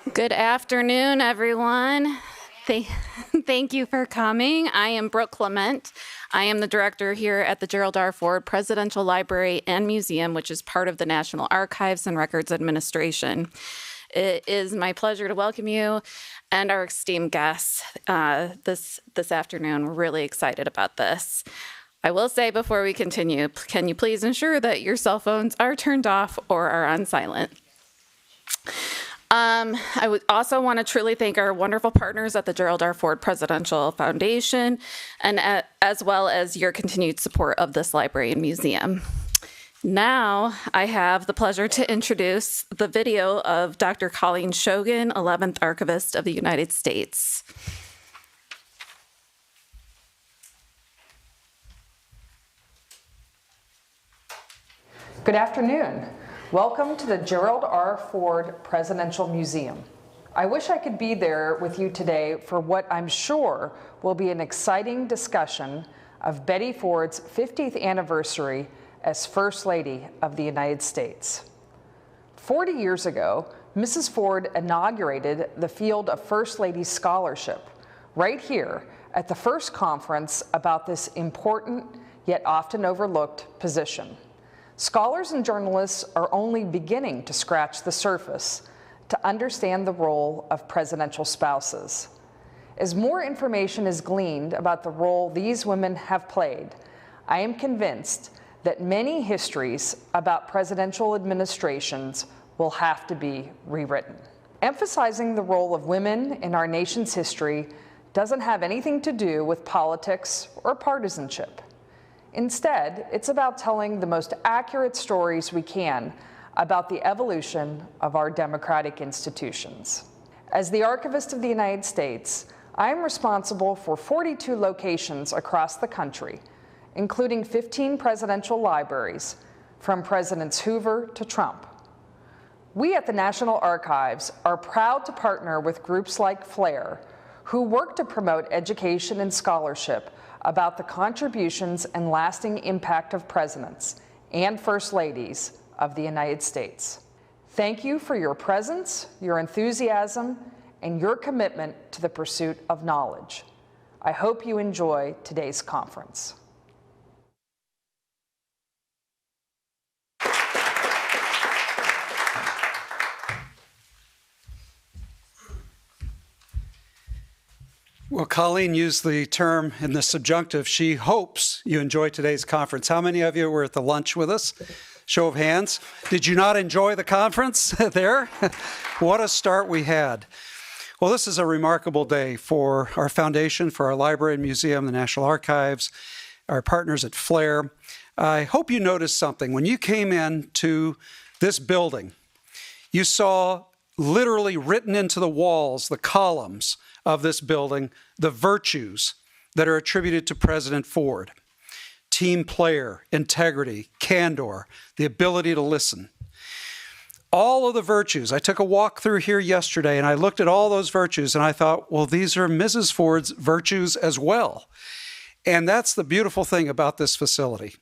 Good afternoon, everyone. Thank you for coming. I am Brooke Clement. I am the director here at the Gerald R. Ford Presidential Library and Museum, which is part of the National Archives and Records Administration. It is my pleasure to welcome you and our esteemed guests this afternoon. We're really excited about this. I will say before we continue, can you please ensure that your cell phones are turned off or are on silent? I would also want to truly thank our wonderful partners at the Gerald R. Ford Presidential Foundation, and as well as your continued support of this library and museum. Now, I have the pleasure to introduce the video of Dr. Colleen Shogan, 11th Archivist of the United States. Good afternoon. Welcome to the Gerald R. Ford Presidential Museum. I wish I could be there with you today for what I'm sure will be an exciting discussion of Betty Ford's 50th anniversary as First Lady of the United States. 40 years ago, Mrs. Ford inaugurated the field of First Lady scholarship right here at the first conference about this important yet often overlooked position. Scholars and journalists are only beginning to scratch the surface to understand the role of presidential spouses. As more information is gleaned about the role these women have played, I am convinced that many histories about presidential administrations will have to be rewritten. Emphasizing the role of women in our nation's history doesn't have anything to do with politics or partisanship. Instead, it's about telling the most accurate stories we can about the evolution of our democratic institutions. As the Archivist of the United States, I am responsible for 42 locations across the country, including 15 presidential libraries, from Presidents Hoover to Trump. We at the National Archives are proud to partner with groups like FLAIR, who work to promote education and scholarship about the contributions and lasting impact of presidents and first ladies of the United States. Thank you for your presence, your enthusiasm, and your commitment to the pursuit of knowledge. I hope you enjoy today's conference. Well, Colleen used the term in the subjunctive, she hopes you enjoy today's conference. How many of you were at the lunch with us? Show of hands. Did you not enjoy the conference there? What a start we had. Well, this is a remarkable day for our foundation, for our library and museum, the National Archives, our partners at FLAIR. I hope you noticed something. When you came into this building, you saw literally written into the walls, the columns of this building, the virtues that are attributed to President Ford. Team player, integrity, candor, the ability to listen. All of the virtues. I took a walk through here yesterday and I looked at all those virtues and I thought, well, these are Mrs. Ford's virtues as well. And that's the beautiful thing about this facility.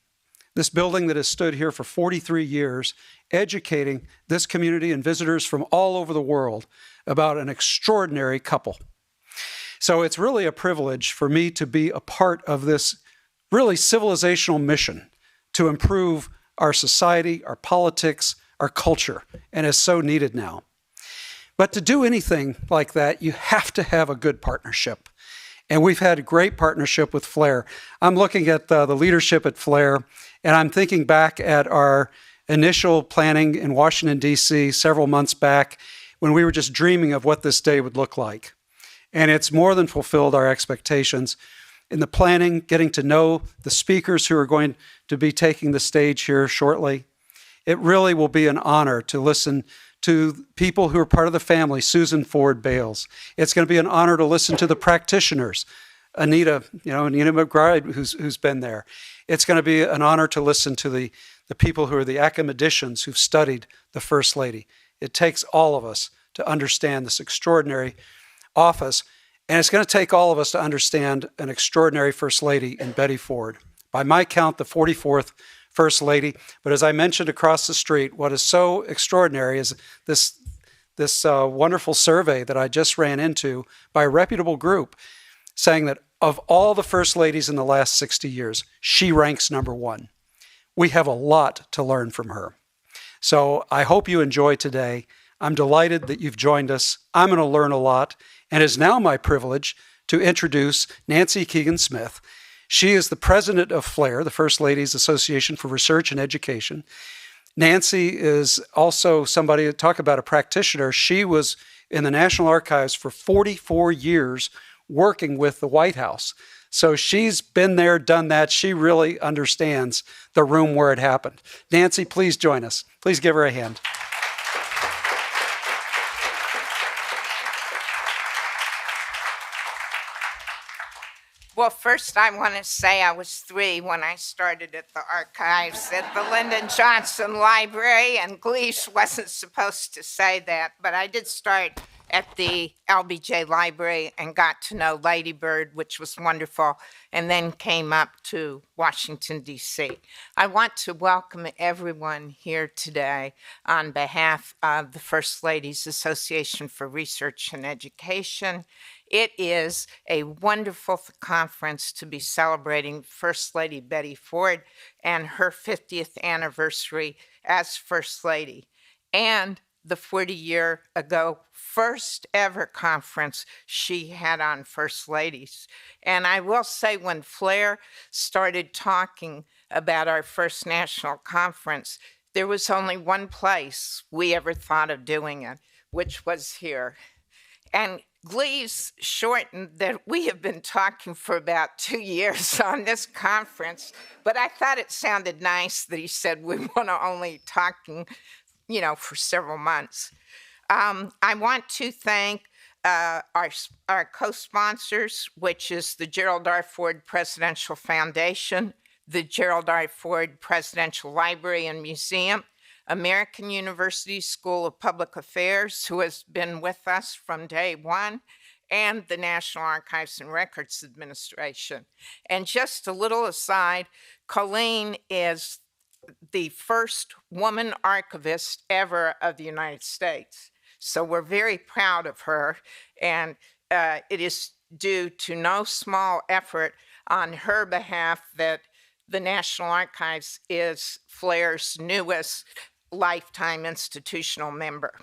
This building that has stood here for 43 years, educating this community and visitors from all over the world about an extraordinary couple. So it's really a privilege for me to be a part of this really civilizational mission to improve our society, our politics, our culture, and is so needed now. But to do anything like that, you have to have a good partnership. And we've had a great partnership with FLAIR. I'm looking at the leadership at FLAIR, and I'm thinking back at our initial planning in Washington, D.C. several months back when we were just dreaming of what this day would look like. And it's more than fulfilled our expectations. In the planning, getting to know the speakers who are going to be taking the stage here shortly, it really will be an honor to listen to people who are part of the family, Susan Ford Bales. It's going to be an honor to listen to the practitioners, Anita McBride, who's been there. It's going to be an honor to listen to the people who are the academicians who've studied the First Lady. It takes all of us to understand this extraordinary office, and it's going to take all of us to understand an extraordinary First Lady in Betty Ford. By my count, the 44th First Lady. But as I mentioned across the street, what is so extraordinary is this this wonderful survey that I just ran into by a reputable group saying that of all the first ladies in the last 60 years, she ranks number one. We have a lot to learn from her. So I hope you enjoy today. I'm delighted that you've joined us. I'm going to learn a lot, and it is now my privilege to introduce Nancy Keegan-Smith. She is the president of FLAIR, the First Ladies Association for Research and Education. Nancy is also somebody to talk about a practitioner. She was in the National Archives for 44 years working with the White House. So she's been there, done that. She really understands the room where it happened. Nancy, please join us. Please give her a hand. Well, first I want to say I was 3 when I started at the archives at the Lyndon Johnson Library, and Gleaves wasn't supposed to say that, but I did start at the LBJ Library and got to know Lady Bird, which was wonderful, and then came up to Washington, D.C. I want to welcome everyone here today on behalf of the First Ladies Association for Research and Education. It is a wonderful conference to be celebrating First Lady Betty Ford and her 50th anniversary as First Lady, and the 40-year ago first ever conference she had on First Ladies. And I will say, when FLAIR started talking about our first national conference, there was only one place we ever thought of doing it, which was here. And Gleaves shortened that we have been talking for about 2 years on this conference, but I thought it sounded nice that he said we want to only talking, for several months. I want to thank our co-sponsors, which is the Gerald R. Ford Presidential Foundation, the Gerald R. Ford Presidential Library and Museum, American University School of Public Affairs, who has been with us from day one, and the National Archives and Records Administration. And just a little aside, Colleen is the first woman archivist ever of the United States. So we're very proud of her, and it is due to no small effort on her behalf that the National Archives is FLAIR's newest lifetime institutional member.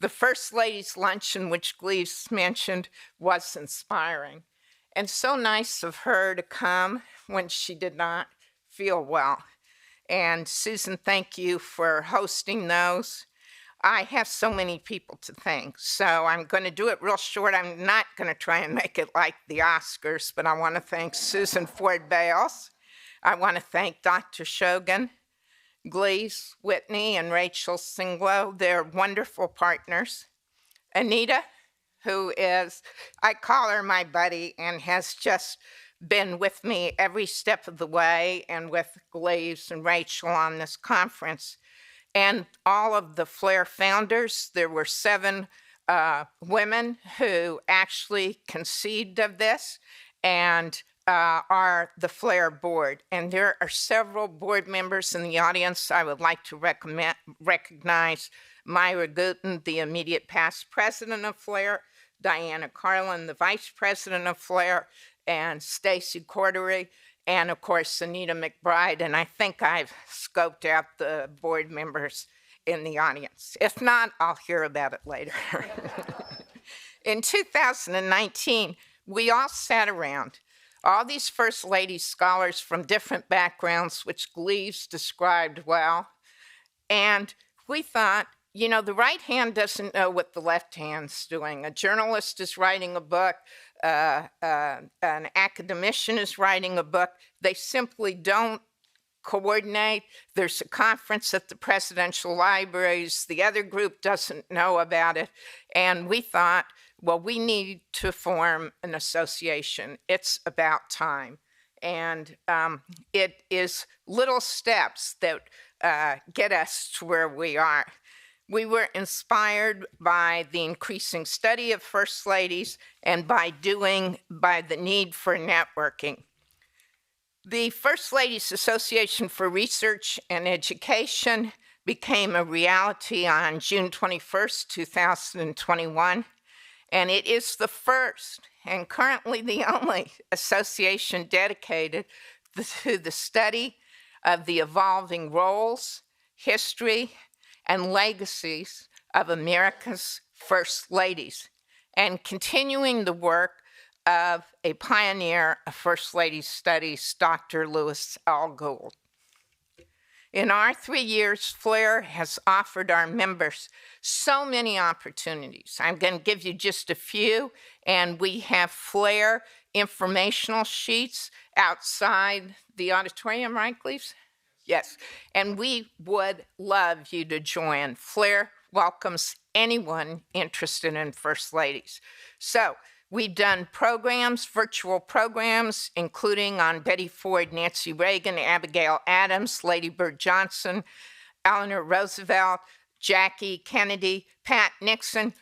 The First Ladies' Luncheon, which Gleaves mentioned, was inspiring, and so nice of her to come when she did not feel well. And Susan, thank you for hosting those. I have so many people to thank, so I'm going to do it real short. I'm not going to try and make it like the Oscars, but I want to thank Susan Ford Bales. I want to thank Dr. Shogan, Gleaves, Whitney, and Rachel Singlo. They're wonderful partners. Anita, who is, I call her my buddy, and has just been with me every step of the way, and with Gleaves and Rachel on this conference. And all of the FLAIR founders. There were 7 women who actually conceived of this and are the FLAIR board. And there are several board members in the audience. I would like to recognize Myra Gooten, the immediate past president of FLAIR, Diana Carlin, the vice president of FLAIR, and Stacy Cordery, and of course Anita McBride. And I think I've scoped out the board members in the audience. If not, I'll hear about it later. In 2019, we all sat around, all these First Lady scholars from different backgrounds, which Gleaves described well, and we thought, the right hand doesn't know what the left hand's doing. A journalist is writing a book, an academician is writing a book. They simply don't coordinate. There's a conference at the presidential libraries. The other group doesn't know about it. And we thought, well, we need to form an association. It's about time. And it is little steps that get us to where we are. We were inspired by the increasing study of First Ladies and by the need for networking. The First Ladies Association for Research and Education became a reality on June 21st, 2021, and it is the first and currently the only association dedicated to the study of the evolving roles, history, and legacies of America's First Ladies, and continuing the work of a pioneer of First Lady studies, Dr. Louis L. Gould. In our 3 years, FLAIR has offered our members so many opportunities. I'm going to give you just a few, and we have FLAIR informational sheets outside the auditorium, right, Cleves? Yes, and we would love you to join. FLAIR welcomes anyone interested in First Ladies. So we've done programs, virtual programs, including on Betty Ford, Nancy Reagan, Abigail Adams, Lady Bird Johnson, Eleanor Roosevelt, Jackie Kennedy, Pat Nixon,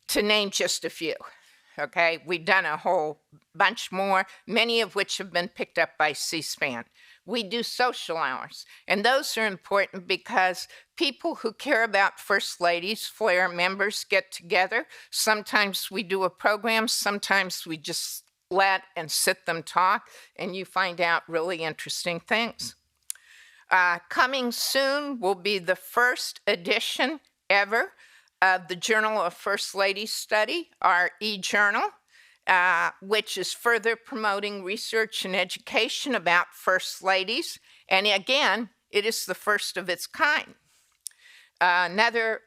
to name just a few. Okay, we've done a whole bunch more, many of which have been picked up by C-SPAN. We do social hours, and those are important because people who care about First Ladies, FLAIR members, get together. Sometimes we do a program, sometimes we just let and sit them talk, and you find out really interesting things. Coming soon will be the first edition ever of the Journal of First Ladies Study, our e-journal, which is further promoting research and education about First Ladies. And again, it is the first of its kind. Another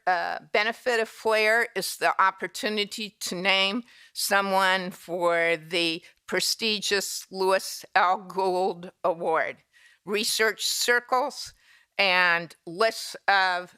benefit of FLAIR is the opportunity to name someone for the prestigious Louis L. Gould Award. Research circles and lists of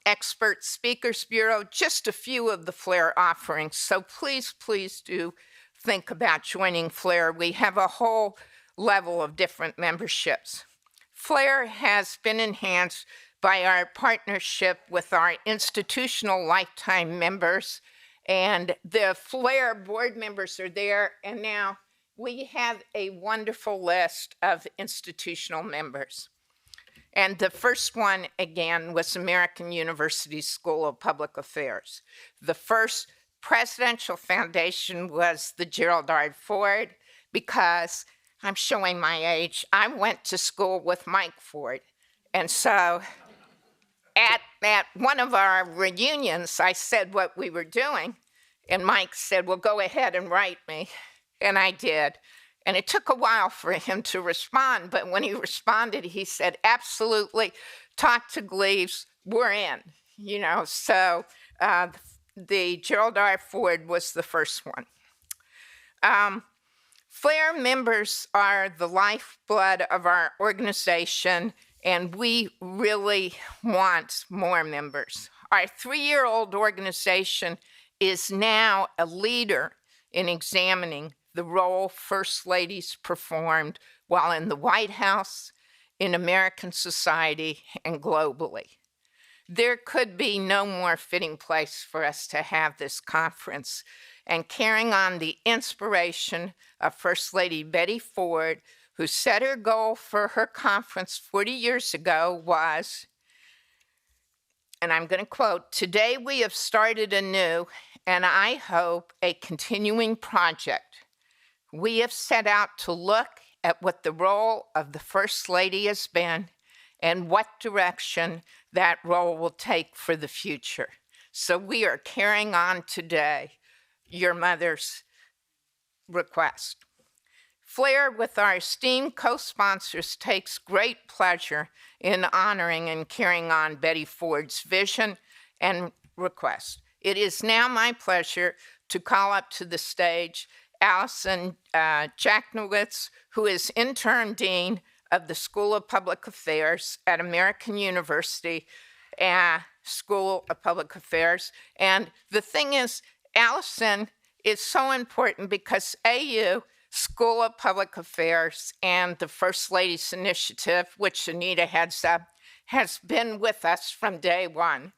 expert speakers bureau, just a few of the FLAIR offerings. So please, please do think about joining FLAIR. We have a whole level of different memberships. FLAIR has been enhanced by our partnership with our institutional lifetime members, and the FLAIR board members are there, and now we have a wonderful list of institutional members. And the first one, again, was American University School of Public Affairs. The first presidential foundation was the Gerald R. Ford, because I'm showing my age. I went to school with Mike Ford. And so at one of our reunions, I said what we were doing. And Mike said, well, go ahead and write me. And I did. And it took a while for him to respond. But when he responded, he said, absolutely, talk to Gleaves, we're in. You know, so the Gerald R. Ford was the first one. FLAIR members are the lifeblood of our organization, and we really want more members. Our 3-year-old organization is now a leader in examining the role First Ladies performed while in the White House, in American society, and globally. There could be no more fitting place for us to have this conference, and carrying on the inspiration of First Lady Betty Ford, who set her goal for her conference 40 years ago was, and I'm going to quote, "Today we have started anew, and I hope a continuing project. We have set out to look at what the role of the First Lady has been and what direction that role will take for the future." So we are carrying on today your mother's request. FLAIR, with our esteemed co-sponsors, takes great pleasure in honoring and carrying on Betty Ford's vision and request. It is now my pleasure to call up to the stage Allison Jacknowitz, who is interim dean of the School of Public Affairs at American University School of Public Affairs. And the thing is, Allison is so important because AU, School of Public Affairs, and the First Ladies Initiative, which Anita heads up, has been with us from day one.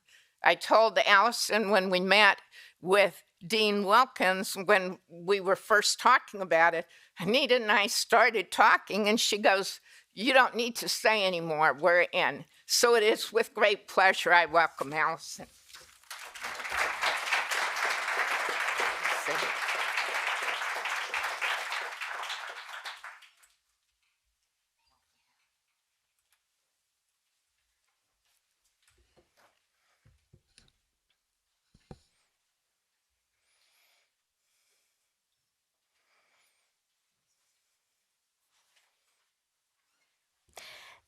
I told Allison when we met with Dean Wilkins, when we were first talking about it, Anita and I started talking, and she goes, "You don't need to say anymore, we're in." So it is with great pleasure I welcome Allison.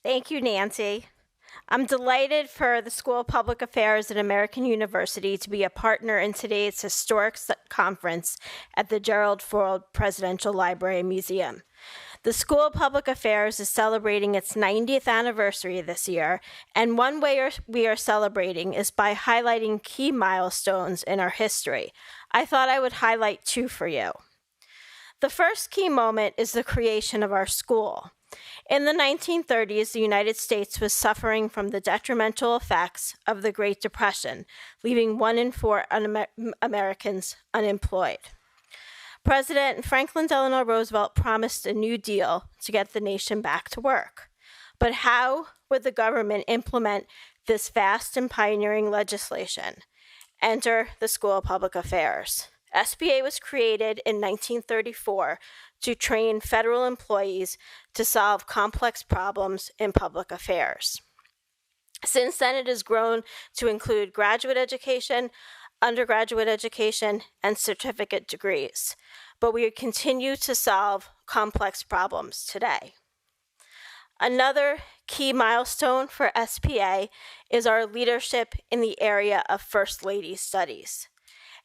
Thank you, Nancy. I'm delighted for the School of Public Affairs at American University to be a partner in today's historic conference at the Gerald Ford Presidential Library and Museum. The School of Public Affairs is celebrating its 90th anniversary this year, and one way we are celebrating is by highlighting key milestones in our history. I thought I would highlight two for you. The first key moment is the creation of our school. In the 1930s, the United States was suffering from the detrimental effects of the Great Depression, leaving 1 in 4 Americans unemployed. President Franklin Delano Roosevelt promised a New Deal to get the nation back to work. But how would the government implement this vast and pioneering legislation? Enter the School of Public Affairs. SBA was created in 1934 to train federal employees to solve complex problems in public affairs. Since then, it has grown to include graduate education, undergraduate education, and certificate degrees. But we continue to solve complex problems today. Another key milestone for SPA is our leadership in the area of First Lady Studies.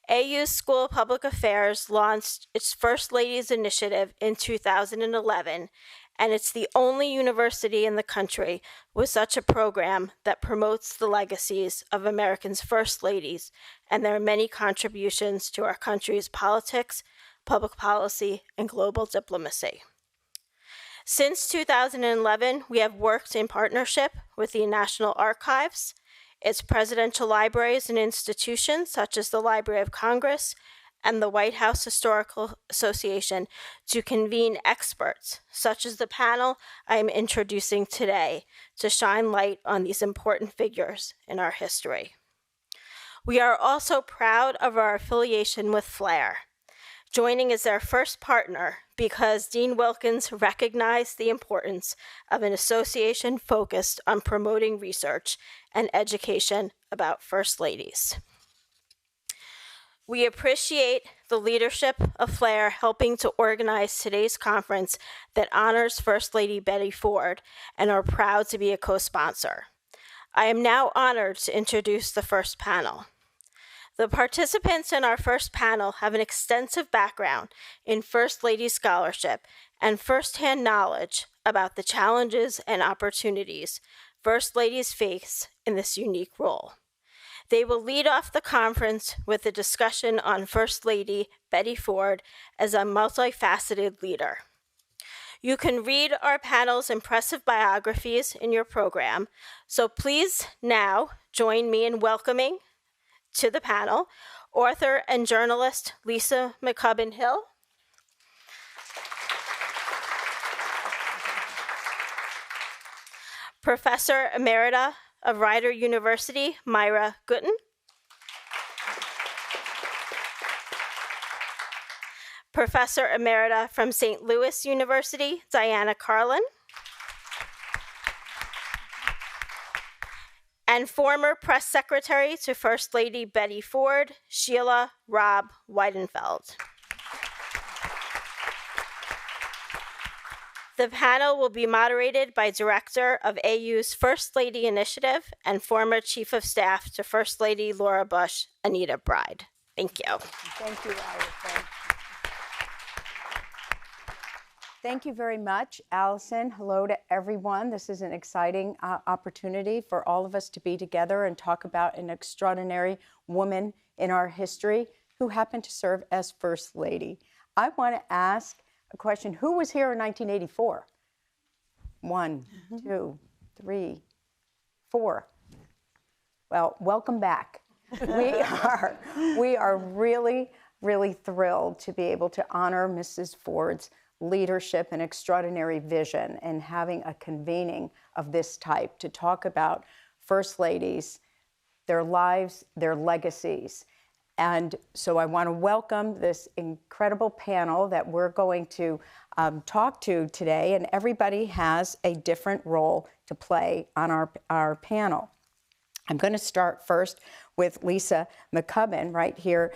AU's School of Public Affairs launched its First Ladies Initiative in 2011, and it's the only university in the country with such a program that promotes the legacies of Americans' First Ladies and their many contributions to our country's politics, public policy, and global diplomacy. Since 2011, we have worked in partnership with the National Archives, its presidential libraries and institutions, such as the Library of Congress and the White House Historical Association, to convene experts, such as the panel I am introducing today, to shine light on these important figures in our history. We are also proud of our affiliation with FLAIR, joining as their first partner because Dean Wilkins recognized the importance of an association focused on promoting research and education about First Ladies. We appreciate the leadership of FLAIR helping to organize today's conference that honors First Lady Betty Ford and are proud to be a co-sponsor. I am now honored to introduce the first panel. The participants in our first panel have an extensive background in First Lady scholarship and firsthand knowledge about the challenges and opportunities First Ladies face in this unique role. They will lead off the conference with a discussion on First Lady Betty Ford as a multifaceted leader. You can read our panel's impressive biographies in your program, so please now join me in welcoming to the panel author and journalist Lisa McCubbin-Hill, Professor Emerita of Rider University, Myra Gooden, Professor Emerita from St. Louis University, Diana Carlin, and former press secretary to First Lady Betty Ford, Sheila Robb Weidenfeld. The panel will be moderated by Director of AU's First Lady Initiative and former Chief of Staff to First Lady Laura Bush, Anita Bride. Thank you. Thank you, Allison. Thank you very much, Allison. Hello to everyone. This is an exciting opportunity for all of us to be together and talk about an extraordinary woman in our history who happened to serve as First Lady. I want to ask a question. Who was here in 1984? 1, 2, 3, 4. Well, welcome back. We are really, really thrilled to be able to honor Mrs. Ford's leadership and extraordinary vision in having a convening of this type to talk about First Ladies, their lives, their legacies. And so I want to welcome this incredible panel that we're going to talk to today, and everybody has a different role to play on our panel. I'm going to start first with Lisa McCubbin, right here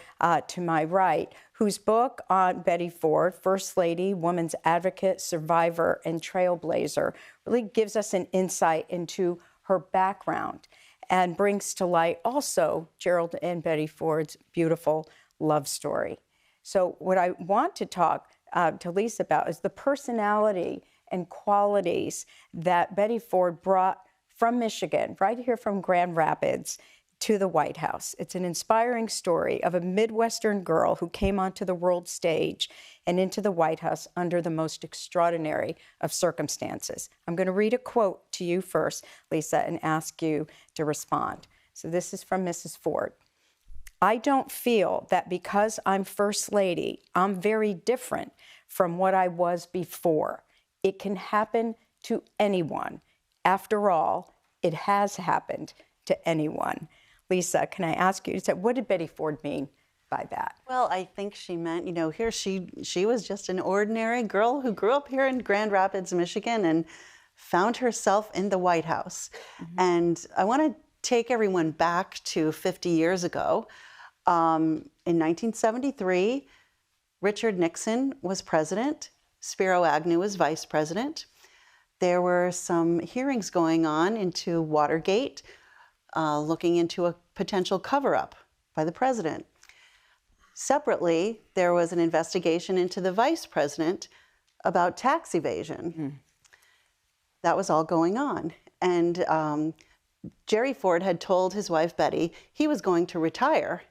to my right, whose book on Betty Ford, First Lady, Woman's Advocate, Survivor, and Trailblazer, really gives us an insight into her background and brings to light also Gerald and Betty Ford's beautiful love story. So what I want to talk to Lisa about is the personality and qualities that Betty Ford brought from Michigan, right here from Grand Rapids, to the White House. It's an inspiring story of a Midwestern girl who came onto the world stage and into the White House under the most extraordinary of circumstances. I'm going to read a quote to you first, Lisa, and ask you to respond. So this is from Mrs. Ford. I don't feel that because I'm First Lady, I'm very different from what I was before. It can happen to anyone. After all, it has happened to anyone. Lisa, can I ask you to say, what did Betty Ford mean by that? Well, I think she meant, here she was just an ordinary girl who grew up here in Grand Rapids, Michigan, and found herself in the White House. Mm-hmm. And I want to take everyone back to 50 years ago. In 1973, Richard Nixon was president. Spiro Agnew was vice president. There were some hearings going on into Watergate, looking into a potential cover-up by the president. Separately, there was an investigation into the vice president about tax evasion. Mm-hmm. That was all going on. And Jerry Ford had told his wife, Betty, he was going to retire.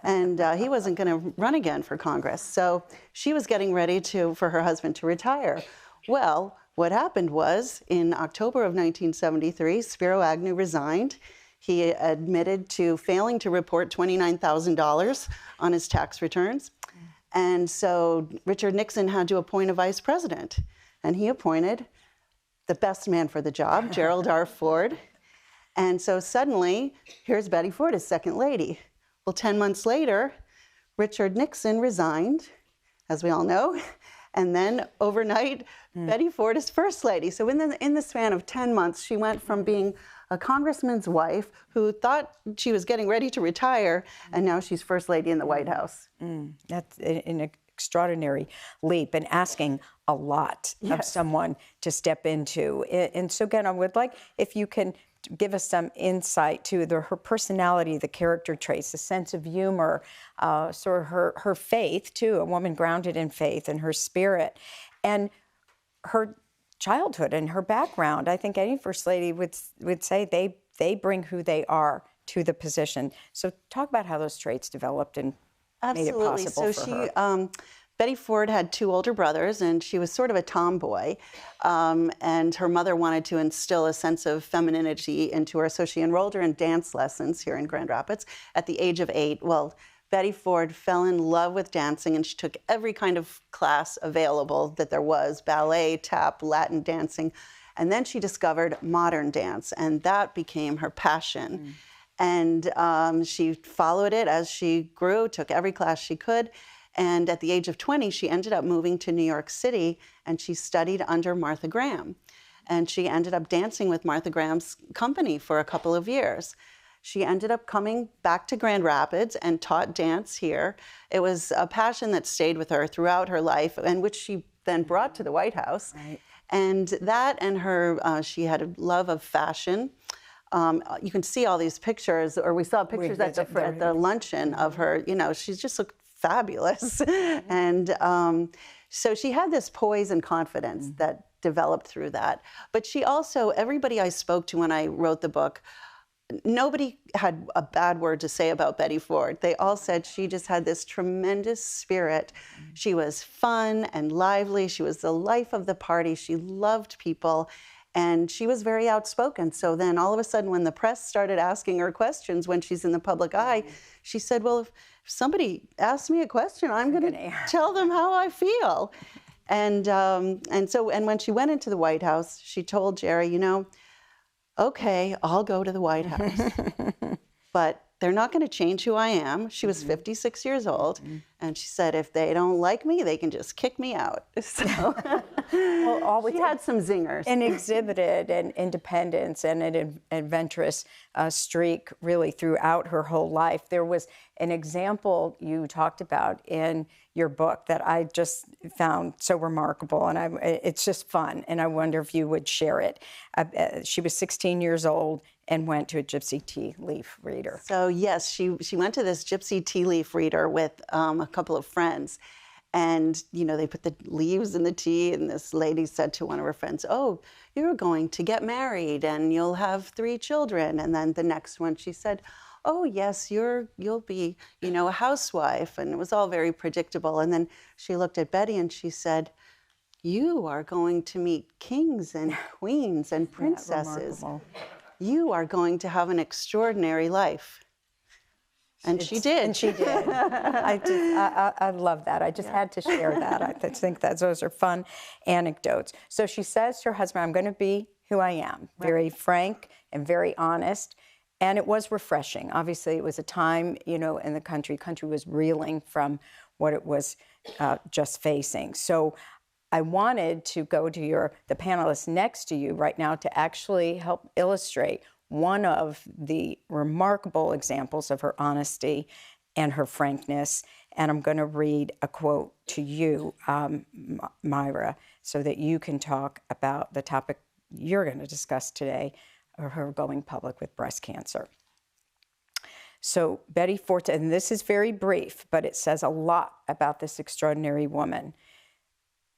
And he wasn't going to run again for Congress. So she was getting ready for her husband to retire. Well, what happened was, in October of 1973, Spiro Agnew resigned. He admitted to failing to report $29,000 on his tax returns. And so Richard Nixon had to appoint a vice president. And he appointed the best man for the job, Gerald R. Ford. And so suddenly, here's Betty Ford as second lady. Well, 10 months later, Richard Nixon resigned, as we all know. And then overnight, Betty Ford is first lady. So in the span of 10 months, she went from being a congressman's wife who thought she was getting ready to retire, and now she's first lady in the White House. That's an extraordinary leap and asking a lot of someone to step into. And so again, I would like if you can give us some insight to her personality, the character traits, the sense of humor, sort of her faith, too, a woman grounded in faith and her spirit, and her childhood and her background. I think any First Lady would say they bring who they are to the position. So talk about how those traits developed and made it possible for her. Betty Ford had two older brothers, and she was sort of a tomboy. And her mother wanted to instill a sense of femininity into her, so she enrolled her in dance lessons here in Grand Rapids at the age of 8. Well, Betty Ford fell in love with dancing, and she took every kind of class available that there was, ballet, tap, Latin dancing. And then she discovered modern dance, and that became her passion. And she followed it as she grew, took every class she could. And at the age of 20, she ended up moving to New York City, and she studied under Martha Graham. And she ended up dancing with Martha Graham's company for a couple of years. She ended up coming back to Grand Rapids and taught dance here. It was a passion that stayed with her throughout her life, and which she then brought to the White House. Right. And that and her, she had a love of fashion. You can see all these pictures, or we saw pictures at the luncheon of her. She just looked fabulous. And so she had this poise and confidence that developed through that. But she also, everybody I spoke to when I wrote the book, nobody had a bad word to say about Betty Ford. They all said she just had this tremendous spirit. She was fun and lively. She was the life of the party. She loved people. And she was very outspoken. So then all of a sudden, when the press started asking her questions when she's in the public eye, she said, well, if somebody asks me a question, I'm going to tell them how I feel. And when she went into the White House, she told Jerry, you know, okay, I'll go to the White House, but they're not going to change who I am. She was 56 years old, and she said, if they don't like me, they can just kick me out. So Well, always she had some zingers. and exhibited an independence and an adventurous streak really throughout her whole life. There was an example you talked about in your book that I just found so remarkable, and it's just fun, and I wonder if you would share it. She was 16 years old and went to a gypsy tea leaf reader. So yes, she went to this gypsy tea leaf reader with a couple of friends. And, you know, they put the leaves in the tea, and this lady said to one of her friends, oh, you're going to get married and you'll have 3 children. And then the next one, she said, oh, yes, you'll be, you know, a housewife. And it was all very predictable. And then she looked at Betty and she said, you are going to meet kings and queens and princesses. You are going to have an extraordinary life. And she did. And she did. I love that. I just had to share that. I think that those are fun anecdotes. So she says to her husband, I'm going to be who I am. Very frank and very honest. And it was refreshing. Obviously, it was a time, you know, in the country was reeling from what it was just facing. So I wanted to go to the panelists next to you right now to actually help illustrate one of the remarkable examples of her honesty and her frankness. And I'm going to read a quote to you, Myra, so that you can talk about the topic you're going to discuss today, her going public with breast cancer. So Betty Ford, and this is very brief, but it says a lot about this extraordinary woman.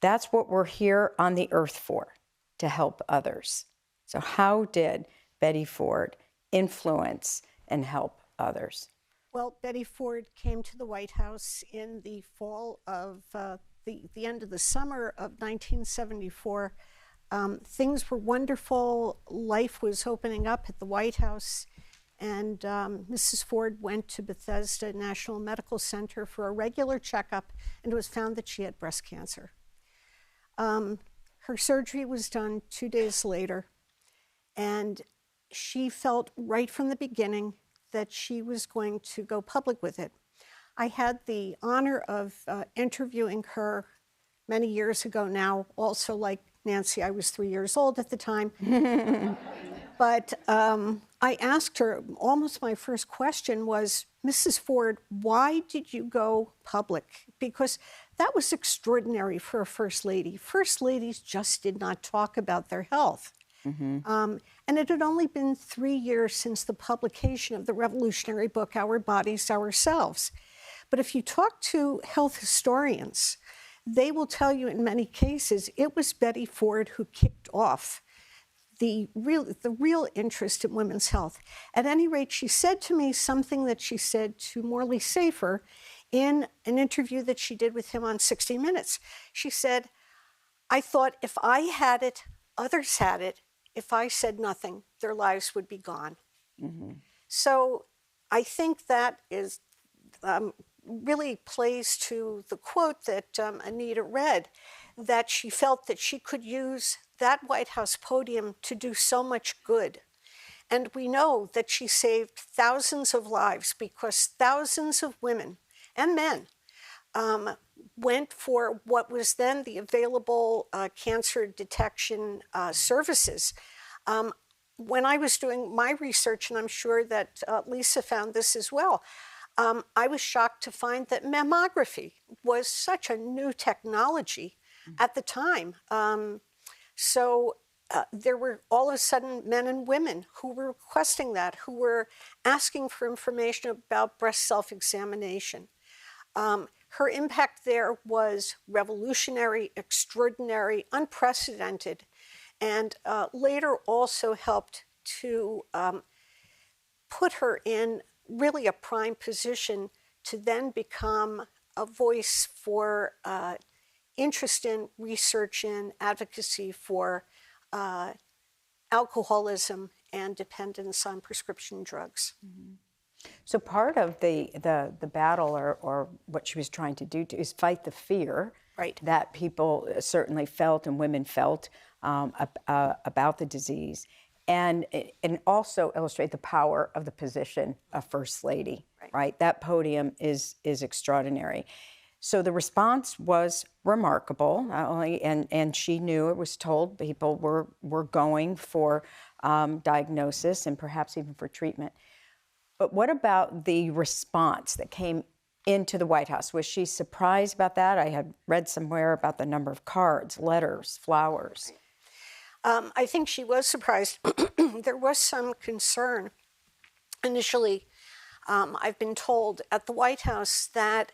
That's what we're here on the earth for, to help others. So how did Betty Ford influence and help others? Well, Betty Ford came to the White House in the fall of the end of the summer of 1974. Things were wonderful. Life was opening up at the White House. And Mrs. Ford went to Bethesda National Medical Center for a regular checkup, and it was found that she had breast cancer. Her surgery was done 2 days later, and she felt right from the beginning that she was going to go public with it. I had the honor of interviewing her many years ago now. Also, like Nancy, I was 3 years old at the time. But I asked her, almost my first question was, Mrs. Ford, why did you go public? Because that was extraordinary for a first lady. First ladies just did not talk about their health. And it had only been 3 years since the publication of the revolutionary book, Our Bodies, Ourselves. But if you talk to health historians, they will tell you in many cases, it was Betty Ford who kicked off the real interest in women's health. At any rate, she said to me something that she said to Morley Safer in an interview that she did with him on 60 Minutes. She said, I thought if I had it, others had it. If I said nothing, their lives would be gone. So I think that is really plays to the quote that Anita read, that she felt that she could use that White House podium to do so much good. And we know that she saved thousands of lives because thousands of women and men went for what was then the available cancer detection services. When I was doing my research, and I'm sure that Lisa found this as well, I was shocked to find that mammography was such a new technology at the time. So there were all of a sudden men and women who were requesting that, who were asking for information about breast self-examination. Her impact there was revolutionary, extraordinary, unprecedented, and later also helped to put her in really a prime position to then become a voice for interest in research and advocacy for alcoholism and dependence on prescription drugs. So part of the battle or what she was trying to do is fight the fear Right. that people certainly felt and women felt about the disease, and also illustrate the power of the position of First Lady, right? That podium is extraordinary. So the response was remarkable, not only, and she knew, it was told people were going for diagnosis and perhaps even for treatment. But what about the response that came into the White House? Was she surprised about that? I had read somewhere about the number of cards, letters, flowers. I think she was surprised. There was some concern initially. I've been told at the White House that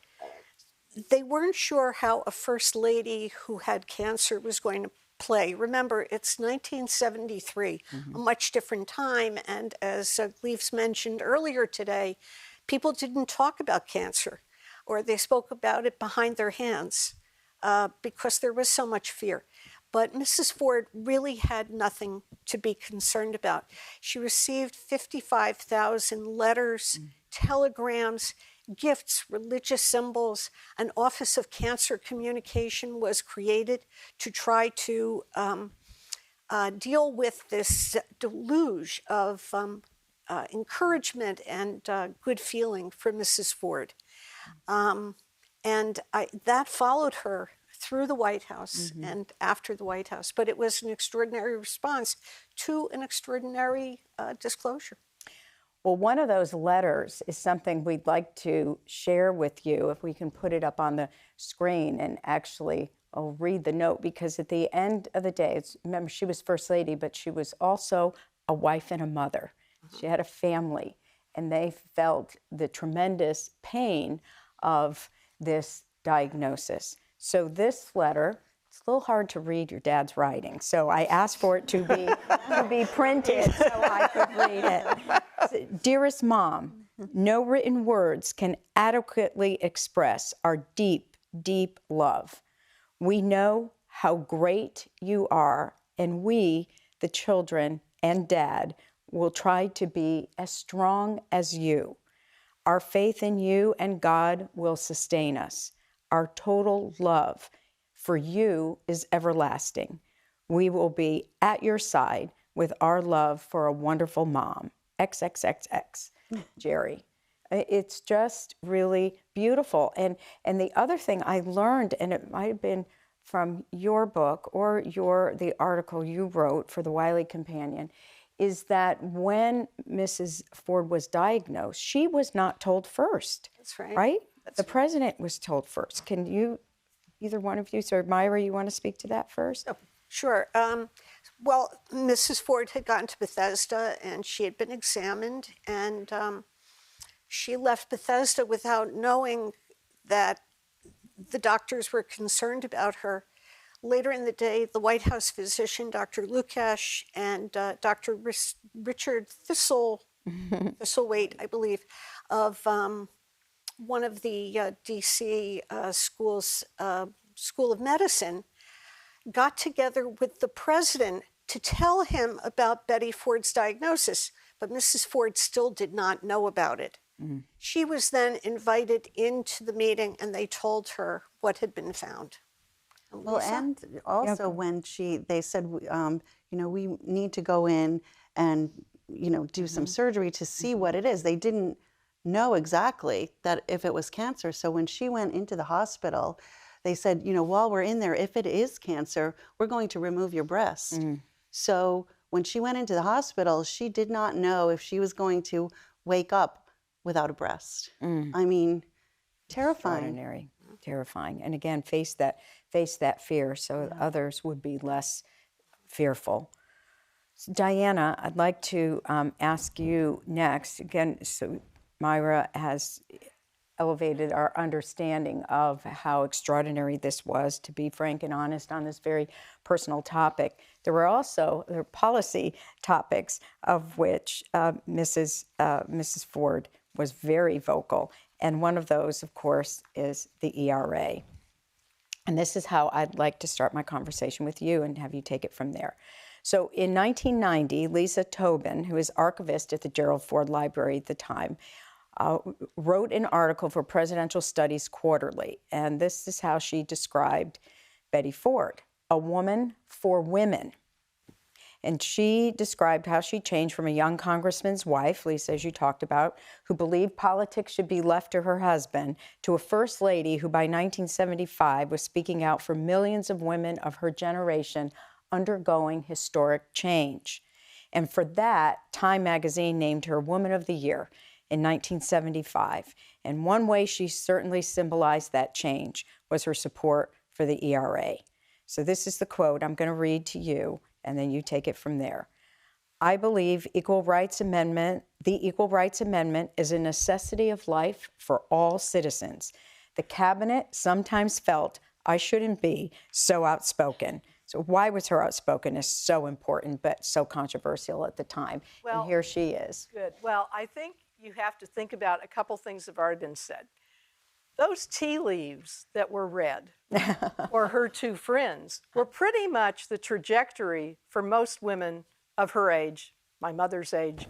they weren't sure how a first lady who had cancer was going to play. Remember, it's 1973, a much different time. And as Gleaves mentioned earlier today, people didn't talk about cancer, or they spoke about it behind their hands because there was so much fear. But Mrs. Ford really had nothing to be concerned about. She received 55,000 letters, telegrams, gifts, religious symbols. An Office of Cancer Communication was created to try to deal with this deluge of encouragement and good feeling for Mrs. Ford. That followed her through the White House and after the White House. But it was an extraordinary response to an extraordinary disclosure. Well, one of those letters is something we'd like to share with you, if we can put it up on the screen. And actually, I'll read the note, because at the end of the day, remember, she was First Lady, but she was also a wife and a mother. She had a family, and they felt the tremendous pain of this diagnosis. So this letter, it's a little hard to read your dad's writing, so I asked for it to be printed so I could read it. Dearest Mom, no written words can adequately express our deep, deep love. We know how great you are, and we, the children and Dad, will try to be as strong as you. Our faith in you and God will sustain us. Our total love for you is everlasting. We will be at your side with our love for a wonderful mom. XXXX, Jerry. It's just really beautiful. And the other thing I learned, and it might have been from your book or the article you wrote for the Wiley Companion, is that when Mrs. Ford was diagnosed, she was not told first. That's right. Right? The president was told first. Can you, either one of you, so Myra, you want to speak to that first? Oh, sure. Well, Mrs. Ford had gotten to Bethesda, and she had been examined, and she left Bethesda without knowing that the doctors were concerned about her. Later in the day, the White House physician, Dr. Lukash, and Dr. Richard Thistlethwaite, I believe, of one of the D.C. schools, School of Medicine, got together with the president to tell him about Betty Ford's diagnosis, but Mrs. Ford still did not know about it. She was then invited into the meeting, and they told her what had been found. Well, and also when they said, we need to go in and, do some surgery to see what it is. They didn't know exactly that if it was cancer. So when she went into the hospital, they said, while we're in there, if it is cancer, we're going to remove your breast. So when she went into the hospital, she did not know if she was going to wake up without a breast. I mean, terrifying. Extraordinary. Terrifying. And again, face that fear so others would be less fearful. So Diana, I'd like to ask you next. Again, so Myra has elevated our understanding of how extraordinary this was, to be frank and honest on this very personal topic. There were also policy topics of which Mrs. Ford was very vocal. And one of those, of course, is the ERA. And this is how I'd like to start my conversation with you and have you take it from there. So in 1990, Lisa Tobin, who is archivist at the Gerald Ford Library at the time, wrote an article for Presidential Studies Quarterly, and this is how she described Betty Ford, a woman for women. And she described how she changed from a young congressman's wife, Lisa, as you talked about, who believed politics should be left to her husband, to a first lady who by 1975 was speaking out for millions of women of her generation undergoing historic change. And for that, Time magazine named her Woman of the Year in 1975. And one way she certainly symbolized that change was her support for the ERA. So this is the quote I'm going to read to you, and then you take it from there. I believe the Equal Rights Amendment is a necessity of life for all citizens. The cabinet sometimes felt I shouldn't be so outspoken. So why was her outspokenness so important but so controversial at the time? Well, and here she is. Good. Well, I think you have to think about a couple things that have already been said. Those tea leaves that were read, or her two friends, were pretty much the trajectory for most women of her age, my mother's age.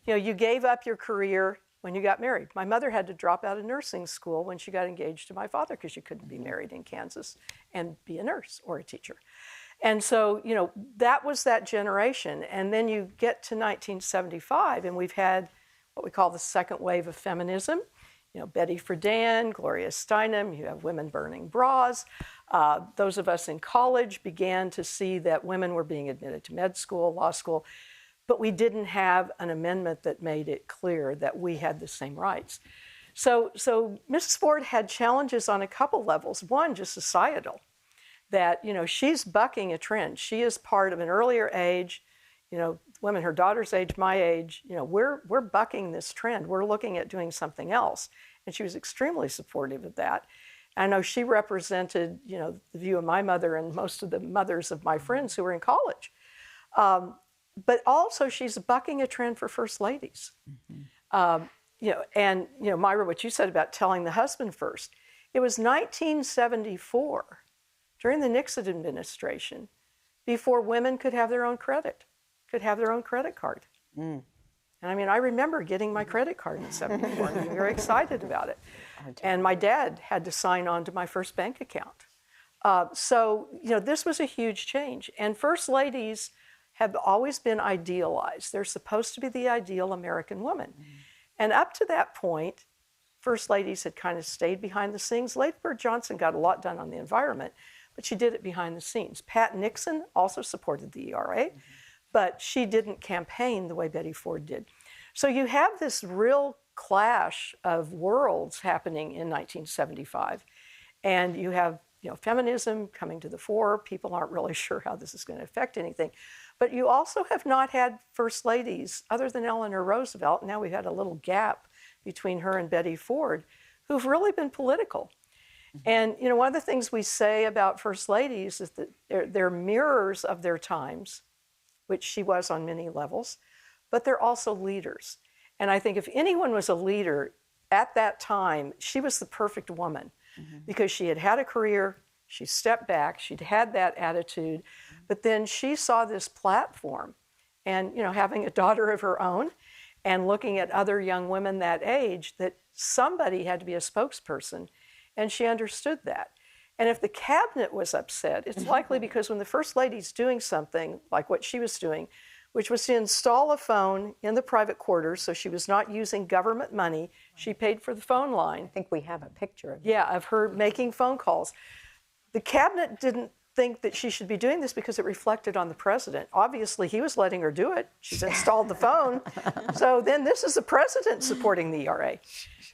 You know, you gave up your career when you got married. My mother had to drop out of nursing school when she got engaged to my father because you couldn't be married in Kansas and be a nurse or a teacher. And so, you know, that was that generation. And then you get to 1975, and we've had what we call the second wave of feminism. You know, Betty Friedan, Gloria Steinem, you have women burning bras. Those of us in college began to see that women were being admitted to med school, law school, but we didn't have an amendment that made it clear that we had the same rights. So Mrs. Ford had challenges on a couple levels. One, just societal, that, you know, she's bucking a trend. She is part of an earlier age, you know, women her daughter's age, my age, you know, we're bucking this trend. We're looking at doing something else. And she was extremely supportive of that. I know she represented, you know, the view of my mother and most of the mothers of my friends who were in college. But also she's bucking a trend for first ladies. Mm-hmm. You know, and, you know, Myra, what you said about telling the husband first, it was 1974, during the Nixon administration, before women could have their own credit. Could have their own credit card. And I mean, I remember getting my credit card in 74 and being very excited about it. And my dad had to sign on to my first bank account. So, you know, this was a huge change. And first ladies have always been idealized. They're supposed to be the ideal American woman. And up to that point, first ladies had kind of stayed behind the scenes. Lady Bird Johnson got a lot done on the environment, but she did it behind the scenes. Pat Nixon also supported the ERA. But she didn't campaign the way Betty Ford did. So you have this real clash of worlds happening in 1975. And you have, you know, feminism coming to the fore. People aren't really sure how this is going to affect anything. But you also have not had first ladies, other than Eleanor Roosevelt. Now we've had a little gap between her and Betty Ford, who've really been political. And, you know, one of the things we say about first ladies is that they're mirrors of their times, which she was on many levels, but they're also leaders. And I think if anyone was a leader at that time, she was the perfect woman because she had had a career, she stepped back, she'd had that attitude, but then she saw this platform and, you know, having a daughter of her own and looking at other young women that age, that somebody had to be a spokesperson, and she understood that. And if the cabinet was upset, it's likely because when the first lady's doing something like what she was doing, which was to install a phone in the private quarters, so she was not using government money, she paid for the phone line. I think we have a picture of it. Yeah, of her making phone calls. The cabinet didn't think that she should be doing this because it reflected on the president. Obviously, he was letting her do it. She's installed the phone. So then this is the president supporting the ERA.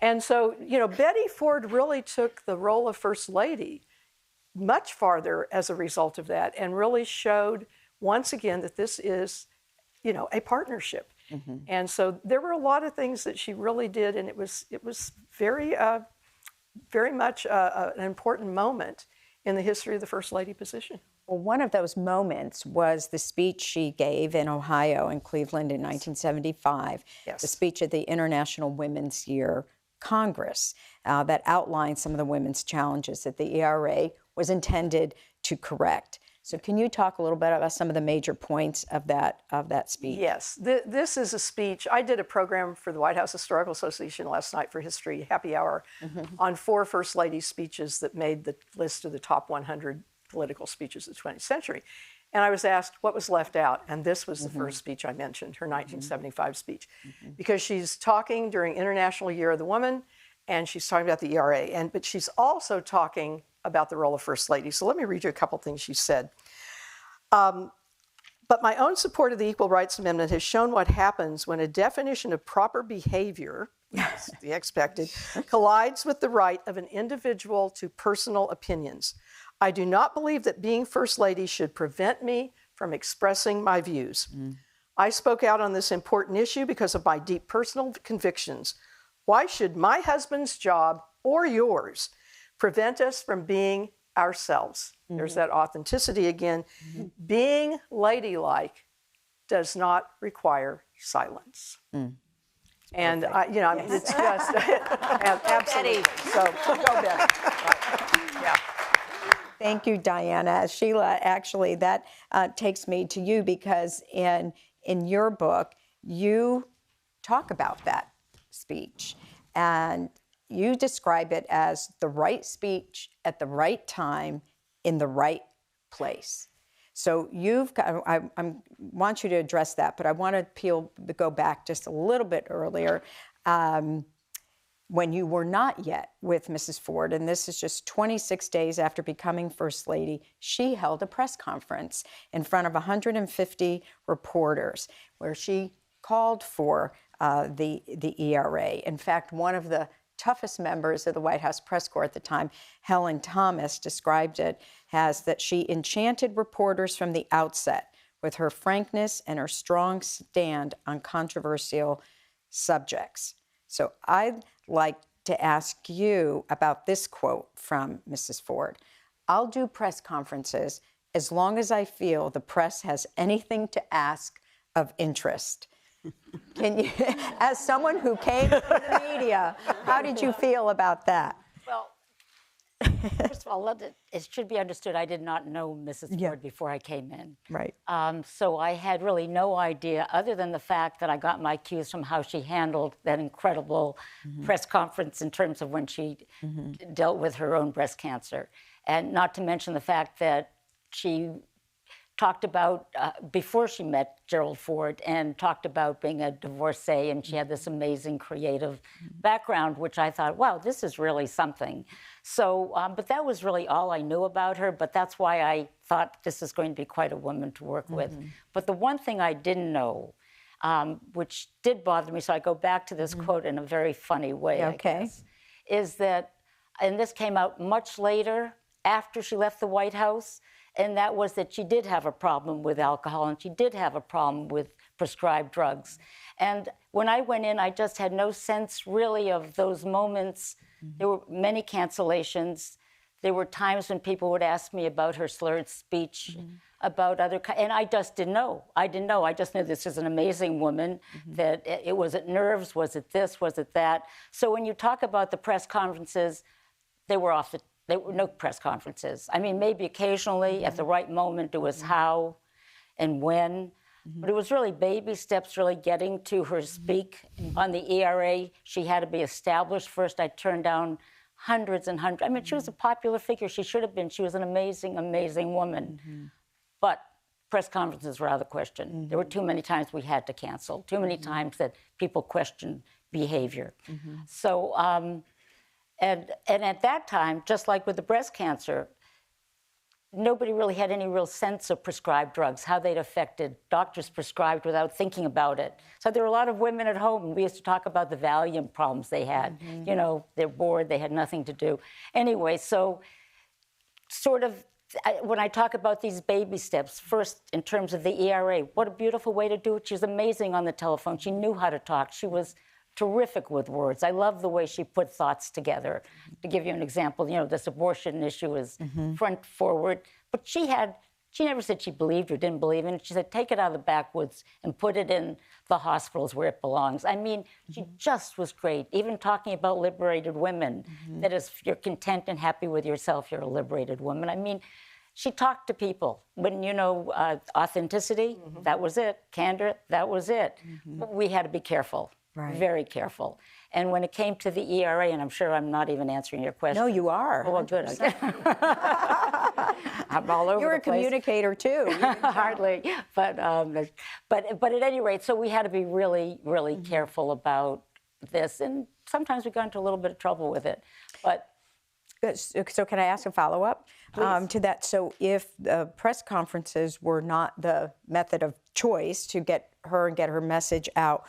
And so, you know, Betty Ford really took the role of first lady much farther as a result of that, and really showed once again that this is, you know, a partnership. And so there were a lot of things that she really did, and it was very, very much an important moment in the history of the First Lady position. Well, one of those moments was the speech she gave in Ohio and Cleveland in 1975, the speech at the International Women's Year Congress that outlined some of the women's challenges that the ERA was intended to correct. So can you talk a little bit about some of the major points of that speech? Yes, this is a speech. I did a program for the White House Historical Association last night for History Happy Hour on 4 First Lady speeches that made the list of the top 100 political speeches of the 20th century. And I was asked what was left out, and this was the first speech I mentioned, her 1975 speech, because she's talking during International Year of the Woman, and she's talking about the ERA, but she's also talking about the role of First Lady. So let me read you a couple things she said. But my own support of the Equal Rights Amendment has shown what happens when a definition of proper behavior, the expected, collides with the right of an individual to personal opinions. I do not believe that being First Lady should prevent me from expressing my views. I spoke out on this important issue because of my deep personal convictions. Why should my husband's job or yours prevent us from being ourselves? There's that authenticity again. Being ladylike does not require silence. And, it's just, absolutely. So, go Betty. Yeah. Thank you, Diana. Sheila, actually, that takes me to you because in your book, you talk about that speech and you describe it as the right speech at the right time in the right place. So I want you to address that, but I want to go back just a little bit earlier when you were not yet with Mrs. Ford, and this is just 26 days after becoming First Lady, she held a press conference in front of 150 reporters where she called for the ERA. In fact, one of the toughest members of the White House press corps at the time, Helen Thomas, described it as that she enchanted reporters from the outset with her frankness and her strong stand on controversial subjects. So I'd like to ask you about this quote from Mrs. Ford. I'll do press conferences as long as I feel the press has anything to ask of interest. Can you, as someone who came from the media, how did you feel about that? Well, first of all, it should be understood I did not know Mrs. Ford before I came in. Right. So I had really no idea, other than the fact that I got my cues from how she handled that incredible press conference in terms of when she dealt with her own breast cancer. And not to mention the fact that she talked about, before she met Gerald Ford, and talked about being a divorcee, and she had this amazing creative background, which I thought, wow, this is really something. So, but that was really all I knew about her, but that's why I thought this is going to be quite a woman to work with. But the one thing I didn't know, which did bother me, so I go back to this quote in a very funny way, I guess, is that, and this came out much later, after she left the White House, and that was that she did have a problem with alcohol and she did have a problem with prescribed drugs. And when I went in, I just had no sense really of those moments. There were many cancellations. There were times when people would ask me about her slurred speech, about other, and I just didn't know. I didn't know. I just knew this is an amazing woman, that was it nerves, was it this, was it that? So when you talk about the press conferences, there were no press conferences. I mean, maybe occasionally at the right moment it was how and when, but it was really baby steps, really getting to her speak on the ERA. She had to be established first. I turned down hundreds and hundreds. I mean, she was a popular figure. She should have been. She was an amazing, amazing woman. But press conferences were out of the question. There were too many times we had to cancel, too many times that people questioned behavior. So, and at that time, just like with the breast cancer, nobody really had any real sense of prescribed drugs, how they'd affected. Doctors prescribed without thinking about it. So there were a lot of women at home, and we used to talk about the Valium problems they had. You know, they're bored, they had nothing to do. Anyway, so sort of, when I talk about these baby steps, first in terms of the ERA, what a beautiful way to do it. She was amazing on the telephone. She knew how to talk. She was terrific with words. I love the way she put thoughts together. To give you an example, you know, this abortion issue is front forward, but she never said she believed or didn't believe in it. She said, take it out of the backwoods and put it in the hospitals where it belongs. I mean, she just was great. Even talking about liberated women, that if you're content and happy with yourself, you're a liberated woman. I mean, she talked to people. When, authenticity, that was it. Candor, that was it. We had to be careful, very careful. And when it came to the ERA, and I'm sure I'm not even answering your question. No, you are. Oh, well, good. I'm all over You're the a place. communicator, too. Hardly. But at any rate, so we had to be really, really careful about this. And sometimes we got into a little bit of trouble with it. But so can I ask a follow-up to that? So if the press conferences were not the method of choice to get her message out,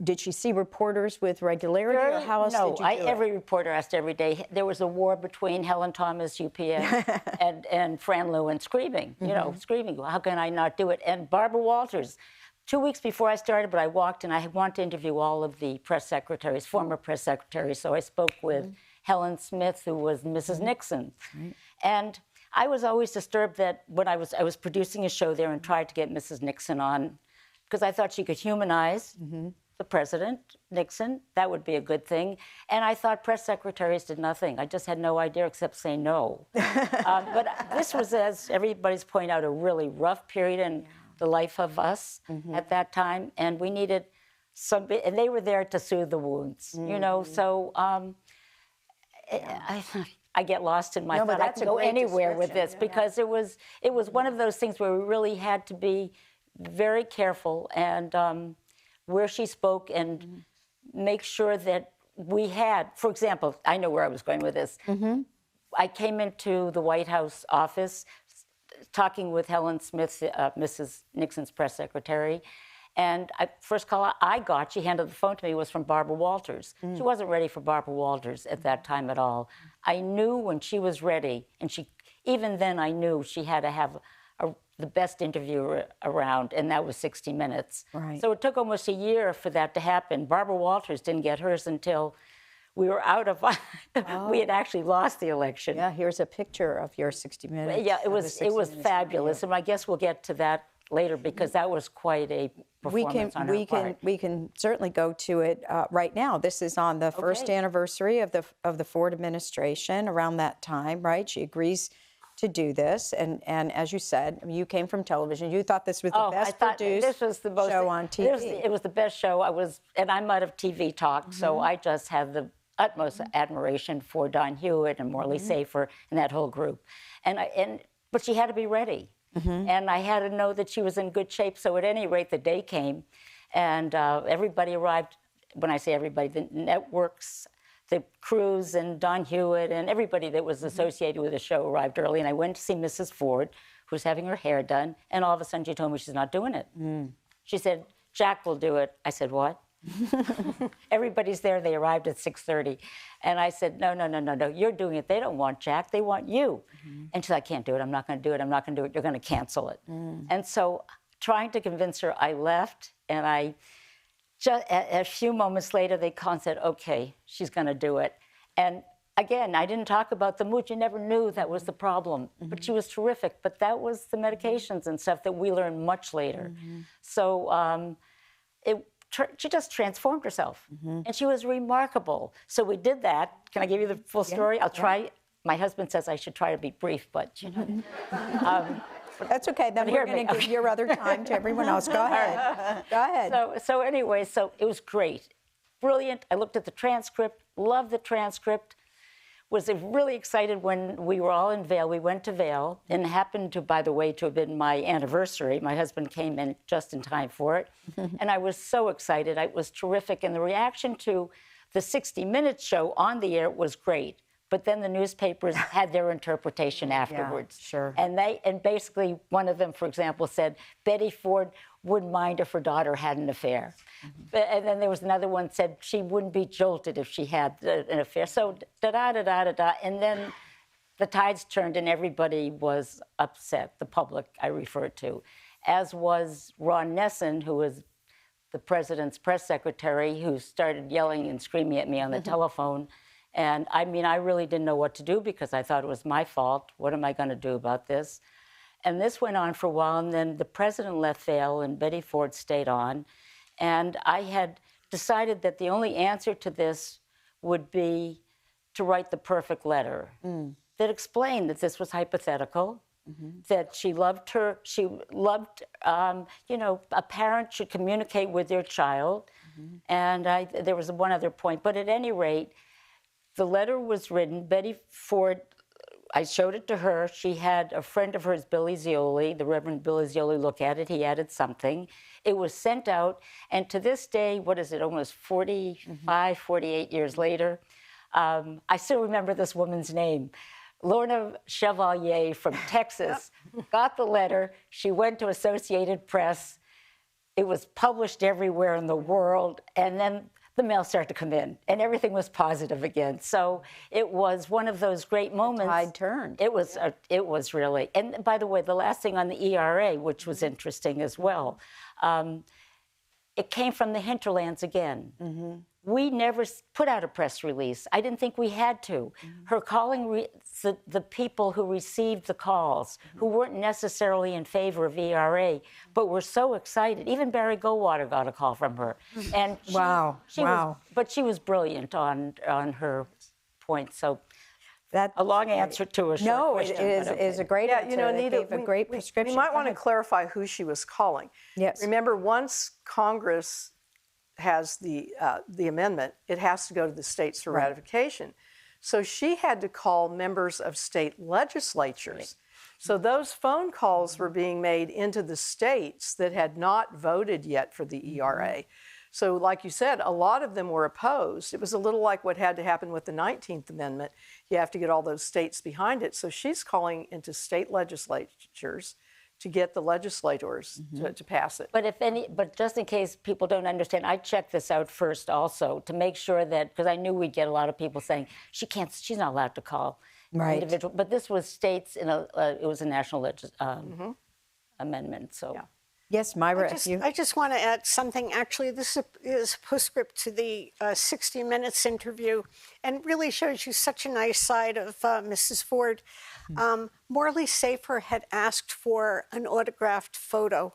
did she see reporters with regularity, or how else did you do it? Every reporter asked every day. There was a war between Helen Thomas, UPN, and Fran Lewin screaming, screaming, how can I not do it? And Barbara Walters, 2 weeks before I started, but I walked and I wanted to interview all of the press secretaries, former press secretaries. So I spoke with Helen Smith, who was Mrs. Nixon. And I was always disturbed that when I was producing a show there and tried to get Mrs. Nixon on, because I thought she could humanize the president, Nixon. That would be a good thing. And I thought press secretaries did nothing. I just had no idea except say no. But this was, as everybody's pointed out, a really rough period in the life of us at that time. And we needed somebody, and they were there to soothe the wounds, So I get lost in my thought. I can go anywhere with this because it was one of those things where we really had to be very careful and where she spoke and make sure that we had, for example, I know where I was going with this. I came into the White House office talking with Helen Smith, Mrs. Nixon's press secretary, and first call I got, she handed the phone to me, was from Barbara Walters. She wasn't ready for Barbara Walters at that time at all. I knew when she was ready, and even then I knew she had to have the best interviewer around, and that was 60 Minutes. So it took almost a year for that to happen. Barbara Walters didn't get hers until we were out of, we had actually lost the election. Yeah, here's a picture of your 60 Minutes. Yeah, it was fabulous, and I guess we'll get to that later because that was quite a performance on her part. We can certainly go to it right now. This is on the first anniversary of the Ford administration. Around that time, right? She agrees to do this, and as you said, you came from television. You thought this was the best produced this was the most, show on TV. It was the best show. I'm out of TV talk, so I just had the utmost admiration for Don Hewitt and Morley Safer and that whole group, but she had to be ready. And I had to know that she was in good shape. So at any rate, the day came, and everybody arrived. When I say everybody, the networks, the crews, and Don Hewitt, and everybody that was associated with the show arrived early. And I went to see Mrs. Ford, who was having her hair done, and all of a sudden she told me she's not doing it. She said, Jack will do it. I said, what? Everybody's there. They arrived at 6:30. And I said, no, you're doing it. They don't want Jack. They want you. And she said, I can't do it. I'm not going to do it. I'm not going to do it. You're going to cancel it. And so trying to convince her, I left. And a few moments later, they called and said, okay, she's going to do it. And again, I didn't talk about the mood. You never knew that was the problem. But she was terrific. But that was the medications and stuff that we learned much later. So she just transformed herself, and she was remarkable. So we did that. Can I give you the full story? I'll try. My husband says I should try to be brief, but That's okay. Then we're going to give your other time to everyone else. Go ahead. Go ahead. So anyway, it was great, brilliant. I looked at the transcript, loved the transcript. Was really excited when we were all in Vail. We went to Vail, and it happened to, by the way, to have been my anniversary. My husband came in just in time for it, and I was so excited. It was terrific, and the reaction to the 60 Minutes show on the air was great. But then the newspapers had their interpretation afterwards. Yeah, sure. And basically one of them, for example, said Betty Ford wouldn't mind if her daughter had an affair. And then there was another one that said she wouldn't be jolted if she had an affair. So da-da-da-da-da-da. And then the tides turned and everybody was upset, the public I refer to, as was Ron Nesson, who was the president's press secretary, who started yelling and screaming at me on the telephone. And I mean, I really didn't know what to do because I thought it was my fault. What am I going to do about this? And this went on for a while, and then the president left Vail, and Betty Ford stayed on. And I had decided that the only answer to this would be to write the perfect letter that explained that this was hypothetical, that she loved her. She loved, a parent should communicate with their child. And there was one other point, but at any rate, the letter was written. Betty Ford, I showed it to her. She had a friend of hers, Billy Zioli, the Reverend Billy Zioli, look at it. He added something. It was sent out, and to this day, what is it, almost 45, 48 years later, I still remember this woman's name. Lorna Chevalier from Texas got the letter. She went to Associated Press. It was published everywhere in the world, and then the mail started to come in, and everything was positive again. So it was one of those great moments. The tide turned. It was. It was really. And by the way, the last thing on the ERA, which was interesting as well, it came from the hinterlands again. We never put out a press release. I didn't think we had to. Her calling the people who received the calls, who weren't necessarily in favor of ERA, but were so excited. Even Barry Goldwater got a call from her. And she but she was brilliant on her point. So that's a long answer to a short question. No, it is a great answer. Anita, gave a great prescription. We might want to clarify who she was calling. Yes. Remember, once Congress has the amendment, it has to go to the states for ratification. So she had to call members of state legislatures. So those phone calls were being made into the states that had not voted yet for the ERA. So like you said, a lot of them were opposed. It was a little like what had to happen with the 19th Amendment. You have to get all those states behind it. So she's calling into state legislatures to get the legislators to pass it. But just in case people don't understand, I checked this out first also to make sure that, because I knew we'd get a lot of people saying she's not allowed to call individual. But this was states it was a national amendment. So. Yeah. Yes, Myra. I just want to add something. Actually, this is a postscript to the 60 Minutes interview, and really shows you such a nice side of Mrs. Ford. Morley Safer had asked for an autographed photo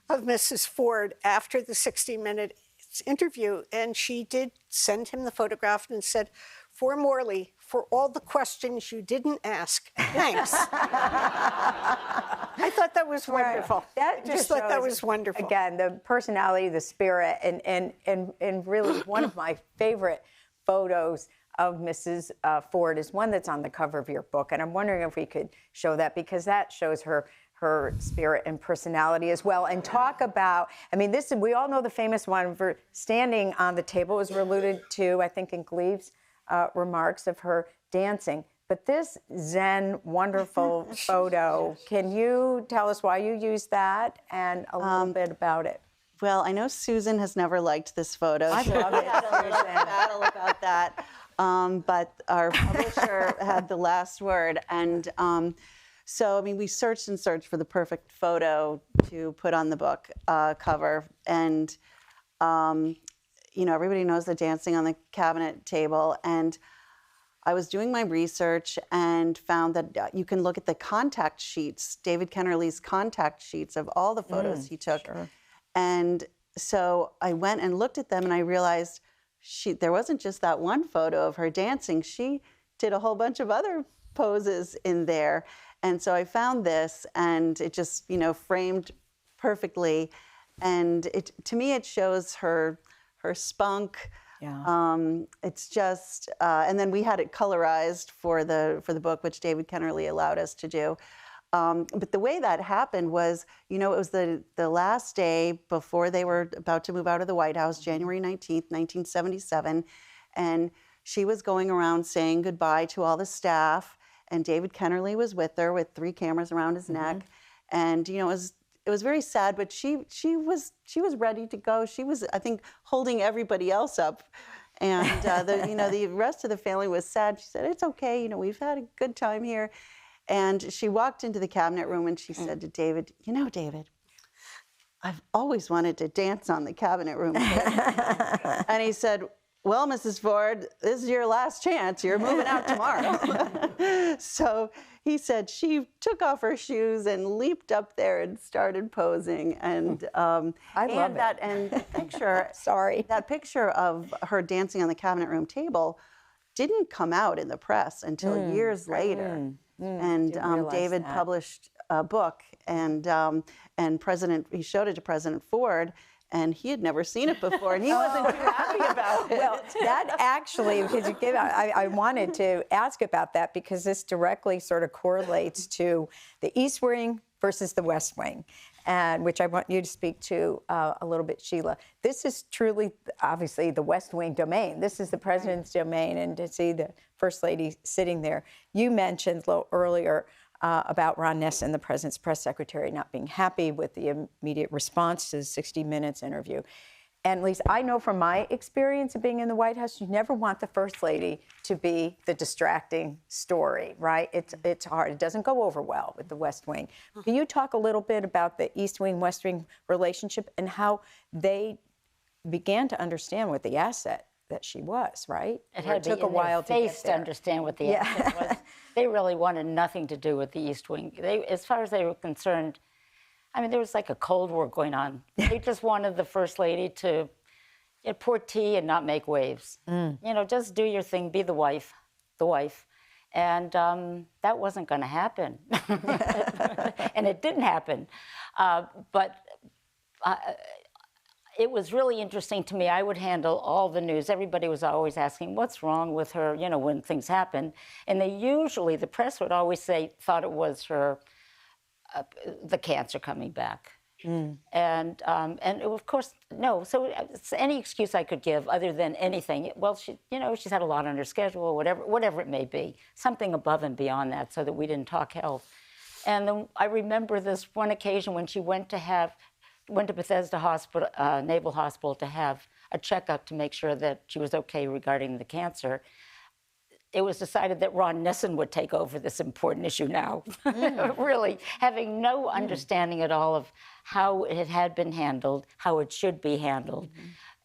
of Mrs. Ford after the 60 Minutes interview, and she did send him the photograph and said, "For Morley, for all the questions you didn't ask, thanks." I thought that was wonderful. That just thought that was wonderful. Again, the personality, the spirit, and really one of my favorite photos of Mrs. Ford is one that's on the cover of your book. And I'm wondering if we could show that, because that shows her spirit and personality as well. And talk about, we all know the famous one for standing on the table was alluded to, I think, in Gleave's remarks of her dancing. But this Zen, wonderful photo, can you tell us why you used that and a little bit about it? Well, I know Susan has never liked this photo. I love it. Had a little battle about that. But our publisher had the last word. And so, we searched and searched for the perfect photo to put on the book cover. And, everybody knows the dancing on the cabinet table. And I was doing my research and found that you can look at the contact sheets, David Kennerly's contact sheets of all the photos he took. Sure. And so I went and looked at them, and I realized there wasn't just that one photo of her dancing. She did a whole bunch of other poses in there. And so I found this, and it just, framed perfectly. And to me, it shows her spunk. Yeah. It's just, and then we had it colorized for the book, which David Kennerly allowed us to do. But the way that happened was, it was the last day before they were about to move out of the White House, January 19th, 1977. And she was going around saying goodbye to all the staff. And David Kennerly was with her with 3 cameras around his neck. And, it was very sad, but she was ready to go. She was, I think, holding everybody else up. And, the rest of the family was sad. She said, "It's okay. We've had a good time here." And she walked into the cabinet room and she said to David, "David, I've always wanted to dance on the cabinet room floor." And he said, "Well, Mrs. Ford, this is your last chance. You're moving out tomorrow." So he said she took off her shoes and leaped up there and started posing. And I love that. it. And the picture, sorry, that picture of her dancing on the cabinet room table didn't come out in the press until years later. And David published a book, and he showed it to President Ford, and he had never seen it before, and he wasn't too happy about it. Well, that actually, because I wanted to ask about that because this directly sort of correlates to the East Wing versus the West Wing, and which I want you to speak to a little bit, Sheila. This is truly, obviously, the West Wing domain. This is the president's domain, and to see the First Lady sitting there. You mentioned a little earlier about Ron Nessen, the president's press secretary, not being happy with the immediate response to the 60 Minutes interview. And at least I know from my experience of being in the White House, you never want the First Lady to be the distracting story, right? It's hard. It doesn't go over well with the West Wing. Can you talk a little bit about the East Wing, West Wing relationship and how they began to understand what the asset that she was, right? It took a while to understand what the asset was. They really wanted nothing to do with the East Wing. As far as they were concerned, I mean, there was like a Cold War going on. They just wanted the First Lady to pour tea and not make waves. You know, just do your thing, be the wife. And that wasn't going to happen. And it didn't happen. But it was really interesting to me. I would handle all the news. Everybody was always asking, what's wrong with her, you know, when things happen. And the press would always say, thought it was her, the cancer coming back. And of course, no. So it's any excuse I could give other than anything. Well, she's had a lot on her schedule, whatever it may be, something above and beyond that, so that we didn't talk health. And then I remember this one occasion when she went to Bethesda Hospital, Naval Hospital, to have a checkup to make sure that she was okay regarding the cancer. It was decided that Ron Nessen would take over this important issue now, really, having no understanding at all of how it had been handled, how it should be handled.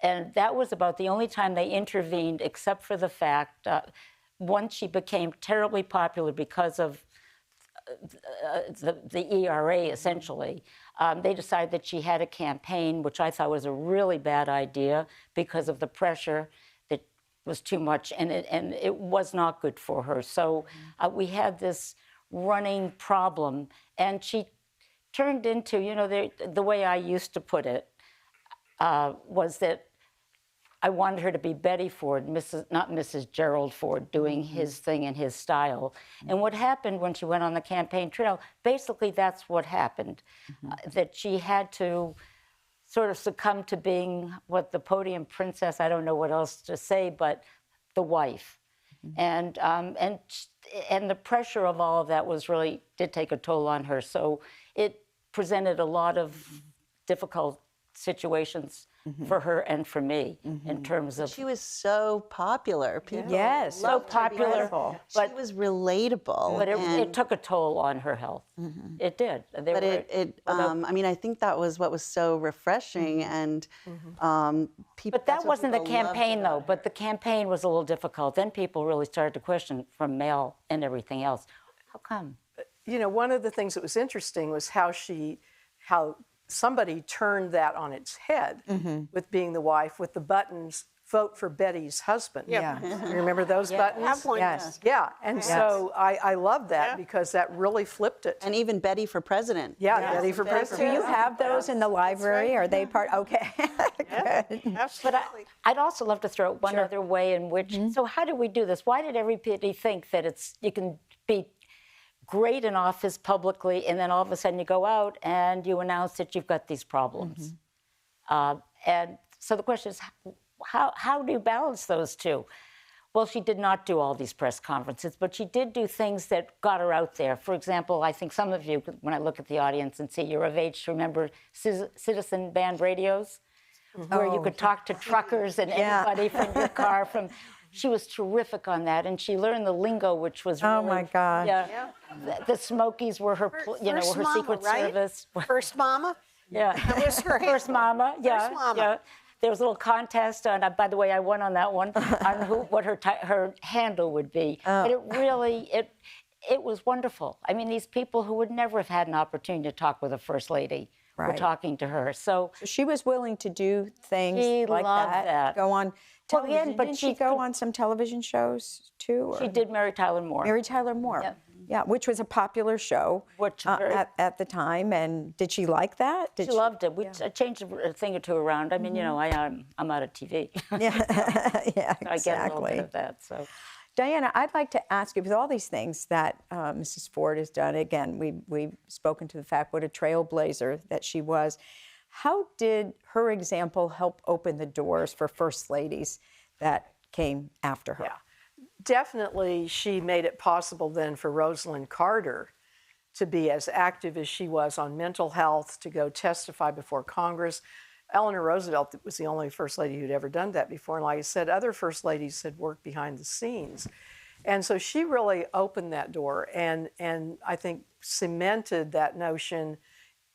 And that was about the only time they intervened, except for the fact, once she became terribly popular because of the ERA, essentially, they decided that she had a campaign, which I thought was a really bad idea because of the pressure that was too much, and it was not good for her. So we had this running problem, and she turned into, you know, the way I used to put it was that I wanted her to be Betty Ford, not Mrs. Gerald Ford, doing his thing in his style. And what happened when she went on the campaign trail, basically that's what happened, that she had to sort of succumb to being what the podium princess, I don't know what else to say, but the wife. And the pressure of all of that did take a toll on her. So it presented a lot of difficult situations for her and for me in terms of... She was so popular. People so popular. But she was relatable. But it took a toll on her health. It did. I mean, I think that was what was so refreshing, and people... But that wasn't the campaign, though. But the campaign was a little difficult. Then people really started to question from mail and everything else. How come? You know, one of the things that was interesting was how somebody turned that on its head with being the wife, with the buttons, vote for Betty's husband. Yeah. You remember those buttons? Yes. Yeah, and so I love that because that really flipped it. And even Betty for president. Yeah, Betty for president. Do you have those in the library? Are they part? Okay. Good. But I'd also love to throw out one other way in which, so how did we do this? Why did everybody think that you can be great in office publicly, and then all of a sudden you go out and you announce that you've got these problems? And so the question is, how do you balance those two? Well, she did not do all these press conferences, but she did do things that got her out there. For example, I think some of you, when I look at the audience and see you're of age to remember citizen band radios, where you could talk to truckers and anybody from your car. She was terrific on that, and she learned the lingo, which was really... Oh, my God. Yeah. The Smokies were her, her Secret Service. First Mama? Yeah. That was her First Mama, yeah. First Mama. Yeah. There was a little contest, and by the way, I won on that one, on what her handle would be. But it really, it was wonderful. I mean, these people who would never have had an opportunity to talk with a First Lady were Right. talking to her. So So she was willing to do things She like loved that. Go on Well, television. yeah, but Didn't she she go on some television shows too? she or- did Mary Tyler Moore. Mary Tyler Moore. Yep. Yeah, which was a popular show Which very- at the time. And did she like that? She loved it. I changed a thing or two around. I mean, you know, I'm out of TV. Yeah, yeah, I get a little bit exactly. of that. So Diana, I'd like to ask you, with all these things that Mrs. Ford has done, again, we've spoken to the fact what a trailblazer that she was. How did her example help open the doors for first ladies that came after her? Yeah. Definitely, she made it possible then for Rosalind Carter to be as active as she was on mental health, to go testify before Congress. Eleanor Roosevelt was the only first lady who'd ever done that before. And like I said, other first ladies had worked behind the scenes. And so she really opened that door and I think cemented that notion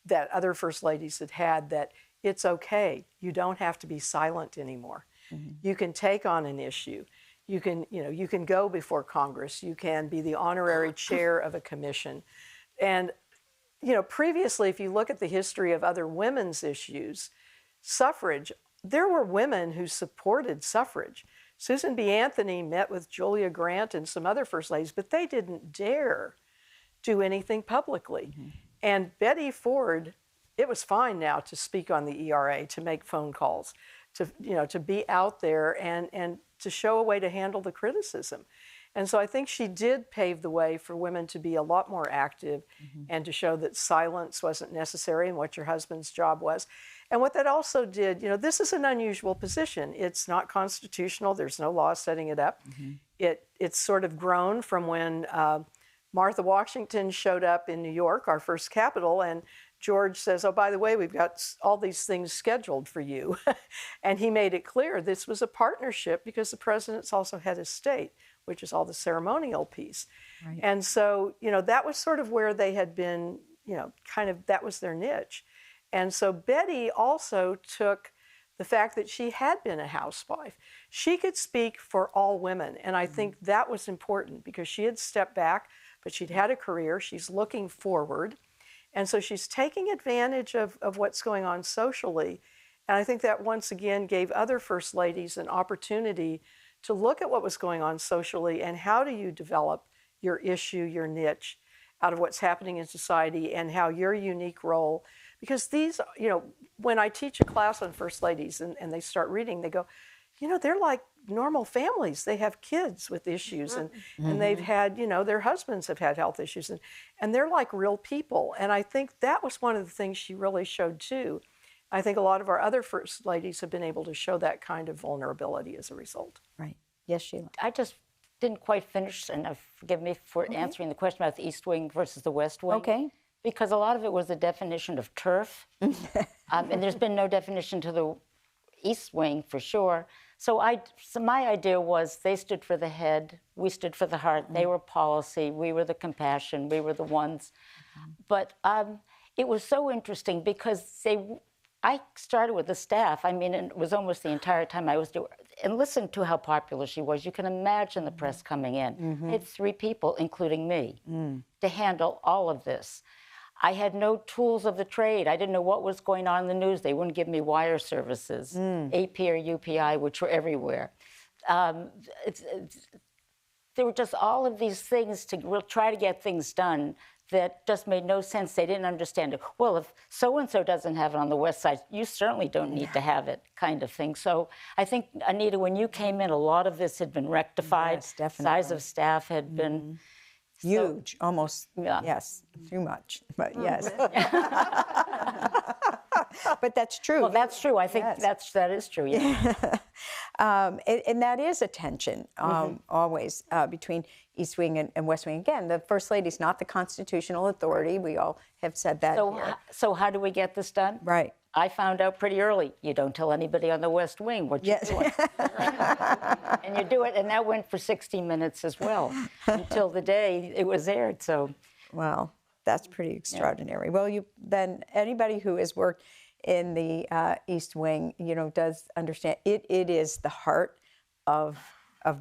that other first ladies had had, that it's okay. You don't have to be silent anymore. Mm-hmm. You can take on an issue. You can go before Congress. You can be the honorary chair of a commission. And, previously, if you look at the history of other women's issues, suffrage, there were women who supported suffrage. Susan B. Anthony met with Julia Grant and some other first ladies, but they didn't dare do anything publicly. Mm-hmm. And Betty Ford, it was fine now to speak on the ERA, to make phone calls, to be out there and to show a way to handle the criticism. And so I think she did pave the way for women to be a lot more active and to show that silence wasn't necessary and what your husband's job was. And what that also did, this is an unusual position. It's not constitutional. There's no law setting it up. Mm-hmm. It's sort of grown from when Martha Washington showed up in New York, our first capital, and George says, oh, by the way, we've got all these things scheduled for you. And he made it clear this was a partnership because the president's also head of state, which is all the ceremonial piece. Right. And so, that was sort of where they had been, that was their niche. And so Betty also took the fact that she had been a housewife. She could speak for all women. And I think that was important because she had stepped back, but she'd had a career. She's looking forward. And so she's taking advantage of what's going on socially. And I think that once again gave other first ladies an opportunity to look at what was going on socially and how do you develop your issue, your niche out of what's happening in society and how your unique role. Because these, when I teach a class on first ladies and they start reading, they go, they're like normal families. They have kids with issues and they've had, their husbands have had health issues and they're like real people. And I think that was one of the things she really showed too. I think a lot of our other first ladies have been able to show that kind of vulnerability as a result. Right. Yes, Sheila. I just didn't quite finish, and forgive me for answering the question about the East Wing versus the West Wing. Okay. Because a lot of it was the definition of turf. And there's been no definition to the East Wing for sure. So my idea was they stood for the head, we stood for the heart. They were policy, we were the compassion, we were the ones. But it was so interesting because I started with the staff. I mean, it was almost the entire time I was doing, and listen to how popular she was. You can imagine the press coming in. I had 3 people, including me, to handle all of this. I had no tools of the trade. I didn't know what was going on in the news. They wouldn't give me wire services, AP or UPI, which were everywhere. There were just all of these things to try to get things done that just made no sense. They didn't understand it. Well, if so-and-so doesn't have it on the West Side, you certainly don't need to have it, kind of thing. So I think, Anita, when you came in, a lot of this had been rectified. Yes, definitely. Size of staff had been... Huge, almost, yes, too much, but yes. But that's true. Well, that's true. I think that is true, yeah. And that is a tension, always, between East Wing and West Wing. Again, the First Lady's not the constitutional authority. We all have said that here. So how do we get this done? Right. I found out pretty early, you don't tell anybody on the West Wing what you're doing. And you do it, and that went for 60 minutes as well, until the day it was aired, so. Well, that's pretty extraordinary. Yeah. Well, then anybody who has worked in the East Wing, does understand it is the heart of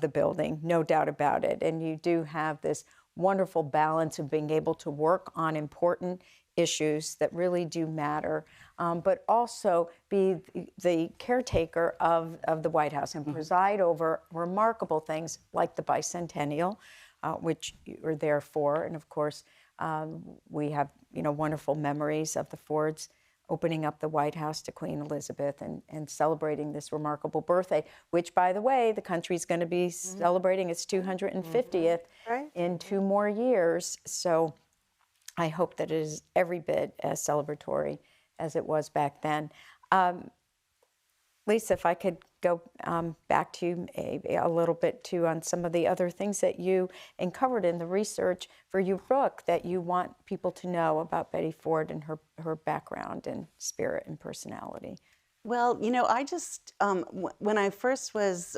the building, no doubt about it. And you do have this wonderful balance of being able to work on important issues that really do matter, but also be the caretaker of the White House and preside over remarkable things like the bicentennial, which you're there for. And of course, we have wonderful memories of the Fords opening up the White House to Queen Elizabeth and celebrating this remarkable birthday, which, by the way, the country's going to be celebrating its 250th in 2 more years. So I hope that it is every bit as celebratory as it was back then. Lisa, if I could go back to you a little bit too on some of the other things that you uncovered in the research for your book that you want people to know about Betty Ford and her background and spirit and personality. Well, I just, when I first was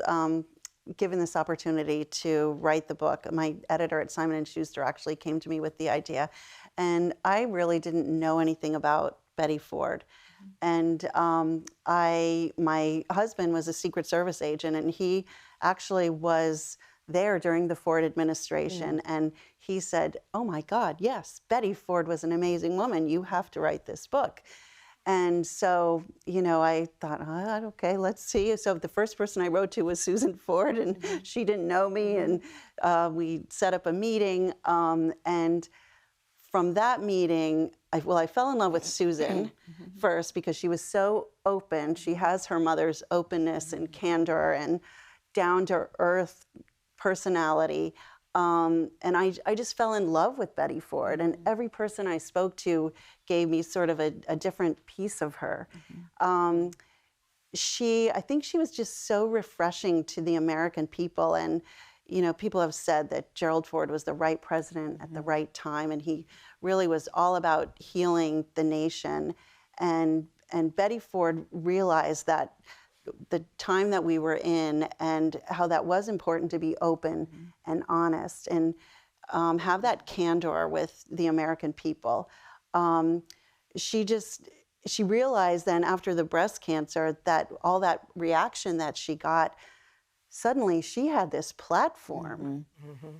given this opportunity to write the book, my editor at Simon & Schuster actually came to me with the idea, and I really didn't know anything about Betty Ford. And my husband was a Secret Service agent, and he actually was there during the Ford administration. And he said, "Oh my God, yes, Betty Ford was an amazing woman. You have to write this book." And so, I thought, okay, let's see. So the first person I wrote to was Susan Ford, and she didn't know me. And we set up a meeting. And from that meeting, I fell in love with Susan first because she was so open. She has her mother's openness and candor and down-to-earth personality. And I just fell in love with Betty Ford. And every person I spoke to gave me sort of a different piece of her. I think she was just so refreshing to the American people. And people have said that Gerald Ford was the right president at the right time, and he really was all about healing the nation. And Betty Ford realized that the time that we were in and how that was important to be open and honest and have that candor with the American people. She realized then after the breast cancer that all that reaction that she got, suddenly she had this platform,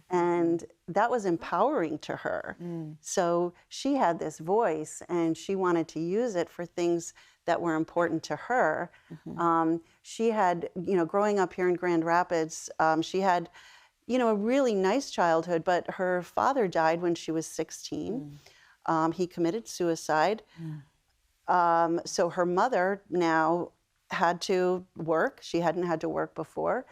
and that was empowering to her. So she had this voice, and she wanted to use it for things that were important to her. She had, growing up here in Grand Rapids, she had, a really nice childhood, but her father died when she was 16. He committed suicide. So her mother now had to work. She hadn't had to work before.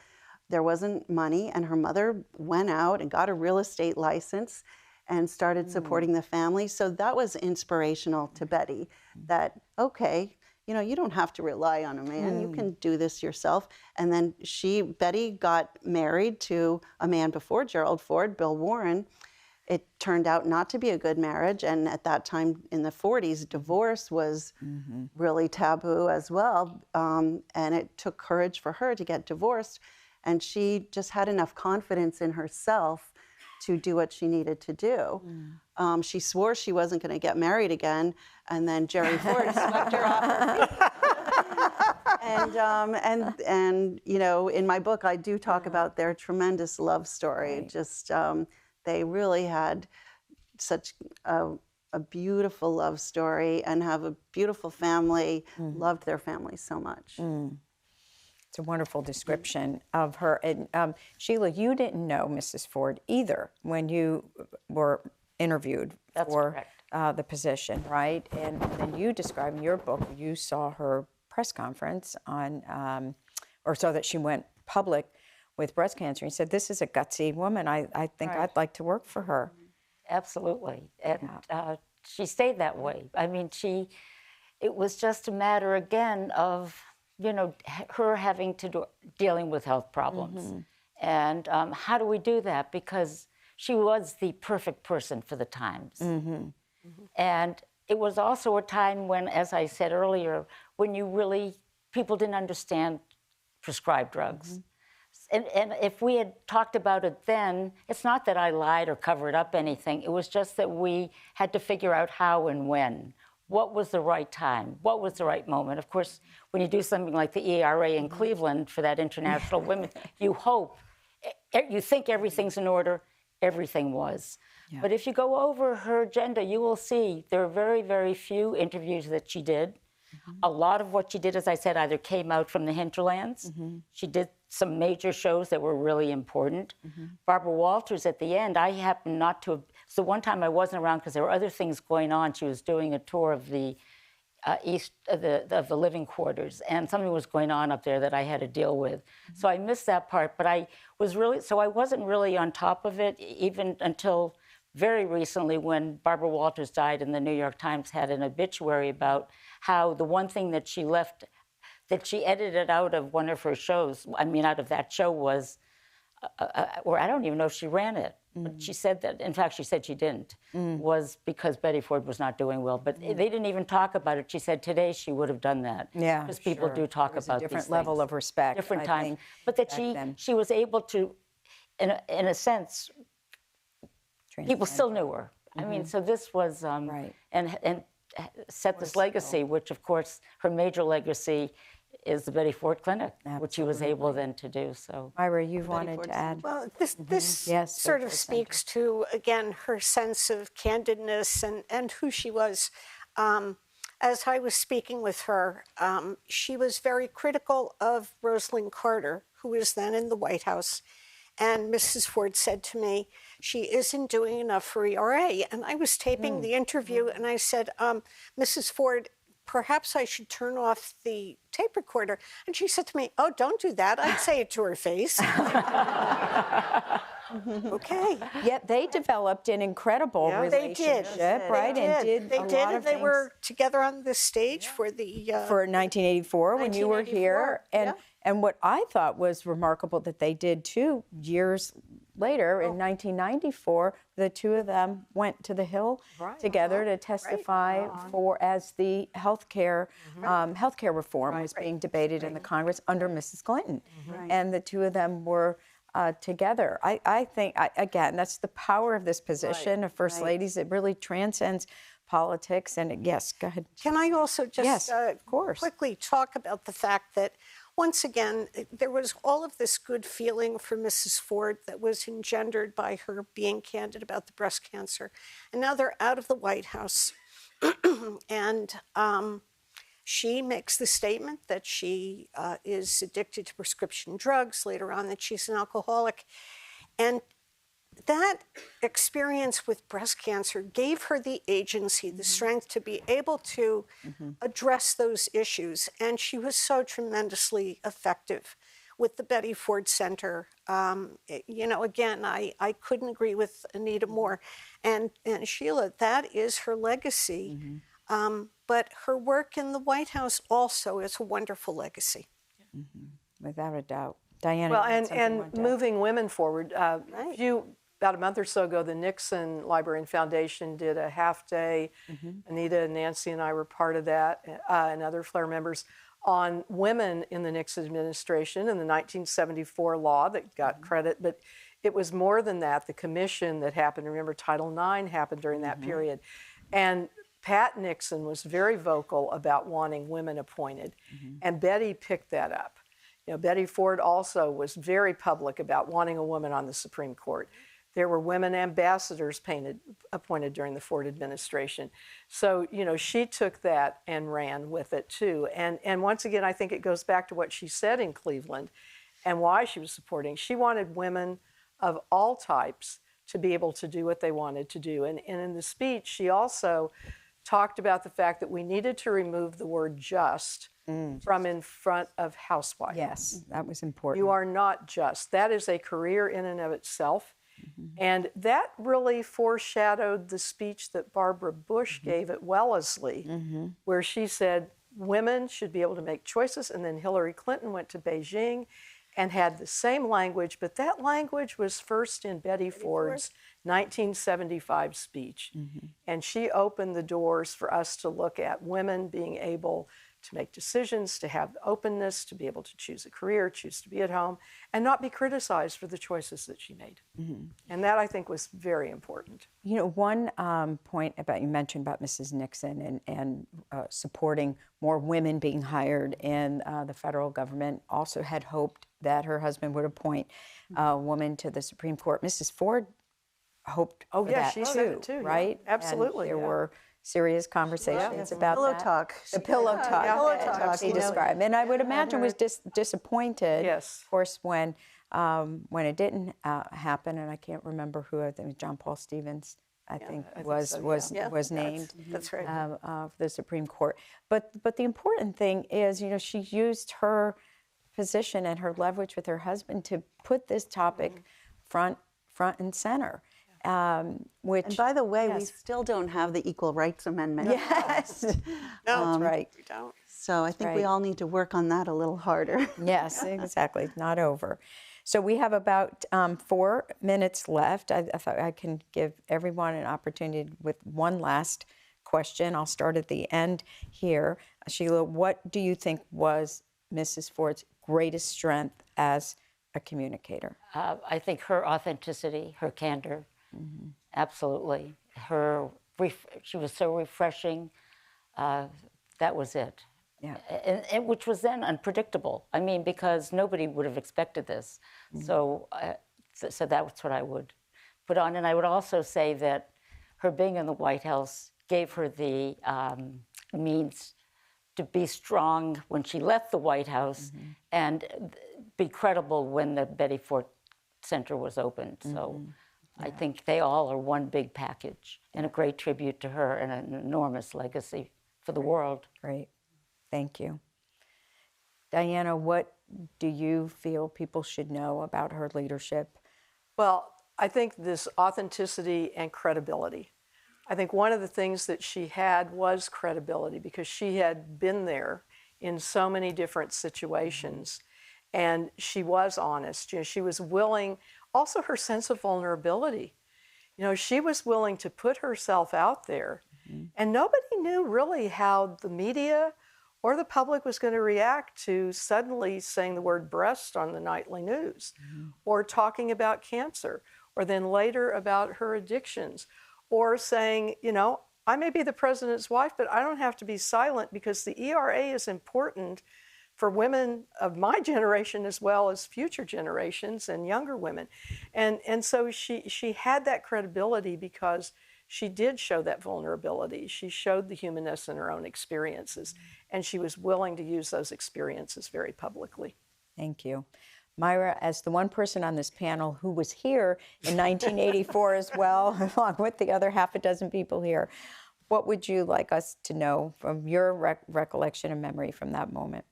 There wasn't money, and her mother went out and got a real estate license and started supporting the family. So that was inspirational to Betty, that, okay, you don't have to rely on a man. You can do this yourself. And then Betty got married to a man before Gerald Ford, Bill Warren. It turned out not to be a good marriage. And at that time in the 40s, divorce was really taboo as well. And it took courage for her to get divorced. And she just had enough confidence in herself to do what she needed to do. She swore she wasn't going to get married again, and then Jerry Ford swept her off her feet. And in my book, I do talk about their tremendous love story. Just they really had such a beautiful love story and have a beautiful family. Loved their family so much. It's a wonderful description of her. And Sheila, you didn't know Mrs. Ford either when you were interviewed for the position, right? And then you describe in your book, you saw her press conference on, or so that she went public with breast cancer. And you said, this is a gutsy woman. I think I'd like to work for her. Absolutely. And she stayed that way. I mean, it was just a matter, again, of her having to dealing with health problems. And how do we do that? Because she was the perfect person for the times. And it was also a time when, as I said earlier, when people didn't understand prescribed drugs. And if we had talked about it then, it's not that I lied or covered up anything. It was just that we had to figure out how and when. What was the right time? What was the right moment? Of course, when you do something like the ERA in Cleveland for that International Women, you think everything's in order. Everything was. But if you go over her agenda, you will see there are very, very few interviews that she did. A lot of what she did, as I said, either came out from the hinterlands. She did some major shows that were really important. Barbara Walters, at the end, I happened not to have... So one time I wasn't around because there were other things going on. She was doing a tour of the east of the living quarters, and something was going on up there that I had to deal with. So I missed that part, but I wasn't really on top of it even until very recently when Barbara Walters died, and the New York Times had an obituary about how the one thing that she left, that she edited out of one of her shows, out of that show was, or I don't even know if she ran it, but she said that, in fact, she said she didn't, was because Betty Ford was not doing well. But they didn't even talk about it. She said today she would have done that. Yeah, because people do talk about these different level things. of respect. Different I times. think, But that then. she was able to, in a sense, people still knew her. I mean, so this was, and set this legacy, which of course, her major legacy is the Betty Ford Clinic, which she was able then to do. So, Ira, you wanted to add? Well, this Yes, sort of Ford speaks to, again, her sense of candidness and who she was. As I was speaking with her, she was very critical of Rosalind Carter, who was then in the White House. And Mrs. Ford said to me, she isn't doing enough for ERA. And I was taping the interview, and I said, Mrs. Ford, perhaps I should turn off the tape recorder. And she said to me, oh, don't do that. I'd say it to her face. Okay. Yet they developed an incredible relationship, right? They were together on the stage for the... for 1984 when you were here. And what I thought was remarkable that they did 2 years later, in 1994, the two of them went to the Hill together to testify as the healthcare reform was being debated in the Congress under Mrs. Clinton. And the two of them were together. I think, again, that's the power of this position of First Ladies. It really transcends politics. And yes, go ahead. Can I also just of course. Quickly talk about the fact that, once again, there was all of this good feeling for Mrs. Ford that was engendered by her being candid about the breast cancer. And now they're out of the White House. And she makes the statement that she is addicted to prescription drugs, later on that she's an alcoholic. And that experience with breast cancer gave her the agency, the strength to be able to address those issues. And she was so tremendously effective with the Betty Ford Center. Again, I couldn't agree with Anita more. And Sheila, that is her legacy. But her work in the White House also is a wonderful legacy. Without a doubt. Diana. Well, and moving women forward, about a month or so ago, the Nixon Library and Foundation did a half day. Anita and Nancy and I were part of that, and other FLAIR members, on women in the Nixon administration and the 1974 law that got credit. But it was more than that. The commission that happened, remember, Title IX happened during that period. And Pat Nixon was very vocal about wanting women appointed, and Betty picked that up. Betty Ford also was very public about wanting a woman on the Supreme Court. There were women ambassadors appointed during the Ford administration. So, she took that and ran with it too. And once again, I think it goes back to what she said in Cleveland and why she was supporting. She wanted women of all types to be able to do what they wanted to do. And in the speech, she also talked about the fact that we needed to remove the word just from in front of housewife. Yes, that was important. You are not just. That is a career in and of itself. And that really foreshadowed the speech that Barbara Bush gave at Wellesley, where she said women should be able to make choices. And then Hillary Clinton went to Beijing and had the same language, but that language was first in Betty Ford's 1975 speech. And she opened the doors for us to look at women being able to make decisions, to have openness, to be able to choose a career, choose to be at home, and not be criticized for the choices that she made. And that, I think, was very important. One point you mentioned about Mrs. Nixon and supporting more women being hired in the federal government, also had hoped that her husband would appoint a woman to the Supreme Court. Mrs. Ford hoped Oh, for yeah, that she too, said it too, yeah. right? Absolutely, And there yeah. were serious conversations about Pillow that. talk. The pillow talk. pillow that talk, She you know. described, and I would imagine was disappointed. Yes. Of course, when it didn't happen, and I can't remember who. I think John Paul Stevens. I think was named. That's right. Of the Supreme Court. But the important thing is, she used her position and her leverage with her husband to put this topic front and center. Which, And by the way, we yes. still don't have the Equal Rights Amendment. Yes, that's right. We don't. So I think we right. all need to work on that a little harder. Yes, exactly. It's not over. So we have about 4 minutes left. I thought I can give everyone an opportunity with one last question. I'll start at the end here. Sheila, what do you think was Mrs. Ford's greatest strength as a communicator? I think her authenticity, her candor, absolutely. She was so refreshing. That was it. Yeah. And which was then unpredictable. I mean, because nobody would have expected this. So that's what I would put on. And I would also say that her being in the White House gave her the means to be strong when she left the White House and be credible when the Betty Ford Center was opened. So I think they all are one big package and a great tribute to her and an enormous legacy for the world. Great. Thank you. Diana, what do you feel people should know about her leadership? Well, I think this authenticity and credibility. I think one of the things that she had was credibility because she had been there in so many different situations and she was honest. She was willing, also her sense of vulnerability. She was willing to put herself out there and nobody knew really how the media or the public was going to react to suddenly saying the word breast on the nightly news, or talking about cancer, or then later about her addictions, or saying, I may be the president's wife, but I don't have to be silent because the ERA is important for women of my generation as well as future generations and younger women. And so she had that credibility because she did show that vulnerability. She showed the humanness in her own experiences, and she was willing to use those experiences very publicly. Thank you. Myra, as the one person on this panel who was here in 1984 as well, along with the other half a dozen people here, what would you like us to know from your recollection and memory from that moment?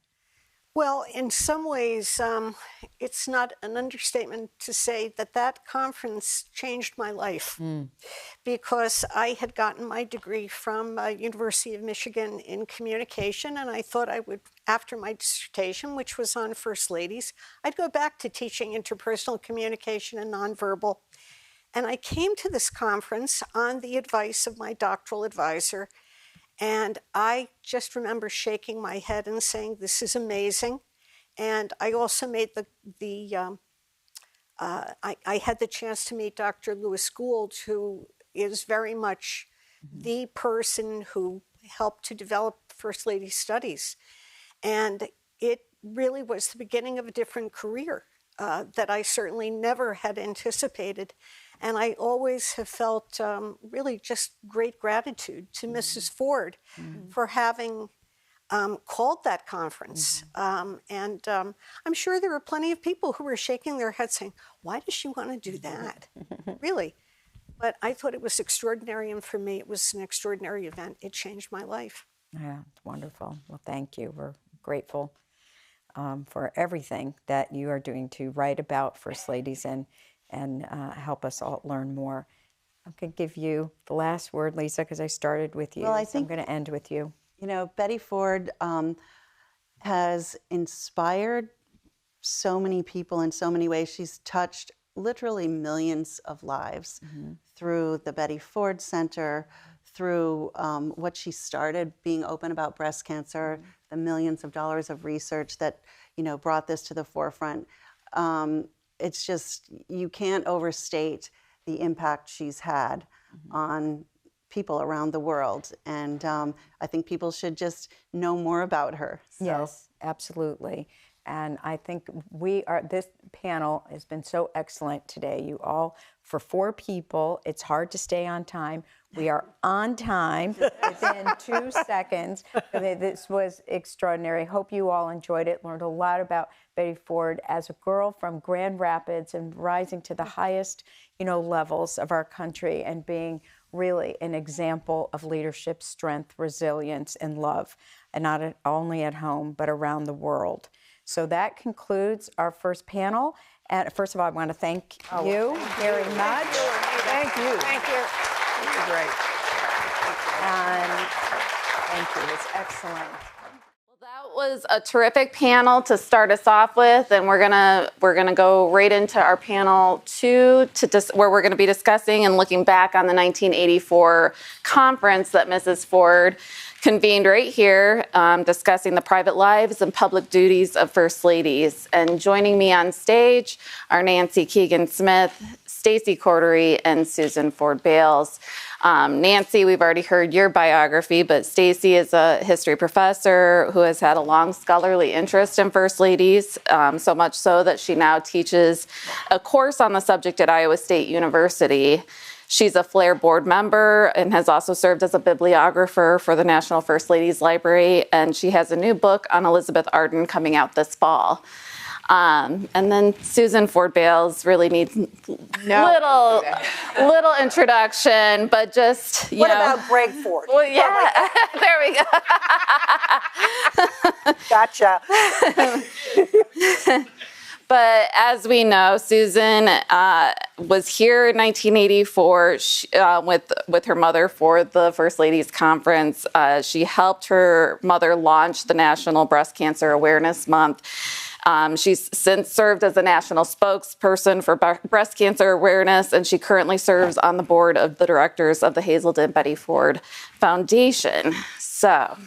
Well, in some ways, it's not an understatement to say that conference changed my life because I had gotten my degree from University of Michigan in communication, and I thought I would, after my dissertation, which was on First Ladies, I'd go back to teaching interpersonal communication and nonverbal. And I came to this conference on the advice of my doctoral advisor, and I just remember shaking my head and saying, this is amazing. And I also made I had the chance to meet Dr. Lewis Gould, who is very much the person who helped to develop First Lady Studies. And it really was the beginning of a different career that I certainly never had anticipated. And I always have felt really just great gratitude to Mrs. Ford for having called that conference. And I'm sure there were plenty of people who were shaking their heads saying, why does she want to do that? Really? But I thought it was extraordinary, and for me, it was an extraordinary event. It changed my life. Yeah, it's wonderful. Well, thank you. We're grateful for everything that you are doing to write about First Ladies and help us all learn more. I'm going to give you the last word, Lisa, because I started with you. Well, I so think I'm going to end with you. Betty Ford has inspired so many people in so many ways. She's touched literally millions of lives through the Betty Ford Center, through what she started being open about breast cancer, the millions of dollars of research that brought this to the forefront. It's just, you can't overstate the impact she's had on people around the world. And I think people should just know more about her. So. Yes, absolutely. And I think this panel has been so excellent today. You all for 4 people. It's hard to stay on time. We are on time within 2 seconds. I mean, this was extraordinary. Hope you all enjoyed it, learned a lot about Betty Ford as a girl from Grand Rapids and rising to the highest, levels of our country and being really an example of leadership, strength, resilience, and love, and not only at home, but around the world. So that concludes our first panel. And first of all, I want to thank you very much. Thank you. Thank you. This is great. And thank you. It's excellent. That was a terrific panel to start us off with, and we're gonna go right into our panel 2 where we're going to be discussing and looking back on the 1984 conference that Mrs. Ford convened right here, discussing the private lives and public duties of First Ladies. And joining me on stage are Nancy Keegan-Smith, Stacy Cordery, and Susan Ford Bales. Nancy, we've already heard your biography, but Stacy is a history professor who has had a long scholarly interest in First Ladies, so much so that she now teaches a course on the subject at Iowa State University. She's a Flair board member and has also served as a bibliographer for the National First Ladies Library, and she has a new book on Elizabeth Arden coming out this fall. And then Susan Ford Bales really needs little introduction, but just, What about Greg Ford? Well, yeah, there we go. Gotcha. But as we know, Susan was here in 1984 with her mother for the First Ladies Conference. She helped her mother launch the National Breast Cancer Awareness Month. She's since served as a national spokesperson for breast cancer awareness, and she currently serves on the board of the directors of the Hazelden Betty Ford Foundation. So,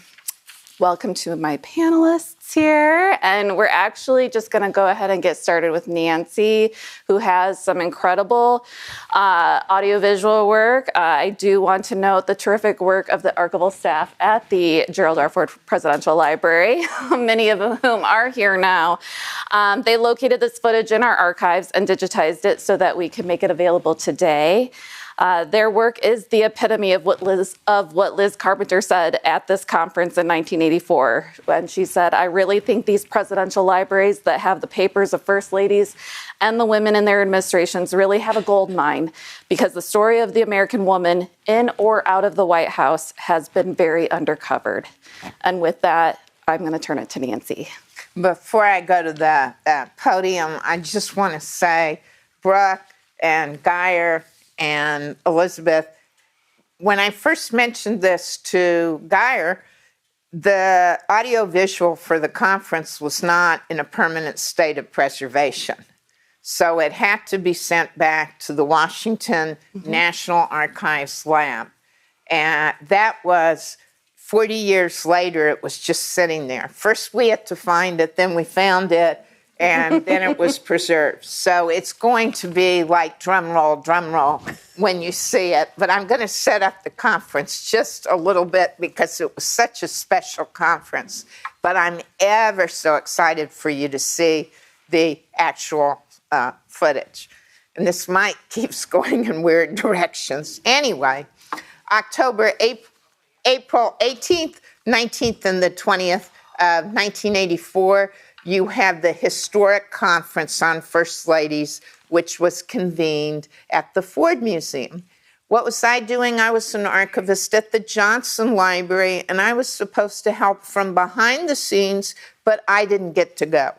welcome to my panelists here, and we're actually just going to go ahead and get started with Nancy, who has some incredible audiovisual work. I do want to note the terrific work of the archival staff at the Gerald R. Ford Presidential Library, many of whom are here now. They located this footage in our archives and digitized it so that we can make it available today. Their work is the epitome of what Liz Carpenter said at this conference in 1984. When she said, "I really think these presidential libraries that have the papers of First Ladies and the women in their administrations really have a gold mine, because the story of the American woman in or out of the White House has been very undercovered." And with that, I'm going to turn it to Nancy. Before I go to the podium, I just want to say, Brooke and Geyer and Elizabeth, when I first mentioned this to Geyer, the audiovisual for the conference was not in a permanent state of preservation. So it had to be sent back to the Washington National Archives lab. And that was 40 years later, it was just sitting there. First we had to find it, then we found it, and then it was preserved. So it's going to be like drum roll, when you see it. But I'm going to set up the conference just a little bit because it was such a special conference. But I'm ever so excited for you to see the actual footage. And this mic keeps going in weird directions. Anyway, April 18th, 19th, and the 20th of 1984, you have the historic conference on First Ladies, which was convened at the Ford Museum. What was I doing? I was an archivist at the Johnson Library, and I was supposed to help from behind the scenes, but I didn't get to go.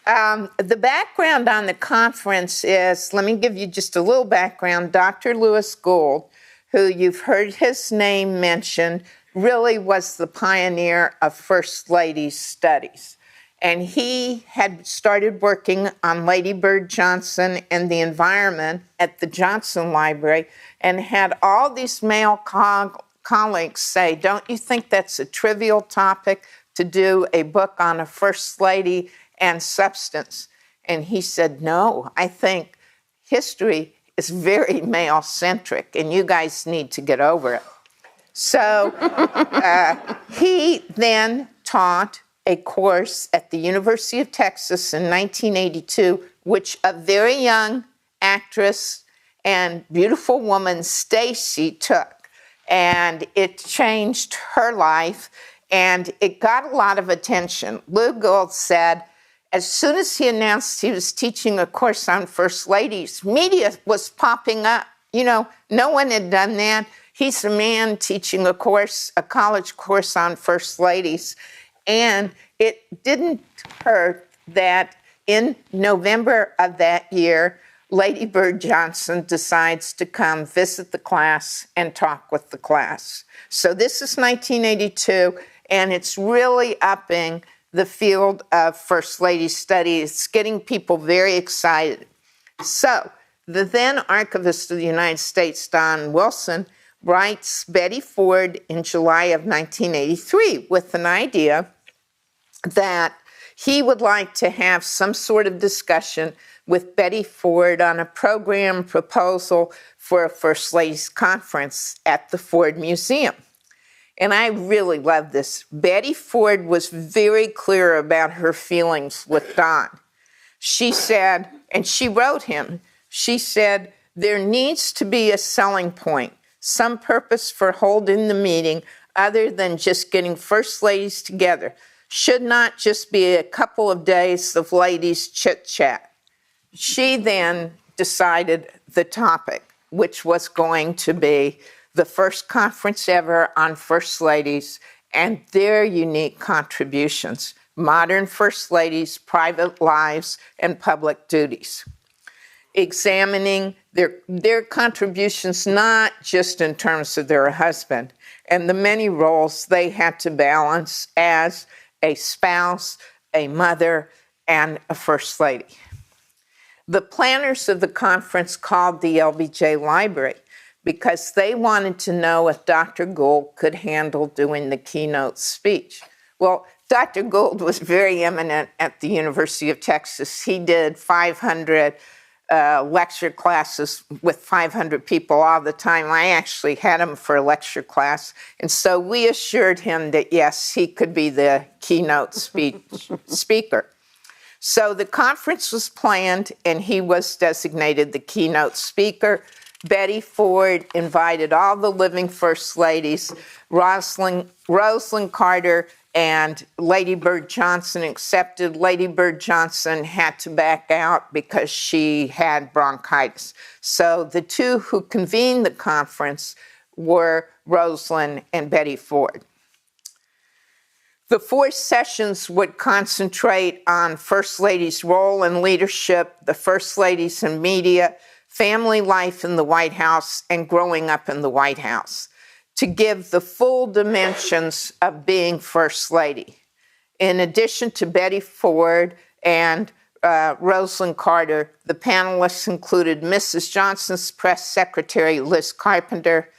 The background on the conference is, let me give you just a little background. Dr. Lewis Gould, who you've heard his name mentioned, really was the pioneer of First Ladies studies. And he had started working on Lady Bird Johnson and the environment at the Johnson Library and had all these male colleagues say, "Don't you think that's a trivial topic to do a book on a First Lady and substance?" And he said, "No, I think history is very male-centric, and you guys need to get over it." So he then taught a course at the University of Texas in 1982, which a very young actress and beautiful woman, Stacy, took. And it changed her life, and it got a lot of attention. Lou Gould said, as soon as he announced he was teaching a course on First Ladies, media was popping up. You know, no one had done that. He's a man teaching a course, a college course on First Ladies. And it didn't hurt that in November of that year, Lady Bird Johnson decides to come visit the class and talk with the class. So this is 1982, and it's really upping the field of First Lady studies. It's getting people very excited. So the then Archivist of the United States, Don Wilson, writes Betty Ford in July of 1983 with an idea that he would like to have some sort of discussion with Betty Ford on a program proposal for a First Ladies Conference at the Ford Museum. And I really love this. Betty Ford was very clear about her feelings with Don. She said, and she wrote him, she said, there needs to be a selling point, some purpose for holding the meeting other than just getting First Ladies together. Should not just be a couple of days of ladies chit-chat. She then decided the topic, which was going to be the first conference ever on First Ladies and their unique contributions, modern First Ladies, private lives, and public duties. Examining their contributions not just in terms of their husband and the many roles they had to balance as a spouse, a mother, and a First Lady. The planners of the conference called the LBJ Library because they wanted to know if Dr. Gould could handle doing the keynote speech. Well, Dr. Gould was very eminent at the University of Texas. He did 500 lecture classes with 500 people all the time. I actually had him for a lecture class. And so we assured him that, yes, he could be the keynote speaker. So the conference was planned, and he was designated the keynote speaker. Betty Ford invited all the living First Ladies. Rosalind Carter and Lady Bird Johnson accepted. Lady Bird Johnson had to back out because she had bronchitis. So the two who convened the conference were Rosalind and Betty Ford. The 4 sessions would concentrate on First Ladies' role in leadership, the First Ladies in media, family life in the White House, and growing up in the White House, to give the full dimensions of being First Lady. In addition to Betty Ford and Rosalind Carter, the panelists included Mrs. Johnson's press secretary, Liz Carpenter,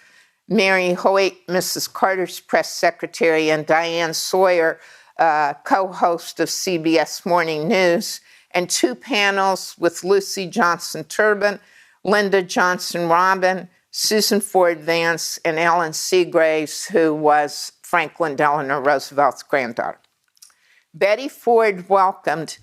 Mary Hoyt, Mrs. Carter's press secretary, and Diane Sawyer, co-host of CBS Morning News, and 2 panels with Lucy Johnson Turbin, Linda Johnson Robin, Susan Ford Vance, and Ellen Seagraves, who was Franklin Delano Roosevelt's granddaughter. Betty Ford welcomed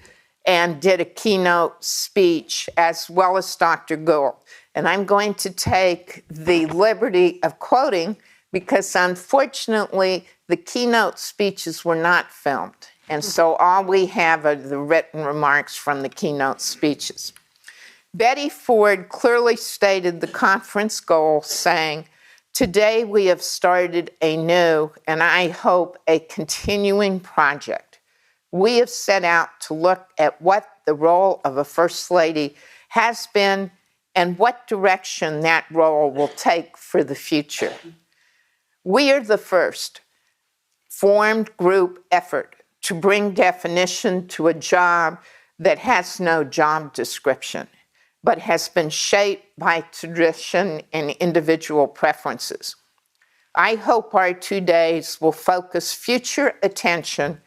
and did a keynote speech, as well as Dr. Gould. And I'm going to take the liberty of quoting because, unfortunately, the keynote speeches were not filmed. And so all we have are the written remarks from the keynote speeches. Betty Ford clearly stated the conference goal, saying, "Today we have started a new, and I hope a continuing project. We have set out to look at what the role of a First Lady has been and what direction that role will take for the future. We are the first formed group effort to bring definition to a job that has no job description, but has been shaped by tradition and individual preferences. I hope our 2 days will focus future attention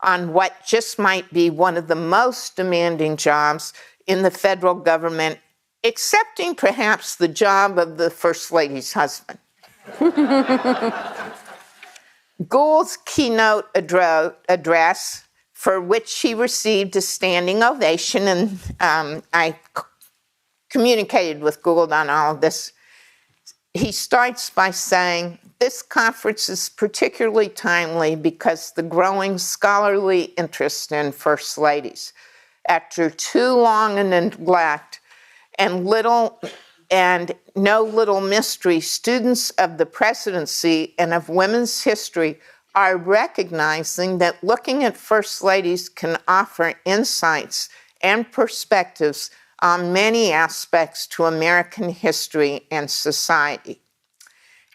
on what just might be one of the most demanding jobs in the federal government, excepting perhaps the job of the First Lady's husband." Gould's keynote address, for which he received a standing ovation, and I communicated with Gould on all of this. He starts by saying, "This conference is particularly timely because the growing scholarly interest in First Ladies. After too long a neglect and no little mystery, students of the presidency and of women's history are recognizing that looking at First Ladies can offer insights and perspectives on many aspects to American history and society."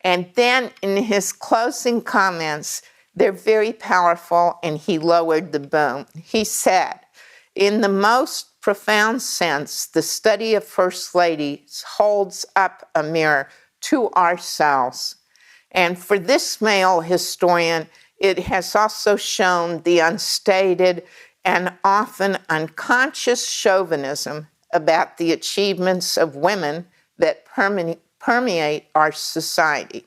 And then in his closing comments, they're very powerful, and he lowered the boom. He said, "In the most profound sense, the study of First Ladies holds up a mirror to ourselves. And for this male historian, it has also shown the unstated and often unconscious chauvinism about the achievements of women that permeate our society.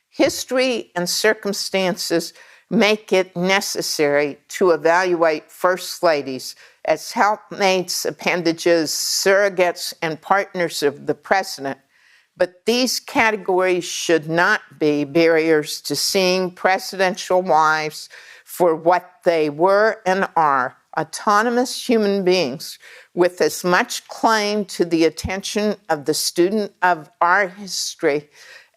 History and circumstances make it necessary to evaluate First Ladies as helpmates, appendages, surrogates, and partners of the president, but these categories should not be barriers to seeing presidential wives for what they were and are, autonomous human beings with as much claim to the attention of the student of our history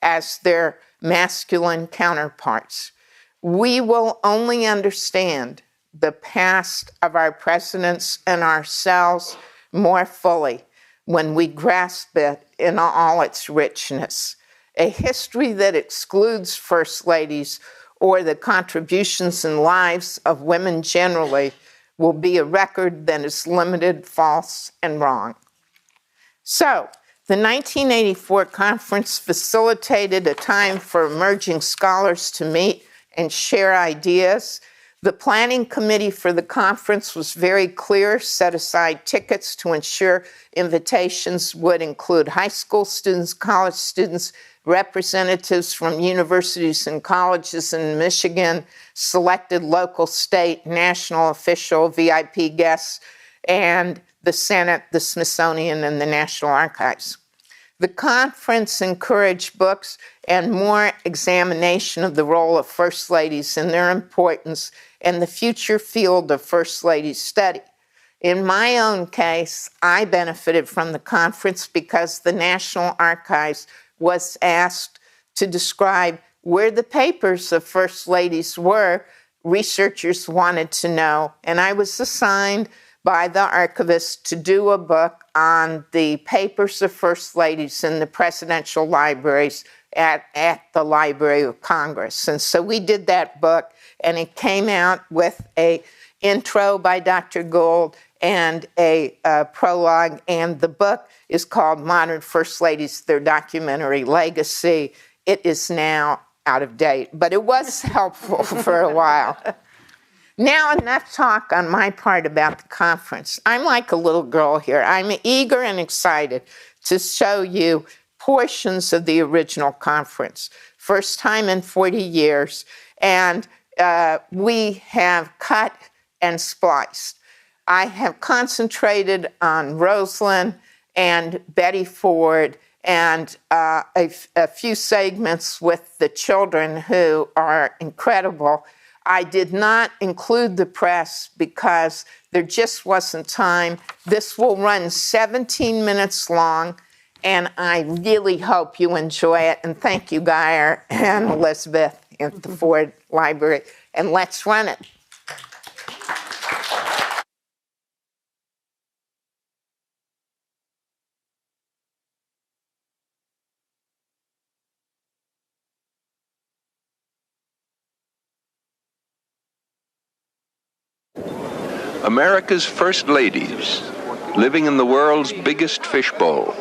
as their masculine counterparts. We will only understand the past of our presidents and ourselves more fully when we grasp it in all its richness. A history that excludes First Ladies or the contributions and lives of women generally will be a record that is limited, false, and wrong." So, the 1984 conference facilitated a time for emerging scholars to meet and share ideas. The planning committee for the conference was very clear, set aside tickets to ensure invitations would include high school students, college students, representatives from universities and colleges in Michigan, selected local, state, national official VIP guests, and the Senate, the Smithsonian, and the National Archives. The conference encouraged books and more examination of the role of First Ladies and their importance and the future field of First Ladies study. In my own case, I benefited from the conference because the National Archives was asked to describe where the papers of First Ladies were. Researchers wanted to know, and I was assigned by the archivist to do a book on the papers of First Ladies in the presidential libraries at the Library of Congress. And so we did that book, and it came out with an intro by Dr. Gould and a prologue, and the book is called Modern First Ladies, Their Documentary Legacy. It is now out of date, but it was helpful for a while. Now, enough talk on my part about the conference. I'm like a little girl here. I'm eager and excited to show you portions of the original conference. First time in 40 years, and we have cut and spliced. I have concentrated on Rosalynn and Betty Ford and a few segments with the children who are incredible. I did not include the press because there just wasn't time. This will run 17 minutes long, and I really hope you enjoy it. And thank you, Geyer and Elizabeth at the Ford Library. And let's run it. America's First Ladies, living in the world's biggest fishbowl.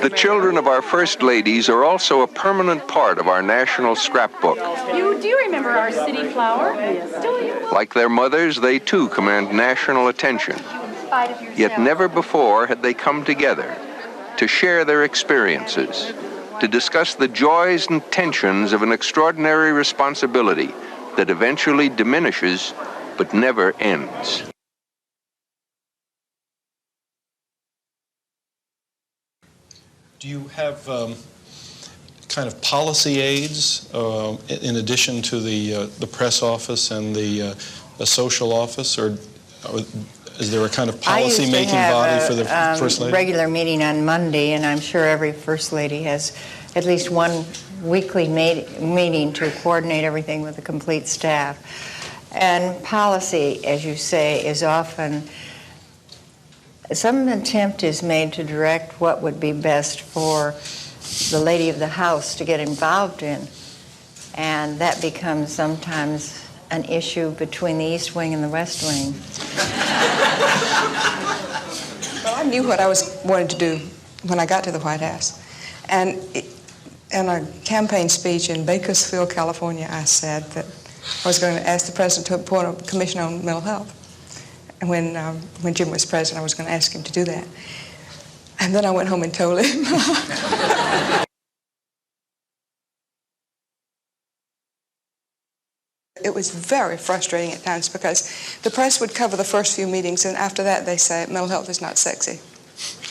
The children of our First Ladies are also a permanent part of our national scrapbook. Do you remember our city flower? Like their mothers, they too command national attention. Yet never before had they come together to share their experiences, to discuss the joys and tensions of an extraordinary responsibility that eventually diminishes but never ends. Do you have kind of policy aids in addition to the press office and the social office, or is there a kind of policy-making body for the First Lady? Regular meeting on Monday, and I'm sure every First Lady has at least one weekly meeting to coordinate everything with the complete staff. And policy, as you say, is often some attempt is made to direct what would be best for the lady of the house to get involved in. And that becomes sometimes an issue between the East Wing and the West Wing. Well, I knew what I wanted to do when I got to the White House. And in a campaign speech in Bakersfield, California, I said that I was going to ask the president to appoint a commission on mental health. And when Jim was president, I was going to ask him to do that. And then I went home and told him. It was very frustrating at times because the press would cover the first few meetings, and after that they say mental health is not sexy.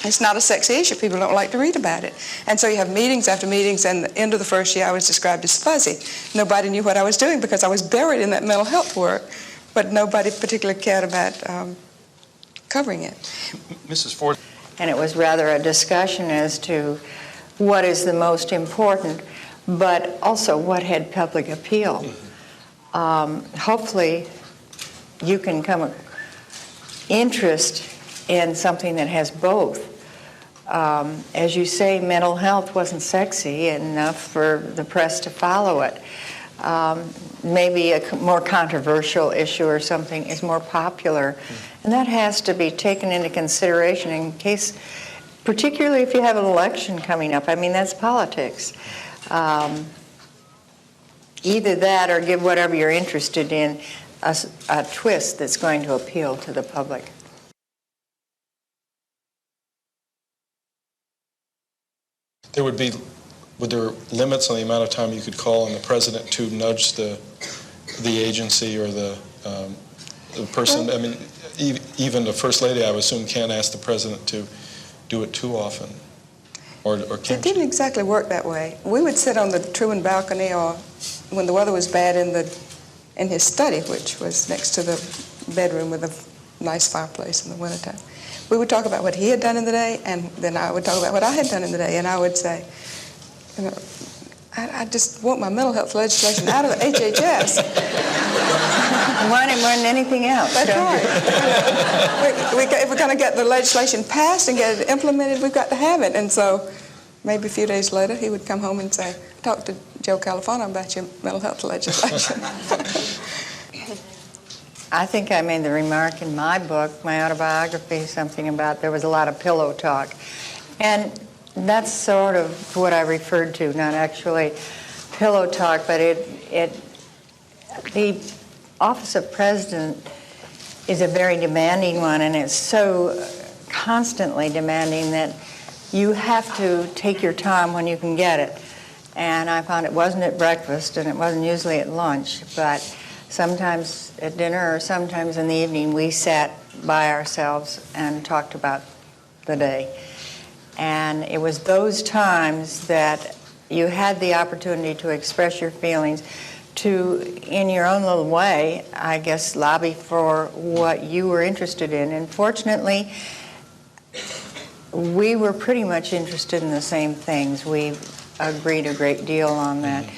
It's not a sexy issue. People don't like to read about it. And so you have meetings after meetings, and at the end of the first year I was described as fuzzy. Nobody knew what I was doing because I was buried in that mental health work, but nobody particularly cared about covering it. Mrs. Ford. And it was rather a discussion as to what is the most important, but also what had public appeal. Hopefully you can come interest in something that has both. As you say, mental health wasn't sexy enough for the press to follow it. Maybe a more controversial issue or something is more popular. And that has to be taken into consideration in case, particularly if you have an election coming up. I mean, that's politics. Either that or give whatever you're interested in a twist that's going to appeal to the public. Would there limits on the amount of time you could call on the president to nudge the agency or the person? Well, I mean, even the First Lady, I would assume, can't ask the president to do it too often, or can't. It didn't exactly work that way. We would sit on the Truman balcony, or when the weather was bad, in his study, which was next to the bedroom with a nice fireplace in the wintertime. We would talk about what he had done in the day, and then I would talk about what I had done in the day, and I would say, you know, I just want my mental health legislation out of the HHS. Want it more than anything else. That's right. If we're going to get the legislation passed and get it implemented, we've got to have it. And so maybe a few days later, he would come home and say, talk to Joe Califano about your mental health legislation. I think I made the remark in my book, my autobiography, something about there was a lot of pillow talk. And that's sort of what I referred to, not actually pillow talk, but the office of president is a very demanding one, and it's so constantly demanding that you have to take your time when you can get it. And I found it wasn't at breakfast, and it wasn't usually at lunch, but sometimes at dinner or sometimes in the evening, we sat by ourselves and talked about the day. And it was those times that you had the opportunity to express your feelings, to, in your own little way, I guess, lobby for what you were interested in. And fortunately, we were pretty much interested in the same things. We agreed a great deal on that.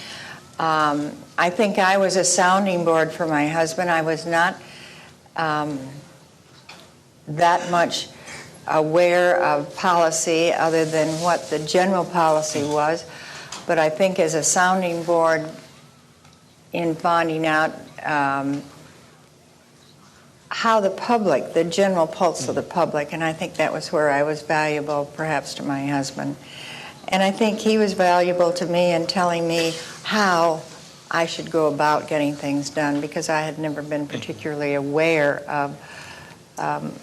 I think I was a sounding board for my husband. I was not that much aware of policy other than what the general policy was, but I think as a sounding board in finding out how the public, the general pulse of the public, and I think that was where I was valuable perhaps to my husband. And I think he was valuable to me in telling me how I should go about getting things done, because I had never been particularly aware of,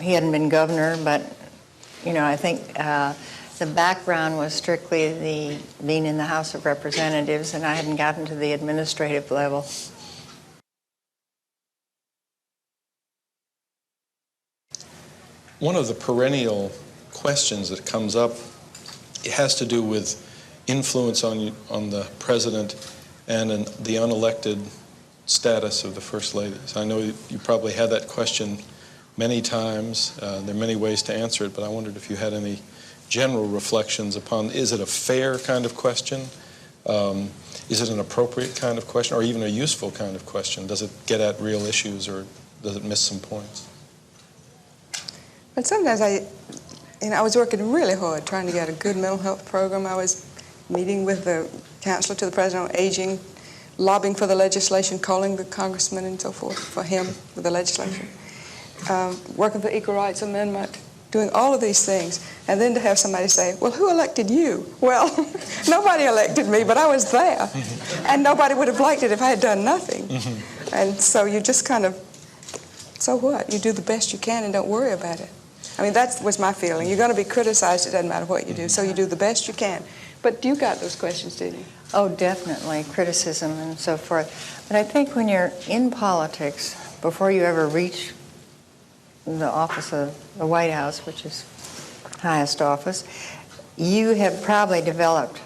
he hadn't been governor, but you know, I think The background was strictly the being in the House of Representatives, and I hadn't gotten to the administrative level. One of the perennial questions that comes up, it has to do with influence on the president and the unelected status of the first ladies. I know you probably had that question many times. There are many ways to answer it, but I wondered if you had any general reflections upon, is it a fair kind of question? Is it an appropriate kind of question, or even a useful kind of question? Does it get at real issues, or does it miss some points? But sometimes I was working really hard trying to get a good mental health program. I was meeting with the counselor to the president on aging, lobbying for the legislation, calling the congressman and so forth for him, for the legislation, working for equal rights amendment, doing all of these things. And then to have somebody say, well, who elected you? Well, nobody elected me, but I was there. And nobody would have liked it if I had done nothing. And so you just kind of, so what? You do the best you can and don't worry about it. I mean, that was my feeling. You're going to be criticized, it doesn't matter what you do, so you do the best you can. But you got those questions, didn't you? Oh, definitely, criticism and so forth. But I think when you're in politics, before you ever reach the office of the White House, which is highest office, you have probably developed,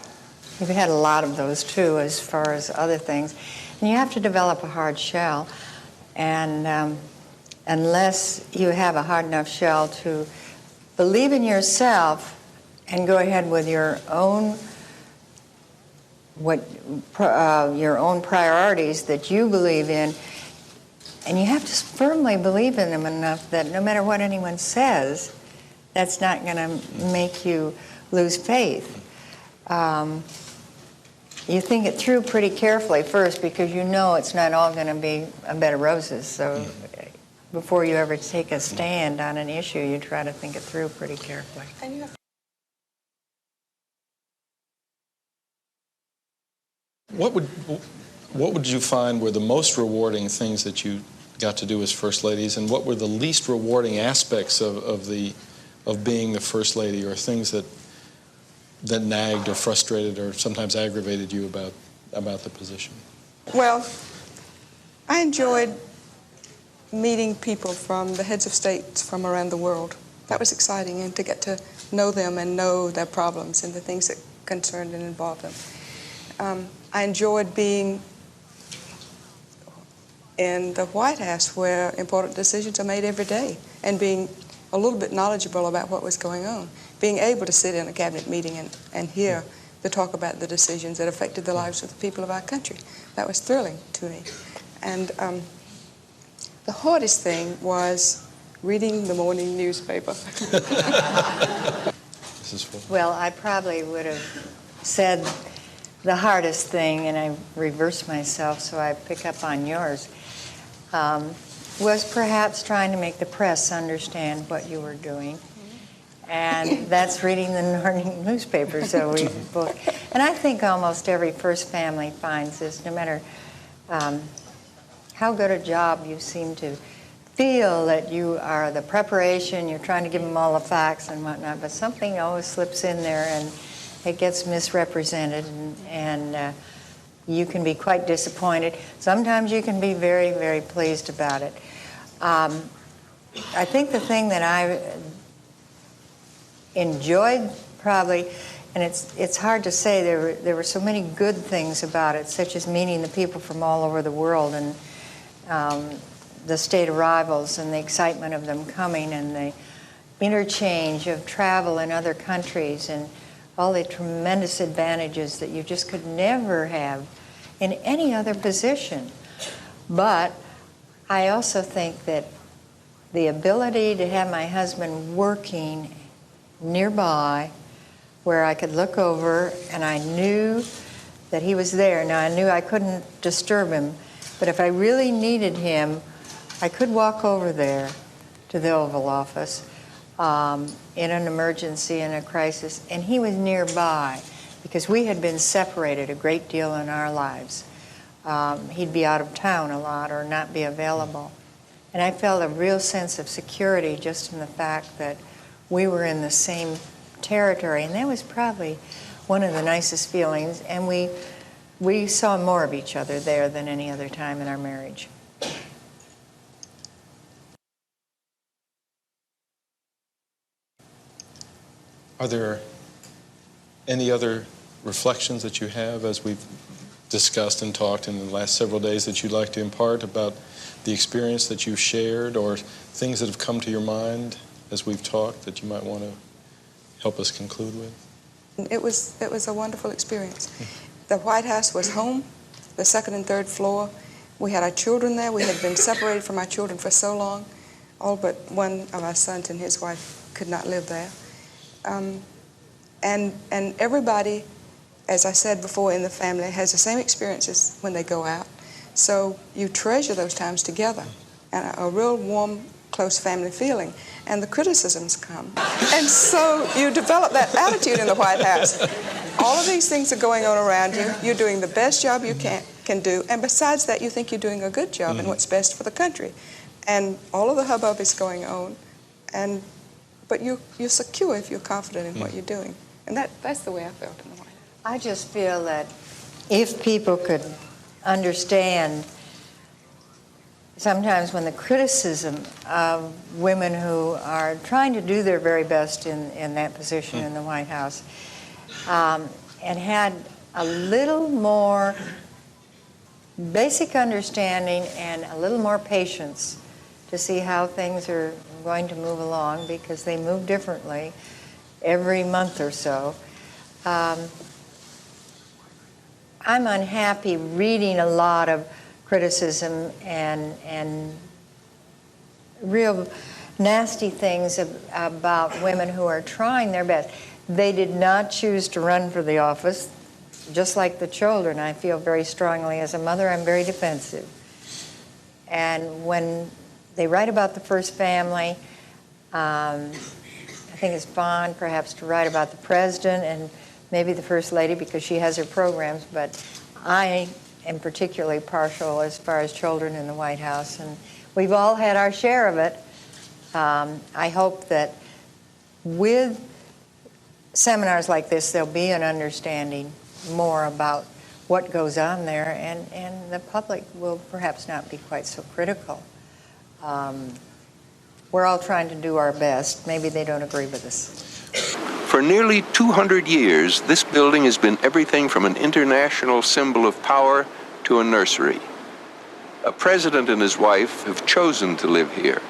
you've had a lot of those too, as far as other things, and you have to develop a hard shell. And unless you have a hard enough shell to believe in yourself and go ahead with your own your own priorities that you believe in, and you have to firmly believe in them enough that no matter what anyone says, that's not going to make you lose faith. You think it through pretty carefully first, because you know it's not all going to be a bed of roses. So before you ever take a stand on an issue, you try to think it through pretty carefully. What would you find were the most rewarding things that you got to do as First Ladies, and what were the least rewarding aspects of being the First Lady, or things that nagged or frustrated or sometimes aggravated you about the position? Well, I enjoyed meeting people from the heads of states from around the world. That was exciting, and to get to know them and know their problems and the things that concerned and involved them. I enjoyed being in the White House, where important decisions are made every day, and being a little bit knowledgeable about what was going on. Being able to sit in a cabinet meeting and hear the talk about the decisions that affected the lives of the people of our country. That was thrilling to me. And the hardest thing was reading the morning newspaper. Well, I probably would have said the hardest thing, and I reversed myself, so I pick up on yours, was perhaps trying to make the press understand what you were doing. And that's reading the morning newspaper. So we both, and I think almost every first family finds this, no matter how good a job you seem to feel that you are the preparation, you're trying to give them all the facts and whatnot, but something always slips in there and it gets misrepresented, and you can be quite disappointed. Sometimes you can be very, very pleased about it. I think the thing that I enjoyed probably, and it's hard to say, there were so many good things about it, such as meeting the people from all over the world, and the state arrivals and the excitement of them coming, and the interchange of travel in other countries, and all the tremendous advantages that you just could never have in any other position. But I also think that the ability to have my husband working nearby, where I could look over and I knew that he was there. Now, I knew I couldn't disturb him, but if I really needed him, I could walk over there to the Oval Office in an emergency, in a crisis, and he was nearby, because we had been separated a great deal in our lives. He'd be out of town a lot or not be available. And I felt a real sense of security just in the fact that we were in the same territory, and that was probably one of the nicest feelings, and we saw more of each other there than any other time in our marriage. Are there any other reflections that you have as we've discussed and talked in the last several days that you'd like to impart about the experience that you've shared, or things that have come to your mind as we've talked that you might want to help us conclude with? It was a wonderful experience. The White House was home, the second and third floor. We had our children there. We had been separated from our children for so long. All but one of our sons and his wife could not live there. And everybody, as I said before, in the family has the same experiences when they go out. So you treasure those times together, and a real warm, close family feeling. And the criticisms come. And so you develop that attitude in the White House. All of these things are going on around you. You're doing the best job you can do. And besides that, you think you're doing a good job and what's best for the country. And all of the hubbub is going on. But you're secure if you're confident in what you're doing. And that's the way I felt in the White House. I just feel that if people could understand sometimes when the criticism of women who are trying to do their very best in that position in the White House, and had a little more basic understanding and a little more patience to see how things are going to move along, because they move differently every month or so. I'm unhappy reading a lot of criticism and real nasty things about women who are trying their best. They did not choose to run for the office, just like the children. I feel very strongly as a mother, I'm very defensive. And when they write about the first family, I think it's fun perhaps to write about the president and maybe the first lady because she has her programs, but I am particularly partial as far as children in the White House, and we've all had our share of it. I hope that with seminars like this, there'll be an understanding more about what goes on there, and the public will perhaps not be quite so critical. We're all trying to do our best. Maybe they don't agree with us. For nearly 200 years, this building has been everything from an international symbol of power to a nursery. A president and his wife have chosen to live here,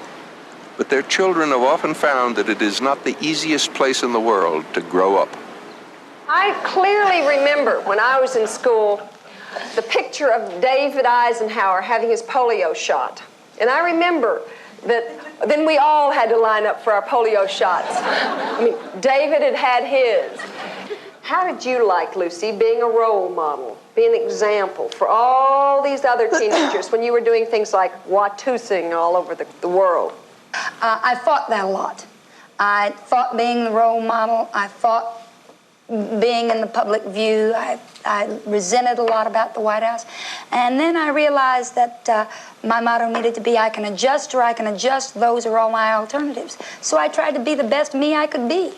but their children have often found that it is not the easiest place in the world to grow up. I clearly remember when I was in school the picture of David Eisenhower having his polio shot. And I remember that then we all had to line up for our polio shots. I mean, David had had his. How did you like, Lucy, being a role model, being an example for all these other teenagers when you were doing things like Watussing all over the world? I fought that a lot. I fought being the role model. I fought being in the public view. I resented a lot about the White House. And then I realized that my motto needed to be, I can adjust or I can adjust. Those are all my alternatives. So I tried to be the best me I could be.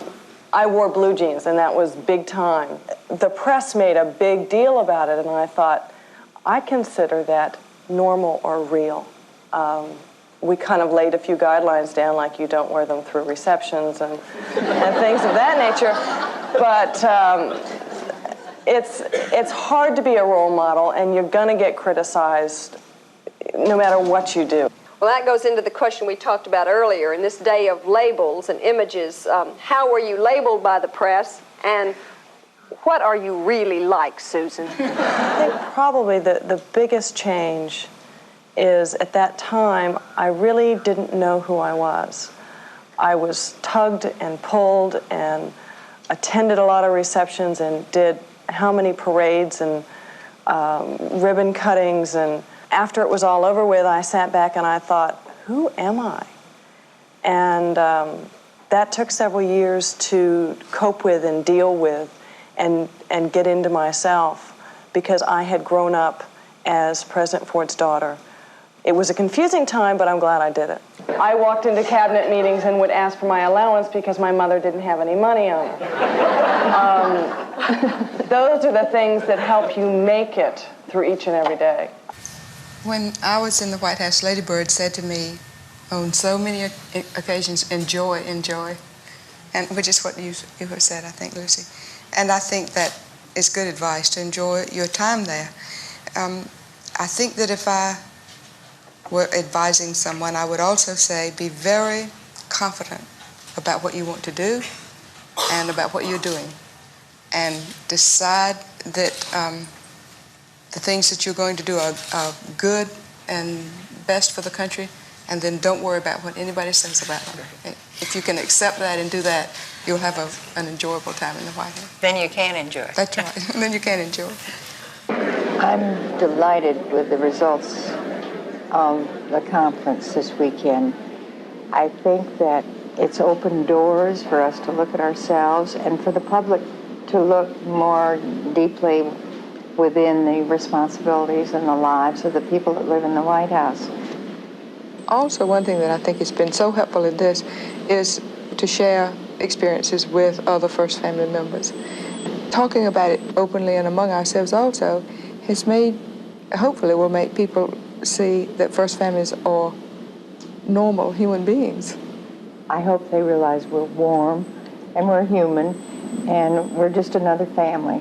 I wore blue jeans, and that was big time. The press made a big deal about it, and I thought, I consider that normal or real. We kind of laid a few guidelines down, like you don't wear them through receptions and things of that nature. But it's hard to be a role model, and you're going to get criticized no matter what you do. Well, that goes into the question we talked about earlier. In this day of labels and images, how were you labeled by the press, and what are you really like, Susan? I think probably the biggest change is at that time, I really didn't know who I was. I was tugged and pulled and attended a lot of receptions and did how many parades and ribbon cuttings, and after it was all over with, I sat back and I thought, who am I? And that took several years to cope with and deal with and get into myself, because I had grown up as President Ford's daughter. It was a confusing time, but I'm glad I did it. I walked into cabinet meetings and would ask for my allowance because my mother didn't have any money on her. Those are the things that help you make it through each and every day. When I was in the White House, Lady Bird said to me on so many occasions, enjoy, enjoy, and which is what you have said, I think, Lucy. And I think that is good advice, to enjoy your time there. I think that if I were advising someone, I would also say be very confident about what you want to do and about what you're doing, and decide that the things that you're going to do are good and best for the country, and then don't worry about what anybody says about it. If you can accept that and do that, you'll have an enjoyable time in the White House. Then you can enjoy. That's right. Then you can enjoy. I'm delighted with the results of the conference this weekend. I think that it's opened doors for us to look at ourselves and for the public to look more deeply within the responsibilities and the lives of the people that live in the White House. Also, one thing that I think has been so helpful in this is to share experiences with other First Family members. Talking about it openly and among ourselves also has made, hopefully will make people see that First Families are normal human beings. I hope they realize we're warm and we're human and we're just another family.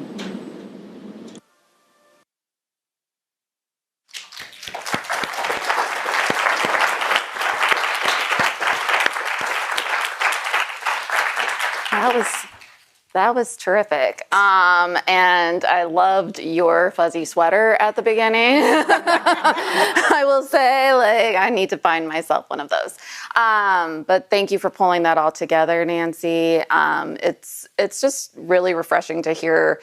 That was terrific. And I loved your fuzzy sweater at the beginning. I will say, like, I need to find myself one of those. But thank you for pulling that all together, Nancy. It's just really refreshing to hear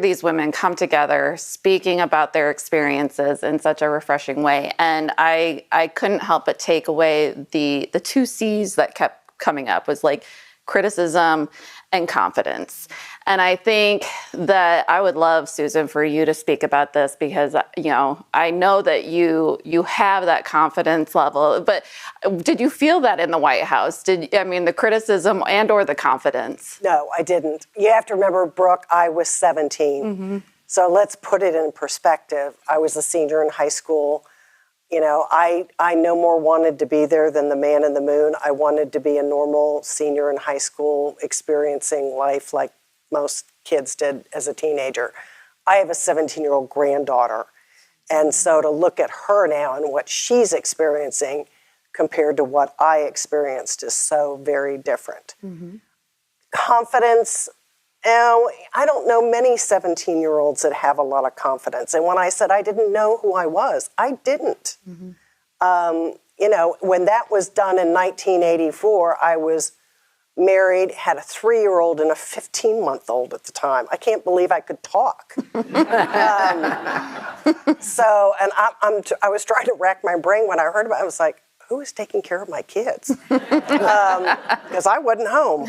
these women come together speaking about their experiences in such a refreshing way. And I couldn't help but take away the two C's that kept coming up was like criticism and confidence. And I think that I would love, Susan, for you to speak about this because, I know that you have that confidence level, but did you feel that in the White House? The criticism and or the confidence? No, I didn't. You have to remember, Brooke, I was 17. Mm-hmm. So let's put it in perspective. I was a senior in high school. I no more wanted to be there than the man in the moon. I wanted to be a normal senior in high school, experiencing life like most kids did as a teenager. I have a 17-year-old granddaughter. And so to look at her now and what she's experiencing compared to what I experienced is so very different. Mm-hmm. Confidence, I don't know many 17-year-olds that have a lot of confidence. And when I said I didn't know who I was, I didn't. Mm-hmm. When that was done in 1984, I was married, had a 3-year-old and a 15-month-old at the time. I can't believe I could talk. I was trying to rack my brain when I heard about it. I was like, who is taking care of my kids? Because I wasn't home.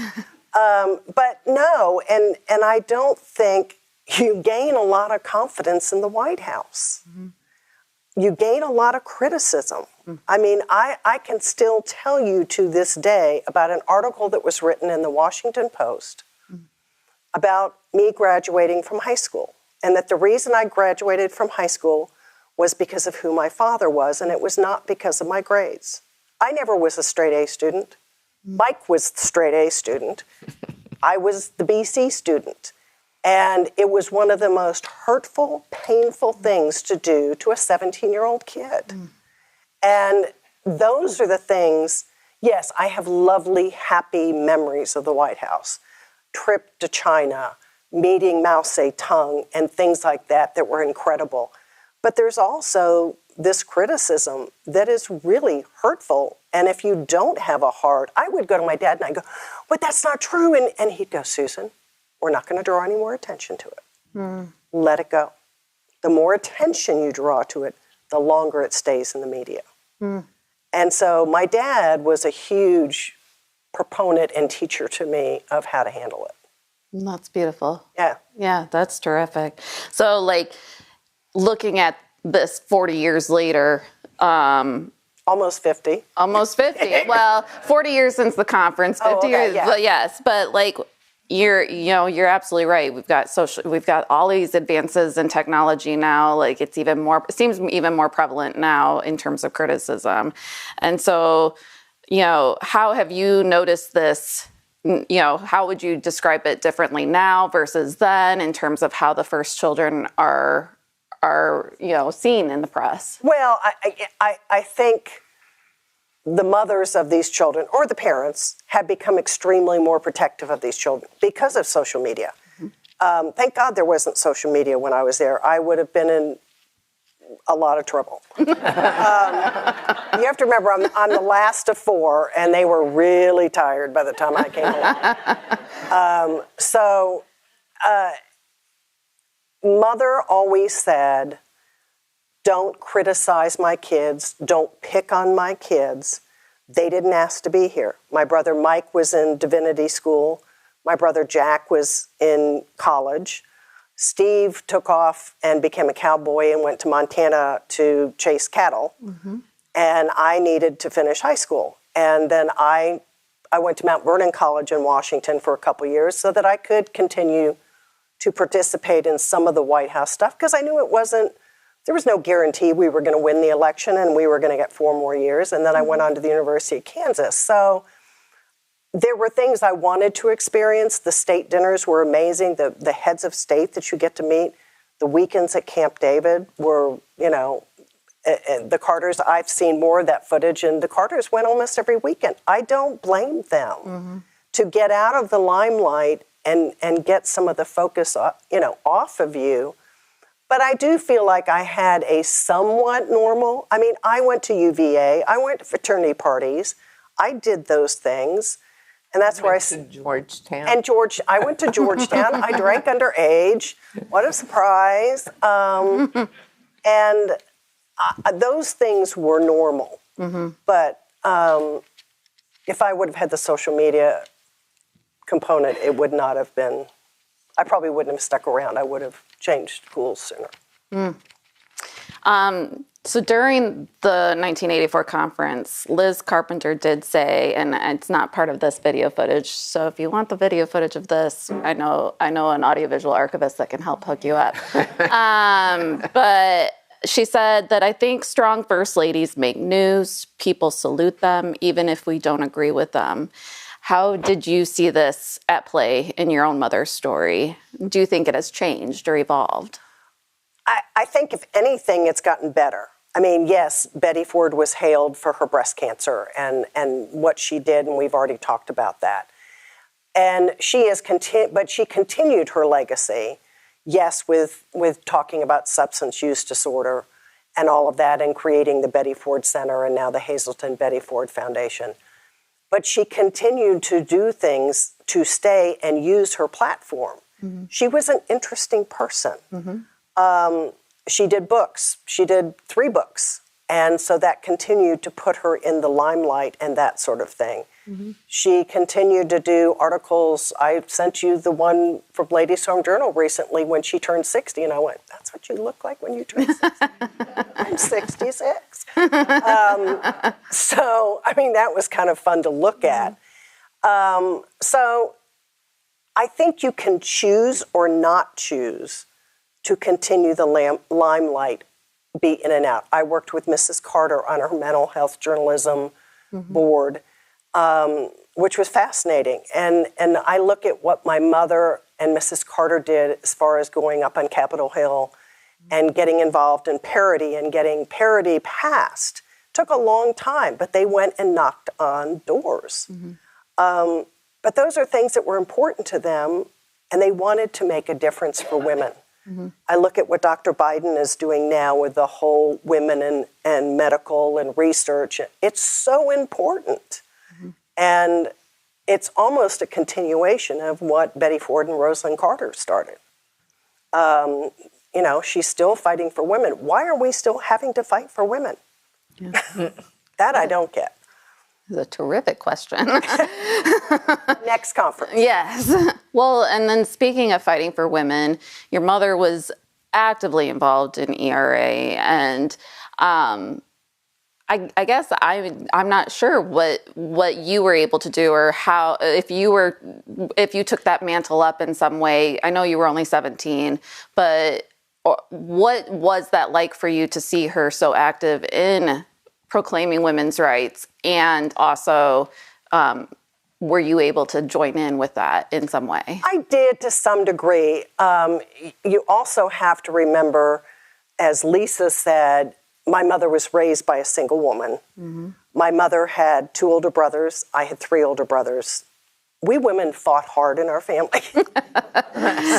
But no, and I don't think you gain a lot of confidence in the White House. Mm-hmm. You gain a lot of criticism. Mm-hmm. I can still tell you to this day about an article that was written in the Washington Post about me graduating from high school, and that the reason I graduated from high school was because of who my father was, and it was not because of my grades. I never was a straight A student. Mike was the straight A student. I was the BC student. And it was one of the most hurtful, painful things to do to a 17-year-old kid. Mm. And those are the things, yes, I have lovely, happy memories of the White House. Trip to China, meeting Mao Zedong, and things like that were incredible. But there's also this criticism that is really hurtful. And if you don't have a heart, I would go to my dad and I'd go, but that's not true. And he'd go, Susan, we're not going to draw any more attention to it. Mm. Let it go. The more attention you draw to it, the longer it stays in the media. Mm. And so my dad was a huge proponent and teacher to me of how to handle it. That's beautiful. Yeah. Yeah, that's terrific. So, looking at this 40 years later, Almost 50. Almost 50. Well, 40 years since the conference, 50 years. Yeah. But yes, but like you're absolutely right. We've got all these advances in technology now. Like it seems even more prevalent now in terms of criticism. And so, how have you noticed this? How would you describe it differently now versus then in terms of how the first children are seen in the press? Well, I think the mothers of these children, or the parents, have become extremely more protective of these children because of social media. Thank God there wasn't social media when I was there. I would have been in a lot of trouble. You have to remember, I'm the last of 4, and they were really tired by the time I came along. Mother always said, don't criticize my kids, don't pick on my kids. They didn't ask to be here. My brother Mike was in divinity school. My brother Jack was in college. Steve took off and became a cowboy and went to Montana to chase cattle. And I needed to finish high school. And then I went to Mount Vernon College in Washington for a couple years so that I could continue to participate in some of the White House stuff, because I knew there was no guarantee we were going to win the election and we were going to get 4 more years. And then I went on to the University of Kansas. So there were things I wanted to experience. The state dinners were amazing. The heads of state that you get to meet. The weekends at Camp David were, the Carters, I've seen more of that footage, and the Carters went almost every weekend. I don't blame them to get out of the limelight and get some of the focus, off of you. But I do feel like I had a somewhat normal, I went to UVA, I went to fraternity parties, I did those things, and that's where I went to Georgetown. And I went to Georgetown. I drank underage. What a surprise! And those things were normal. But if I would have had the social media component, it would not have been. I probably wouldn't have stuck around. I would have changed schools sooner. So during the 1984 conference, Liz Carpenter did say, and it's not part of this video footage, so if you want the video footage of this, I know an audiovisual archivist that can help hook you up. But she said that I think strong first ladies make news, people salute them, even if we don't agree with them. How did you see this at play in your own mother's story? Do you think it has changed or evolved? I think, if anything, it's gotten better. Yes, Betty Ford was hailed for her breast cancer and what she did, and we've already talked about that. And she continued her legacy, yes, with talking about substance use disorder and all of that, and creating the Betty Ford Center and now the Hazelton Betty Ford Foundation. But she continued to do things to stay and use her platform. She was an interesting person. She did books. She did 3 books. And so that continued to put her in the limelight and that sort of thing. She continued to do articles. I sent you the one from Ladies Home Journal recently when she turned 60, and I went, that's what you look like when you turn 60. I'm 66. So, that was kind of fun to look at. So I think you can choose or not choose to continue the limelight, be in and out. I worked with Mrs. Carter on her mental health journalism board, which was fascinating. And I look at what my mother and Mrs. Carter did as far as going up on Capitol Hill and getting involved in parody and getting parody passed. Took a long time, but they went and knocked on doors. But those are things that were important to them, and they wanted to make a difference for women. I look at what Dr. Biden is doing now with the whole women and medical and research. It's so important. And it's almost a continuation of what Betty Ford and Rosalind Carter started. She's still fighting for women. Why are we still having to fight for women? That I don't get. It's a terrific question. Next conference. Yes. Well, and then speaking of fighting for women, your mother was actively involved in ERA, and I I guess I'm not sure what you were able to do, or how, if you took that mantle up in some way. I know you were only 17, but what was that like for you to see her so active in proclaiming women's rights, and also were you able to join in with that in some way? I did to some degree. You also have to remember, as Lisa said, my mother was raised by a single woman. Mm-hmm. My mother had 2 older brothers. I had 3 older brothers. We women fought hard in our family.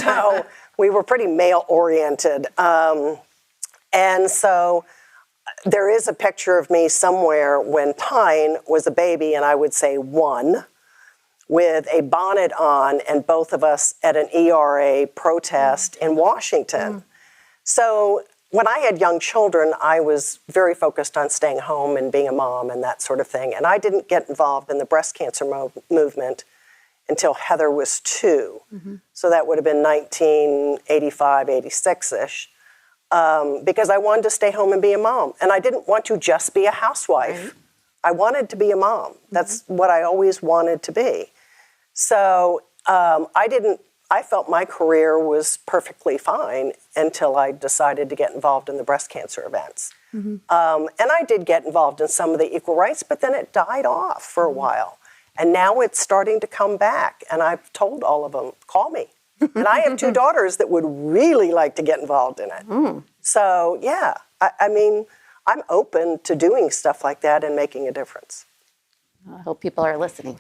So we were pretty male-oriented. And so there is a picture of me somewhere when Tyne was a baby, and I would say 1, with a bonnet on, and both of us at an ERA protest in Washington. So when I had young children, I was very focused on staying home and being a mom and that sort of thing. And I didn't get involved in the breast cancer movement until Heather was 2. Mm-hmm. So that would have been 1985, 86-ish, because I wanted to stay home and be a mom. And I didn't want to just be a housewife. Right. I wanted to be a mom. That's what I always wanted to be. So I felt my career was perfectly fine until I decided to get involved in the breast cancer events. Mm-hmm. And I did get involved in some of the equal rights, but then it died off for a while. And now it's starting to come back. And I've told all of them, call me. And I have 2 daughters that would really like to get involved in it. Mm. So, yeah, I mean, I'm open to doing stuff like that and making a difference. I hope people are listening.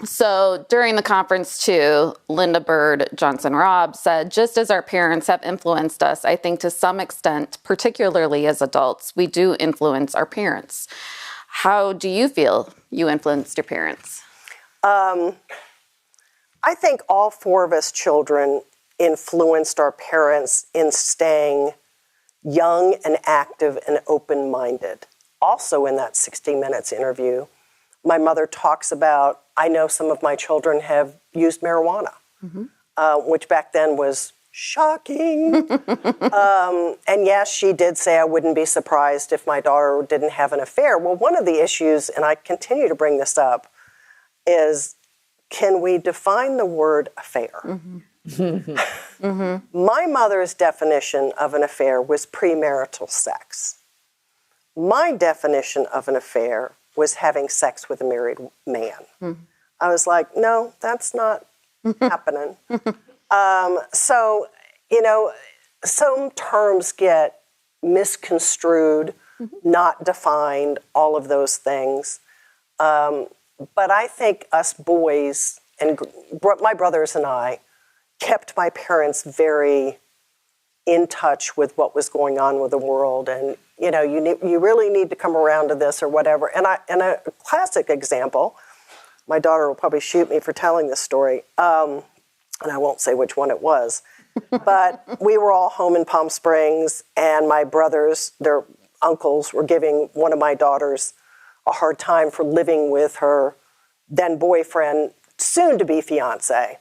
So during the conference, too, Linda Bird Johnson Robb said, just as our parents have influenced us, I think to some extent, particularly as adults, we do influence our parents. How do you feel you influenced your parents? I think all 4 of us children influenced our parents in staying young and active and open-minded. Also in that 60 Minutes interview, my mother talks about, I know some of my children have used marijuana, which back then was shocking. And yes, she did say I wouldn't be surprised if my daughter didn't have an affair. Well, one of the issues, and I continue to bring this up, is can we define the word affair? My mother's definition of an affair was premarital sex. My definition of an affair was having sex with a married man. I was like, no, that's not happening. So, you know, some terms get misconstrued, not defined, all of those things. But I think us boys, and my brothers and I, kept my parents very in touch with what was going on with the world. And, you know, you really need to come around to this or whatever. And a classic example, my daughter will probably shoot me for telling this story, and I won't say which one it was, but we were all home in Palm Springs, and my brothers, their uncles, were giving one of my daughters a hard time for living with her then boyfriend, soon-to-be fiance.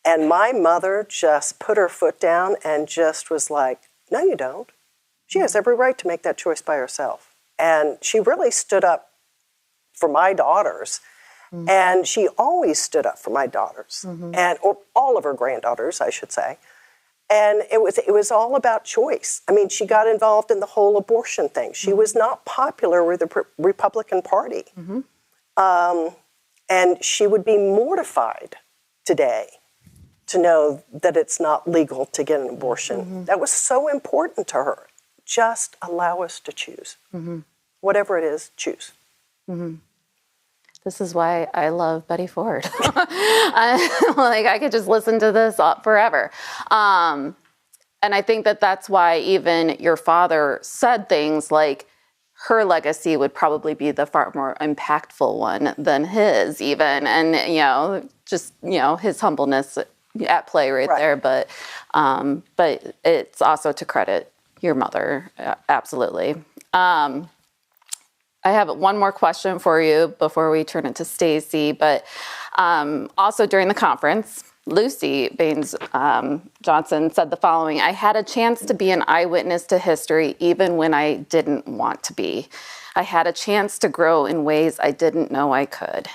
And my mother just put her foot down and just was like, no, you don't. She has every right to make that choice by herself. And she really stood up for my daughters. And she always stood up for my daughters, or all of her granddaughters, I should say. And it was all about choice. I mean, she got involved in the whole abortion thing. She was not popular with the Republican Party. And she would be mortified today to know that it's not legal to get an abortion. That was so important to her. Just allow us to choose. Whatever it is, choose. This is why I love Betty Ford. I could just listen to this forever. And I think that that's why even your father said things like her legacy would probably be the far more impactful one than his even. And, just, his humbleness at play right there. But it's also to credit your mother. Absolutely. I have one more question for you before we turn it to Stacy, but also during the conference, Lucy Baines Johnson said the following: I had a chance to be an eyewitness to history even when I didn't want to be. I had a chance to grow in ways I didn't know I could.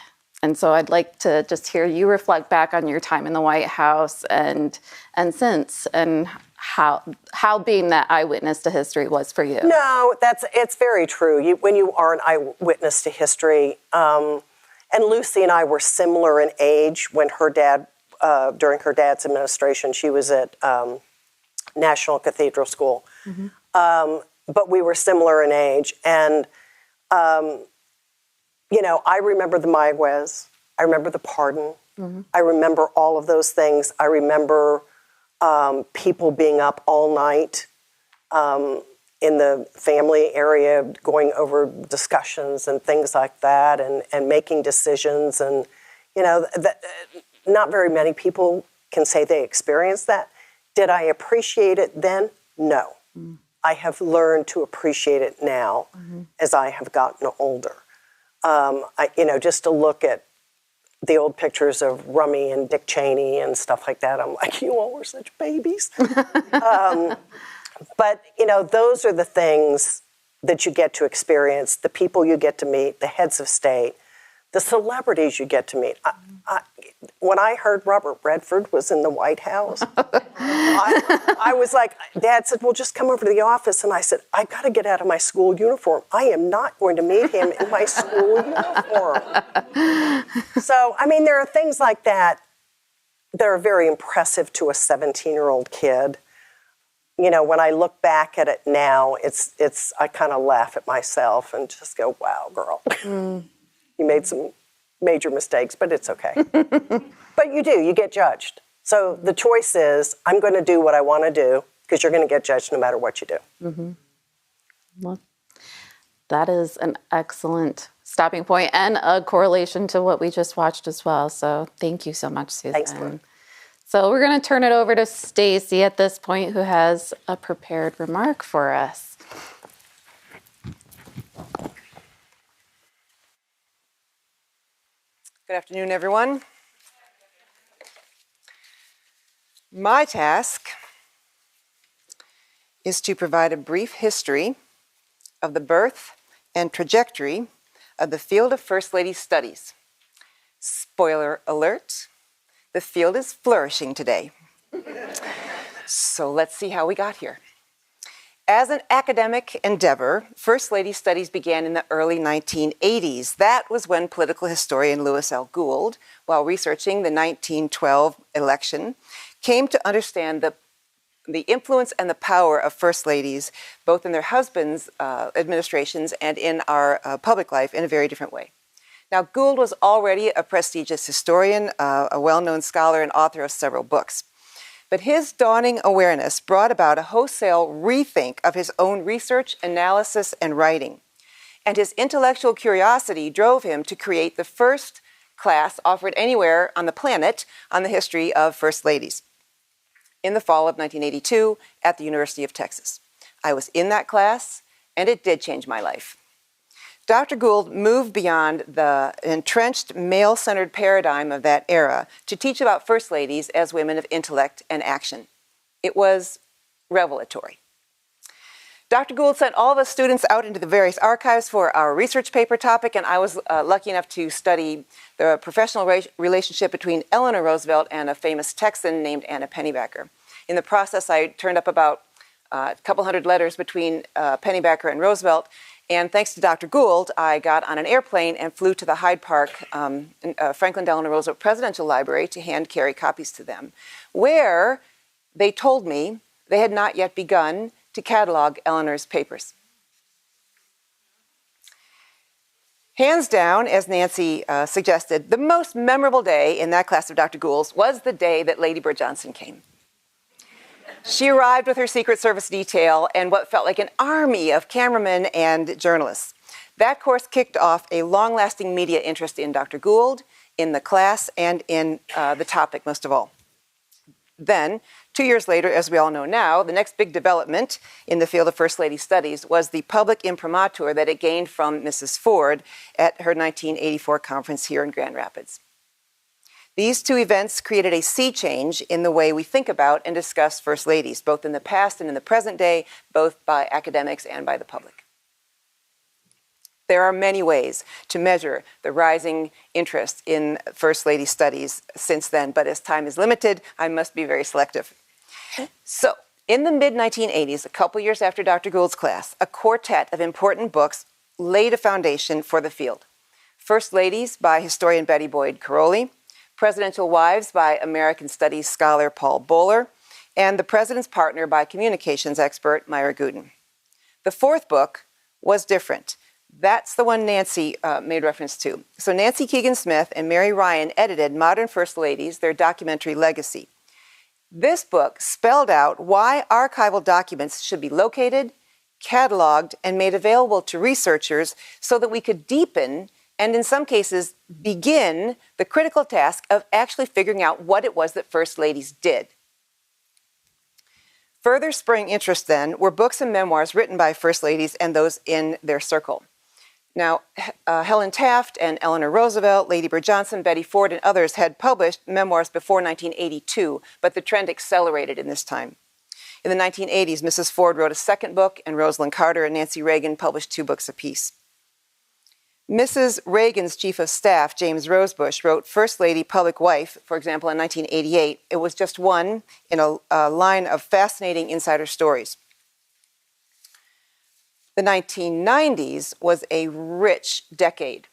And so I'd like to just hear you reflect back on your time in the White House and since, and how being that eyewitness to history was for you. No, it's very true. When you are an eyewitness to history, and Lucy and I were similar in age when her dad, during her dad's administration, she was at National Cathedral School. But we were similar in age. And, I remember the Mayaguez. I remember the pardon. I remember all of those things. I remember people being up all night in the family area going over discussions and things like that and making decisions. And, not very many people can say they experienced that. Did I appreciate it then? No. I have learned to appreciate it now as I have gotten older. Just to look at the old pictures of Rummy and Dick Cheney and stuff like that, I'm like, you all were such babies. But, those are the things that you get to experience, the people you get to meet, the heads of state, the celebrities you get to meet. When I heard Robert Redford was in the White House, I was like, Dad said, well, just come over to the office. And I said, I've got to get out of my school uniform. I am not going to meet him in my school uniform. So, there are things like that that are very impressive to a 17-year-old kid. When I look back at it now, I kind of laugh at myself and just go, wow, girl. You made some major mistakes, but it's okay. But you get judged. So the choice is, I'm going to do what I want to do, because you're going to get judged no matter what you do. Well, that is an excellent stopping point and a correlation to what we just watched as well. So thank you so much, Susan. Thanks, Lynn. So we're going to turn it over to Stacy at this point, who has a prepared remark for us. Good afternoon, everyone. My task is to provide a brief history of the birth and trajectory of the field of First Lady Studies. Spoiler alert, the field is flourishing today. So let's see how we got here. As an academic endeavor, First Lady Studies began in the early 1980s. That was when political historian Louis L. Gould, while researching the 1912 election, came to understand the influence and the power of First Ladies, both in their husbands' administrations and in our public life, in a very different way. Now, Gould was already a prestigious historian, a well-known scholar and author of several books. But his dawning awareness brought about a wholesale rethink of his own research, analysis, and writing. And his intellectual curiosity drove him to create the first class offered anywhere on the planet on the history of First Ladies in the fall of 1982 at the University of Texas. I was in that class, and it did change my life. Dr. Gould moved beyond the entrenched male-centered paradigm of that era to teach about First Ladies as women of intellect and action. It was revelatory. Dr. Gould sent all of us students out into the various archives for our research paper topic, and I was lucky enough to study the professional relationship between Eleanor Roosevelt and a famous Texan named Anna Pennybacker. In the process, I turned up about a couple hundred letters between Pennybacker and Roosevelt. And thanks to Dr. Gould, I got on an airplane and flew to the Hyde Park Franklin Delano Roosevelt Presidential Library to hand carry copies to them, where they told me they had not yet begun to catalog Eleanor's papers. Hands down, as Nancy suggested, the most memorable day in that class of Dr. Gould's was the day that Lady Bird Johnson came. She arrived with her Secret Service detail and what felt like an army of cameramen and journalists. That course kicked off a long-lasting media interest in Dr. Gould, in the class, and in the topic most of all. Then, 2 years later, as we all know now, the next big development in the field of First Lady Studies was the public imprimatur that it gained from Mrs. Ford at her 1984 conference here in Grand Rapids. These two events created a sea change in the way we think about and discuss First Ladies, both in the past and in the present day, both by academics and by the public. There are many ways to measure the rising interest in First Lady studies since then, but as time is limited, I must be very selective. So, in the mid-1980s, a couple years after Dr. Gould's class, a quartet of important books laid a foundation for the field. First Ladies by historian Betty Boyd Caroli, Presidential Wives by American Studies scholar Paul Bowler, and The President's Partner by communications expert Myra Guten. The fourth book was different. That's the one Nancy made reference to. So Nancy Keegan-Smith and Mary Ryan edited Modern First Ladies, their documentary legacy. This book spelled out why archival documents should be located, cataloged, and made available to researchers so that we could deepen and in some cases begin the critical task of actually figuring out what it was that First Ladies did. Further spurring interest then were books and memoirs written by First Ladies and those in their circle. Now, Helen Taft and Eleanor Roosevelt, Lady Bird Johnson, Betty Ford, and others had published memoirs before 1982, but the trend accelerated in this time. In the 1980s, Mrs. Ford wrote a second book, and Rosalind Carter and Nancy Reagan published 2 books apiece. Mrs. Reagan's chief of staff, James Rosebush, wrote First Lady, Public Wife, for example, in 1988. It was just one in a line of fascinating insider stories. The 1990s was a rich decade.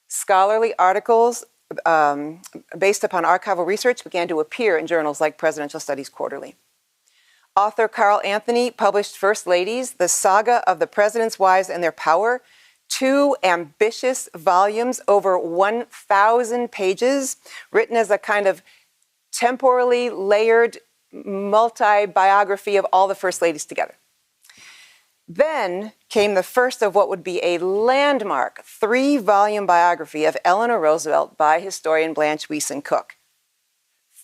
Scholarly articles based upon archival research began to appear in journals like Presidential Studies Quarterly. Author Carl Anthony published First Ladies, The Saga of the President's Wives and Their Power, 2 ambitious volumes over 1,000 pages, written as a kind of temporally layered multi-biography of all the First Ladies together. Then came the first of what would be a landmark 3-volume biography of Eleanor Roosevelt by historian Blanche Wiesen Cook.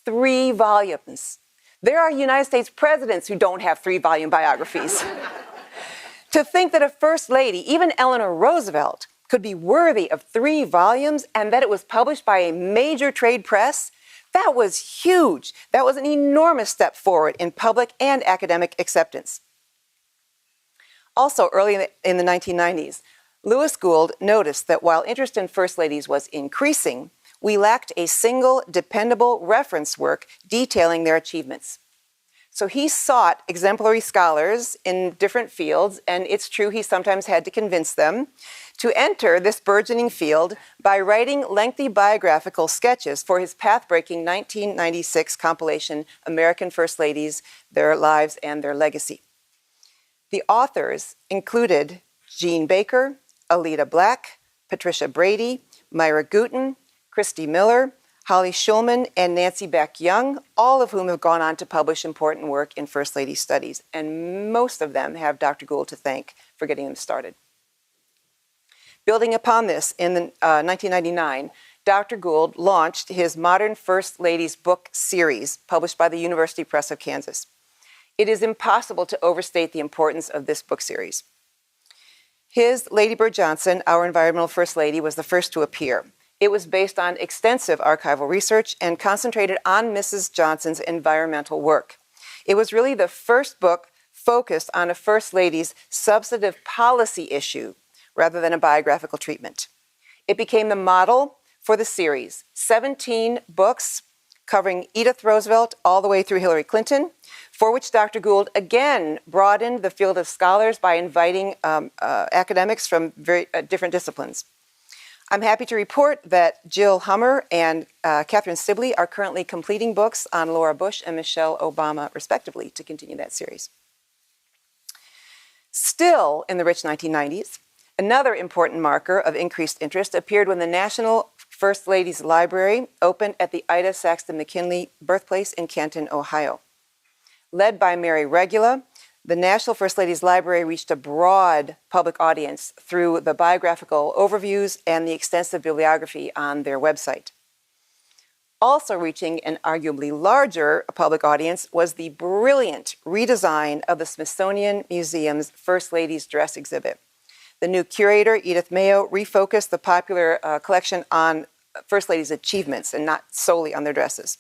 3 volumes. There are United States presidents who don't have 3-volume biographies. To think that a First Lady, even Eleanor Roosevelt, could be worthy of 3 volumes and that it was published by a major trade press, that was huge. That was an enormous step forward in public and academic acceptance. Also, early in the 1990s, Lewis Gould noticed that while interest in First Ladies was increasing, we lacked a single, dependable reference work detailing their achievements. So he sought exemplary scholars in different fields, and it's true he sometimes had to convince them to enter this burgeoning field by writing lengthy biographical sketches for his path-breaking 1996 compilation, American First Ladies, Their Lives and Their Legacy. The authors included Jean Baker, Alida Black, Patricia Brady, Myra Guten, Christy Miller, Holly Schulman, and Nancy Beck Young, all of whom have gone on to publish important work in First Lady studies, and most of them have Dr. Gould to thank for getting them started. Building upon this, in 1999, Dr. Gould launched his Modern First Ladies book series, published by the University Press of Kansas. It is impossible to overstate the importance of this book series. His Lady Bird Johnson, Our Environmental First Lady, was the first to appear. It was based on extensive archival research and concentrated on Mrs. Johnson's environmental work. It was really the first book focused on a First Lady's substantive policy issue rather than a biographical treatment. It became the model for the series, 17 books covering Edith Roosevelt all the way through Hillary Clinton, for which Dr. Gould again broadened the field of scholars by inviting academics from very different disciplines. I'm happy to report that Jill Hummer and Catherine Sibley are currently completing books on Laura Bush and Michelle Obama, respectively, to continue that series. Still in the rich 1990s, another important marker of increased interest appeared when the National First Ladies Library opened at the Ida Saxton McKinley birthplace in Canton, Ohio. Led by Mary Regula, the National First Ladies Library reached a broad public audience through the biographical overviews and the extensive bibliography on their website. Also reaching an arguably larger public audience was the brilliant redesign of the Smithsonian Museum's First Ladies Dress exhibit. The new curator, Edith Mayo, refocused the popular collection on First Ladies' achievements and not solely on their dresses.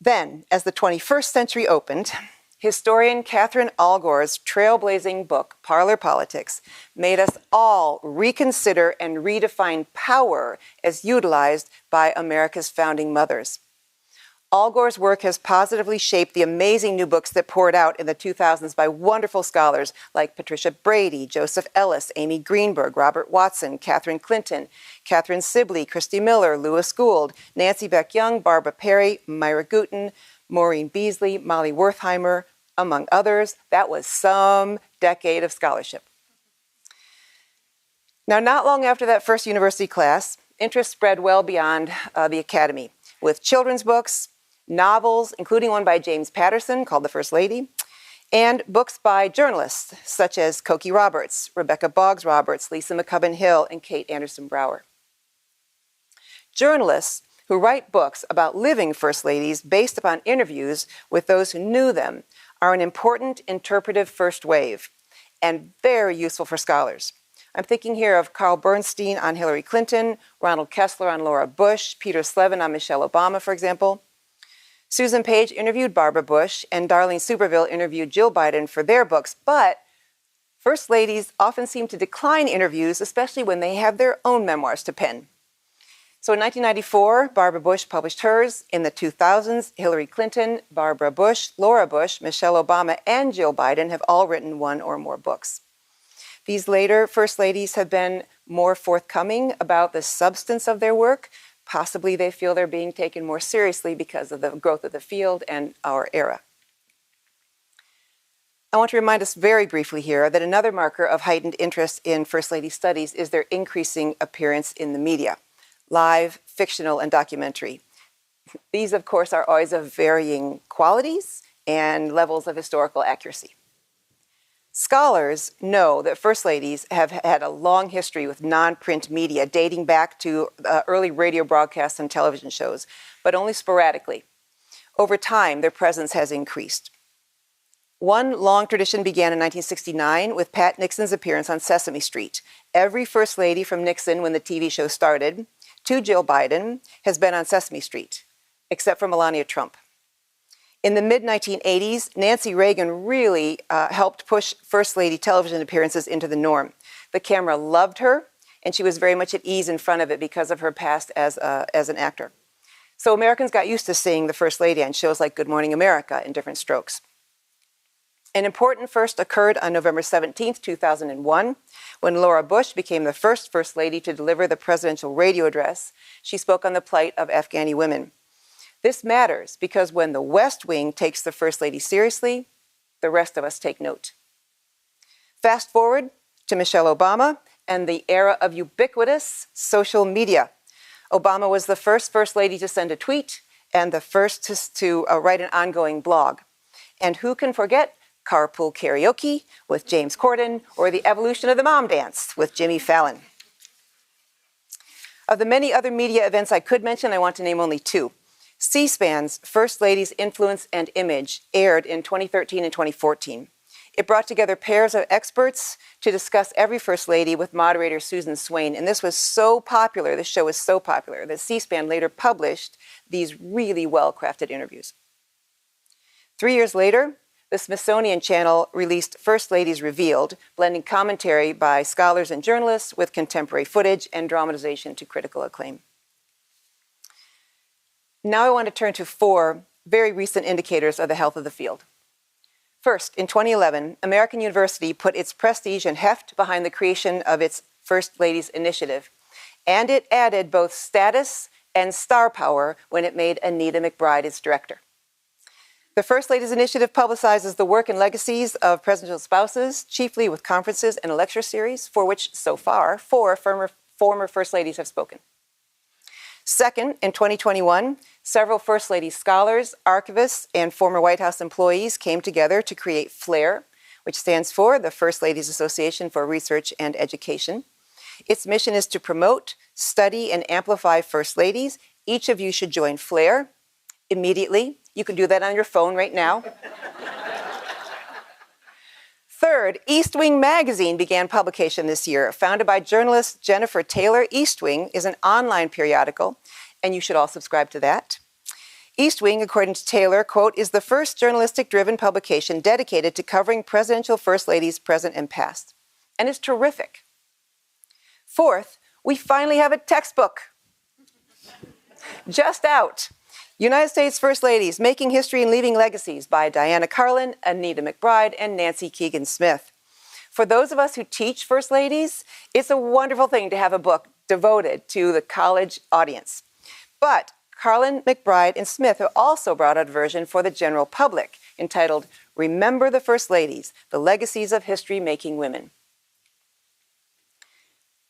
Then, as the 21st century opened, historian Catherine Allgore's trailblazing book, Parlor Politics, made us all reconsider and redefine power as utilized by America's founding mothers. Allgore's work has positively shaped the amazing new books that poured out in the 2000s by wonderful scholars like Patricia Brady, Joseph Ellis, Amy Greenberg, Robert Watson, Catherine Clinton, Catherine Sibley, Christy Miller, Lewis Gould, Nancy Beck Young, Barbara Perry, Myra Guten, Maureen Beasley, Molly Wertheimer, among others. That was some decade of scholarship. Now, not long after that first university class, interest spread well beyond the academy, with children's books, novels, including one by James Patterson called The First Lady, and books by journalists such as Cokie Roberts, Rebecca Boggs Roberts, Lisa McCubbin Hill, and Kate Anderson Brower. Journalists who write books about living First Ladies based upon interviews with those who knew them are an important interpretive first wave and very useful for scholars. I'm thinking here of Carl Bernstein on Hillary Clinton, Ronald Kessler on Laura Bush, Peter Slevin on Michelle Obama, for example. Susan Page interviewed Barbara Bush, and Darlene Superville interviewed Jill Biden for their books, but First Ladies often seem to decline interviews, especially when they have their own memoirs to pen. So in 1994, Barbara Bush published hers. In the 2000s, Hillary Clinton, Barbara Bush, Laura Bush, Michelle Obama, and Jill Biden have all written one or more books. These later First Ladies have been more forthcoming about the substance of their work. Possibly they feel they're being taken more seriously because of the growth of the field and our era. I want to remind us very briefly here that another marker of heightened interest in First Lady studies is their increasing appearance in the media, live, fictional, and documentary. These, of course, are always of varying qualities and levels of historical accuracy. Scholars know that First Ladies have had a long history with non-print media dating back to early radio broadcasts and television shows, but only sporadically. Over time, their presence has increased. One long tradition began in 1969 with Pat Nixon's appearance on Sesame Street. Every First Lady from Nixon when the TV show started to Jill Biden has been on Sesame Street, except for Melania Trump. In the mid-1980s, Nancy Reagan really helped push First Lady television appearances into the norm. The camera loved her, and she was very much at ease in front of it because of her past as an actor. So Americans got used to seeing the First Lady on shows like Good Morning America in different strokes. An important first occurred on November 17, 2001, when Laura Bush became the first First Lady to deliver the presidential radio address. She spoke on the plight of Afghani women. This matters because when the West Wing takes the First Lady seriously, the rest of us take note. Fast forward to Michelle Obama and the era of ubiquitous social media. Obama was the first Lady to send a tweet and the first to write an ongoing blog. And who can forget carpool karaoke with James Corden or the evolution of the mom dance with Jimmy Fallon? Of the many other media events I could mention, I want to name only two. C-SPAN's First Lady's Influence and Image aired in 2013 and 2014. It brought together pairs of experts to discuss every First Lady with moderator Susan Swain. And this was so popular, this show was so popular, that C-SPAN later published these really well-crafted interviews. 3 years later, the Smithsonian Channel released First Ladies Revealed, blending commentary by scholars and journalists with contemporary footage and dramatization to critical acclaim. Now I want to turn to 4 very recent indicators of the health of the field. First, in 2011, American University put its prestige and heft behind the creation of its First Ladies Initiative, and it added both status and star power when it made Anita McBride its director. The First Ladies Initiative publicizes the work and legacies of presidential spouses, chiefly with conferences and a lecture series, for which so far 4 former First Ladies have spoken. Second, in 2021, several First Lady scholars, archivists, and former White House employees came together to create FLAIR, which stands for the First Ladies Association for Research and Education. Its mission is to promote, study, and amplify First Ladies. Each of you should join FLAIR immediately. You can do that on your phone right now. Third, East Wing magazine began publication this year. Founded by journalist Jennifer Taylor, East Wing is an online periodical, and you should all subscribe to that. East Wing, according to Taylor, quote, is the first journalistic-driven publication dedicated to covering presidential first ladies, present and past. And it's terrific. Fourth, we finally have a textbook. Just out. United States First Ladies, Making History and Leaving Legacies by Diana Carlin, Anita McBride, and Nancy Keegan Smith. For those of us who teach First Ladies, it's a wonderful thing to have a book devoted to the college audience. But Carlin, McBride, and Smith have also brought out a version for the general public entitled Remember the First Ladies, The Legacies of History-Making Women.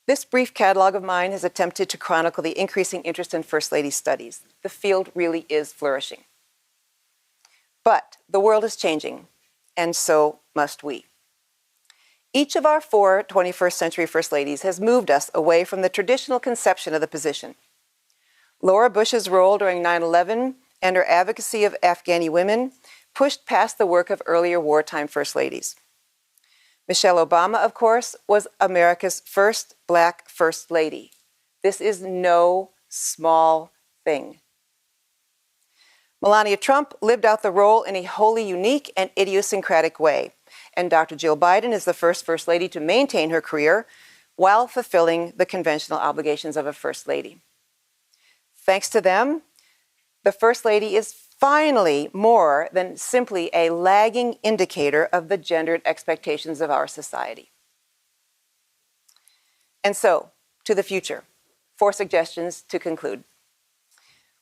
This brief catalog of mine has attempted to chronicle the increasing interest in First Lady studies. The field really is flourishing. But the world is changing, and so must we. Each of our 4 21st century First Ladies has moved us away from the traditional conception of the position. Laura Bush's role during 9/11 and her advocacy of Afghani women pushed past the work of earlier wartime First Ladies. Michelle Obama, of course, was America's first Black First Lady. This is no small thing. Melania Trump lived out the role in a wholly unique and idiosyncratic way. And Dr. Jill Biden is the first First Lady to maintain her career while fulfilling the conventional obligations of a First Lady. Thanks to them, the First Lady is finally more than simply a lagging indicator of the gendered expectations of our society. And so, to the future, 4 suggestions to conclude.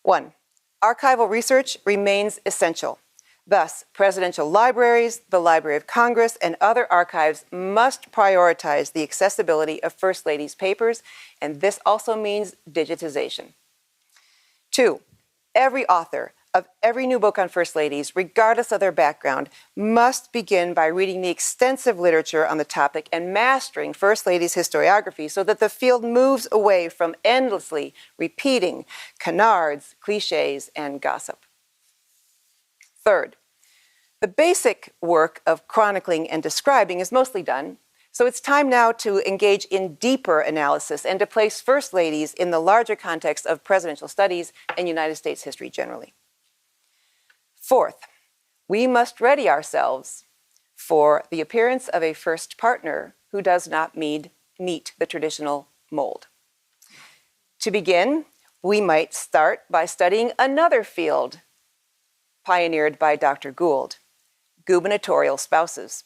1, archival research remains essential. Thus, presidential libraries, the Library of Congress, and other archives must prioritize the accessibility of First Ladies' papers, and this also means digitization. 2, every author of every new book on First Ladies, regardless of their background, must begin by reading the extensive literature on the topic and mastering First Ladies' historiography so that the field moves away from endlessly repeating canards, cliches, and gossip. Third, the basic work of chronicling and describing is mostly done, so it's time now to engage in deeper analysis and to place First Ladies in the larger context of presidential studies and United States history generally. Fourth, we must ready ourselves for the appearance of a first partner who does not meet the traditional mold. To begin, we might start by studying another field pioneered by Dr. Gould, gubernatorial spouses.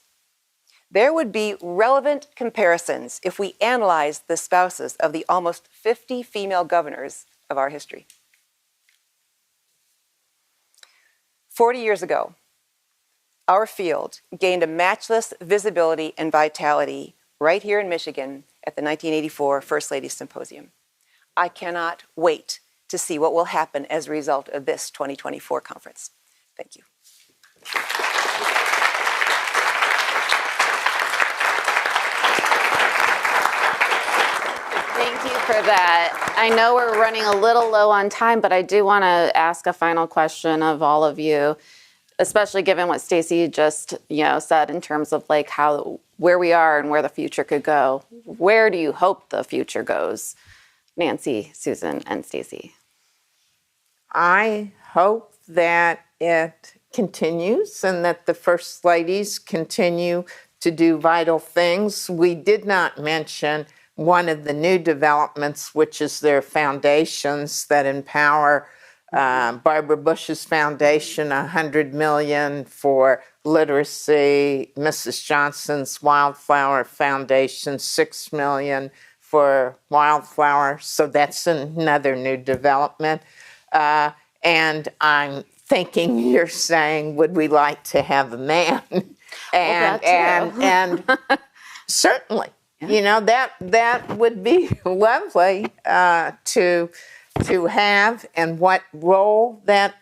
There would be relevant comparisons if we analyzed the spouses of the almost 50 female governors of our history. 40 years ago, our field gained a matchless visibility and vitality right here in Michigan at the 1984 First Ladies Symposium. I cannot wait to see what will happen as a result of this 2024 conference. Thank you. Thank you for that. I know we're running a little low on time, but I do want to ask a final question of all of you, especially given what Stacy just, said in terms of like where we are and where the future could go. Where do you hope the future goes? Nancy, Susan, and Stacy. I hope that it continues and that the First Ladies continue to do vital things. We did not mention one of the new developments, which is their foundations that empower Barbara Bush's foundation, $100 million for literacy, Mrs. Johnson's Wildflower Foundation, $6 million for wildflower. So that's another new development. And I'm thinking you're saying, would we like to have a man? And certainly, that would be lovely to have, and what role that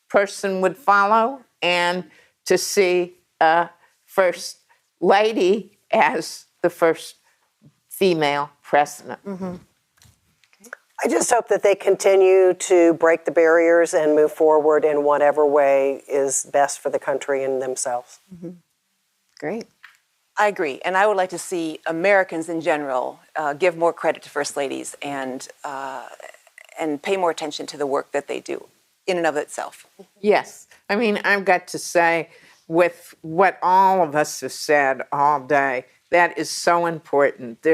person would follow, and to see a First Lady as the first female president. Mm-hmm. I just hope that they continue to break the barriers and move forward in whatever way is best for the country and themselves. Mm-hmm. Great. I agree, and I would like to see Americans in general give more credit to First Ladies and pay more attention to the work that they do in and of itself. Yes. I mean, I've got to say, with what all of us have said all day, that is so important.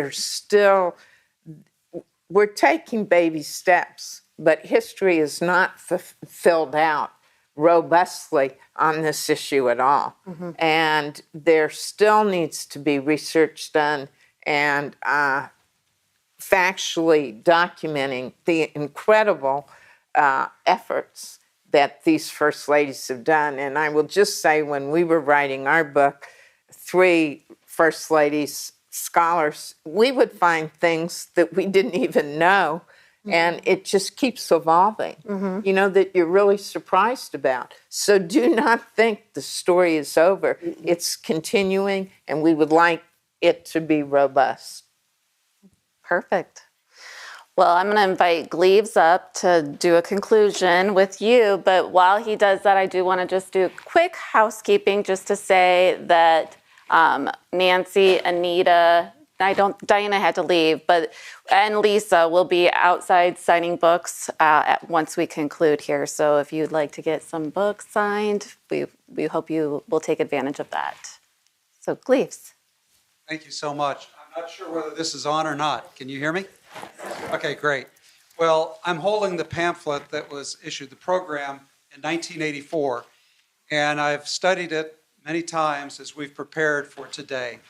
We're taking baby steps, but history is not filled out robustly on this issue at all. Mm-hmm. And there still needs to be research done and factually documenting the incredible efforts that these First Ladies have done. And I will just say, when we were writing our book, 3 First Ladies scholars, we would find things that we didn't even know. And it just keeps evolving, you know, that you're really surprised about. So do not think the story is over. It's continuing, and we would like it to be robust. Perfect. Well, I'm going to invite Gleaves up to do a conclusion with you. But while he does that, I do want to just do quick housekeeping just to say that Nancy, Anita, Diana had to leave, and Lisa will be outside signing books once we conclude here. So if you'd like to get some books signed, we hope you will take advantage of that. So Gleaves. Thank you so much. I'm not sure whether this is on or not. Can you hear me? Okay, great. Well, I'm holding the pamphlet that was issued, the program, in 1984, and I've studied it many times as we've prepared for today.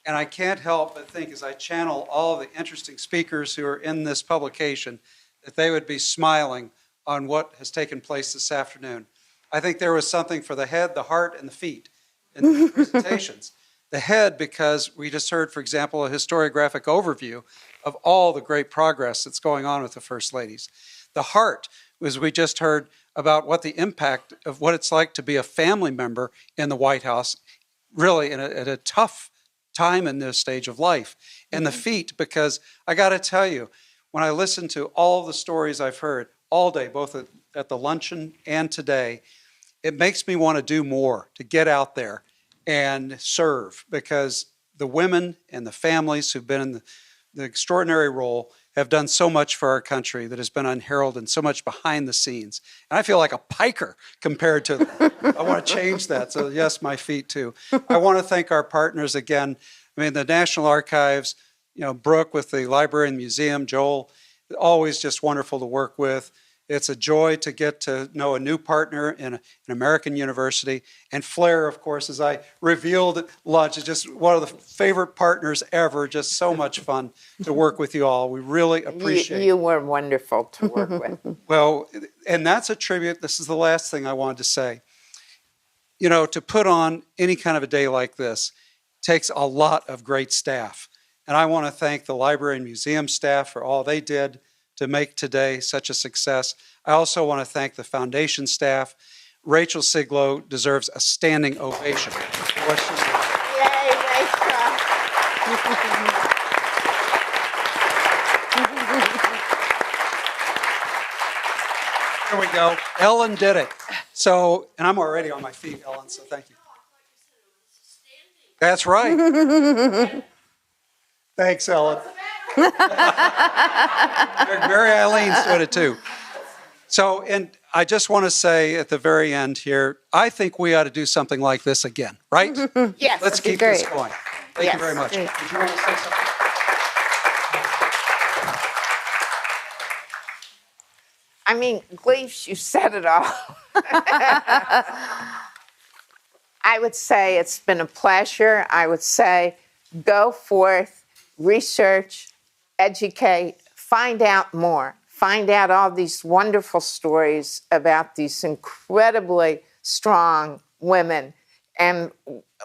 And I can't help but think, as I channel all the interesting speakers who are in this publication, that they would be smiling on what has taken place this afternoon. I think there was something for the head, the heart, and the feet in the presentations. The head, because we just heard, for example, a historiographic overview of all the great progress that's going on with the First Ladies. The heart, was we just heard about what the impact of what it's like to be a family member in the White House, really at a tough time in this stage of life. And the feet, because I got to tell you, when I listen to all the stories I've heard all day, both at the luncheon and today, it makes me want to do more, to get out there and serve, because the women and the families who've been in the extraordinary role have done so much for our country that has been unheralded and so much behind the scenes. And I feel like a piker compared to them. I want to change that. So yes, my feet too. I want to thank our partners again. I mean, the National Archives, you know, Brooke with the Library and Museum, Joel, always just wonderful to work with. It's a joy to get to know a new partner in an American university. And Flair, of course, as I revealed at lunch, is just one of the favorite partners ever. Just so much fun to work with you all. We really appreciate it. You were wonderful to work with. Well, and that's a tribute. This is the last thing I wanted to say. You know, to put on any kind of a day like this takes a lot of great staff. And I want to thank the library and museum staff for all they did to make today such a success. I also want to thank the foundation staff. Rachel Siglo deserves a standing ovation. Yay, Rachel. There we go. Ellen did it. So, and I'm already on my feet, Ellen, so thank you. That's right. Thanks, Ellen. Mary Eileen stood it too. So, and I just want to say at the very end here, I think we ought to do something like this again, right? Yes. Let's keep this going. Thank you very much. Great. Did you want to say something? I mean, Gleaves, you said it all. I would say it's been a pleasure. I would say go forth, research, educate, find out more. Find out all these wonderful stories about these incredibly strong women. And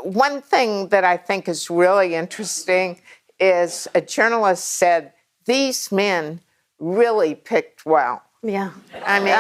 one thing that I think is really interesting is a journalist said, these men really picked well. Yeah. I mean,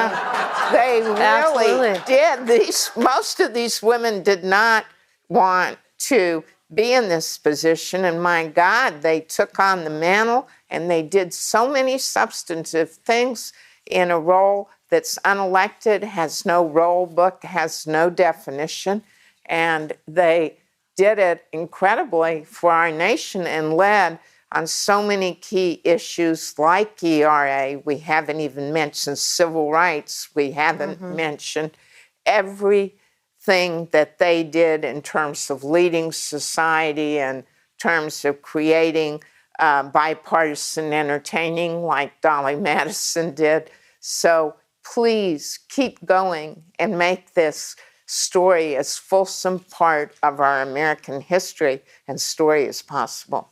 they really did. Most of these women did not want to be in this position, and my God, they took on the mantle, and they did so many substantive things in a role that's unelected, has no role book, has no definition, and they did it incredibly for our nation and led on so many key issues like ERA. We haven't even mentioned civil rights. We haven't mentioned everything that they did in terms of leading society, in terms of creating bipartisan entertaining like Dolly Madison did. So please keep going and make this story as fulsome part of our American history and story as possible.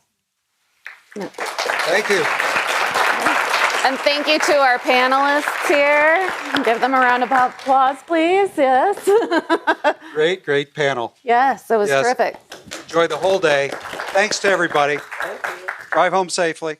Thank you. And thank you to our panelists here. Give them a round of applause, please. Yes. Great panel. Yes, it was terrific. Enjoy the whole day. Thanks to everybody. Drive home safely.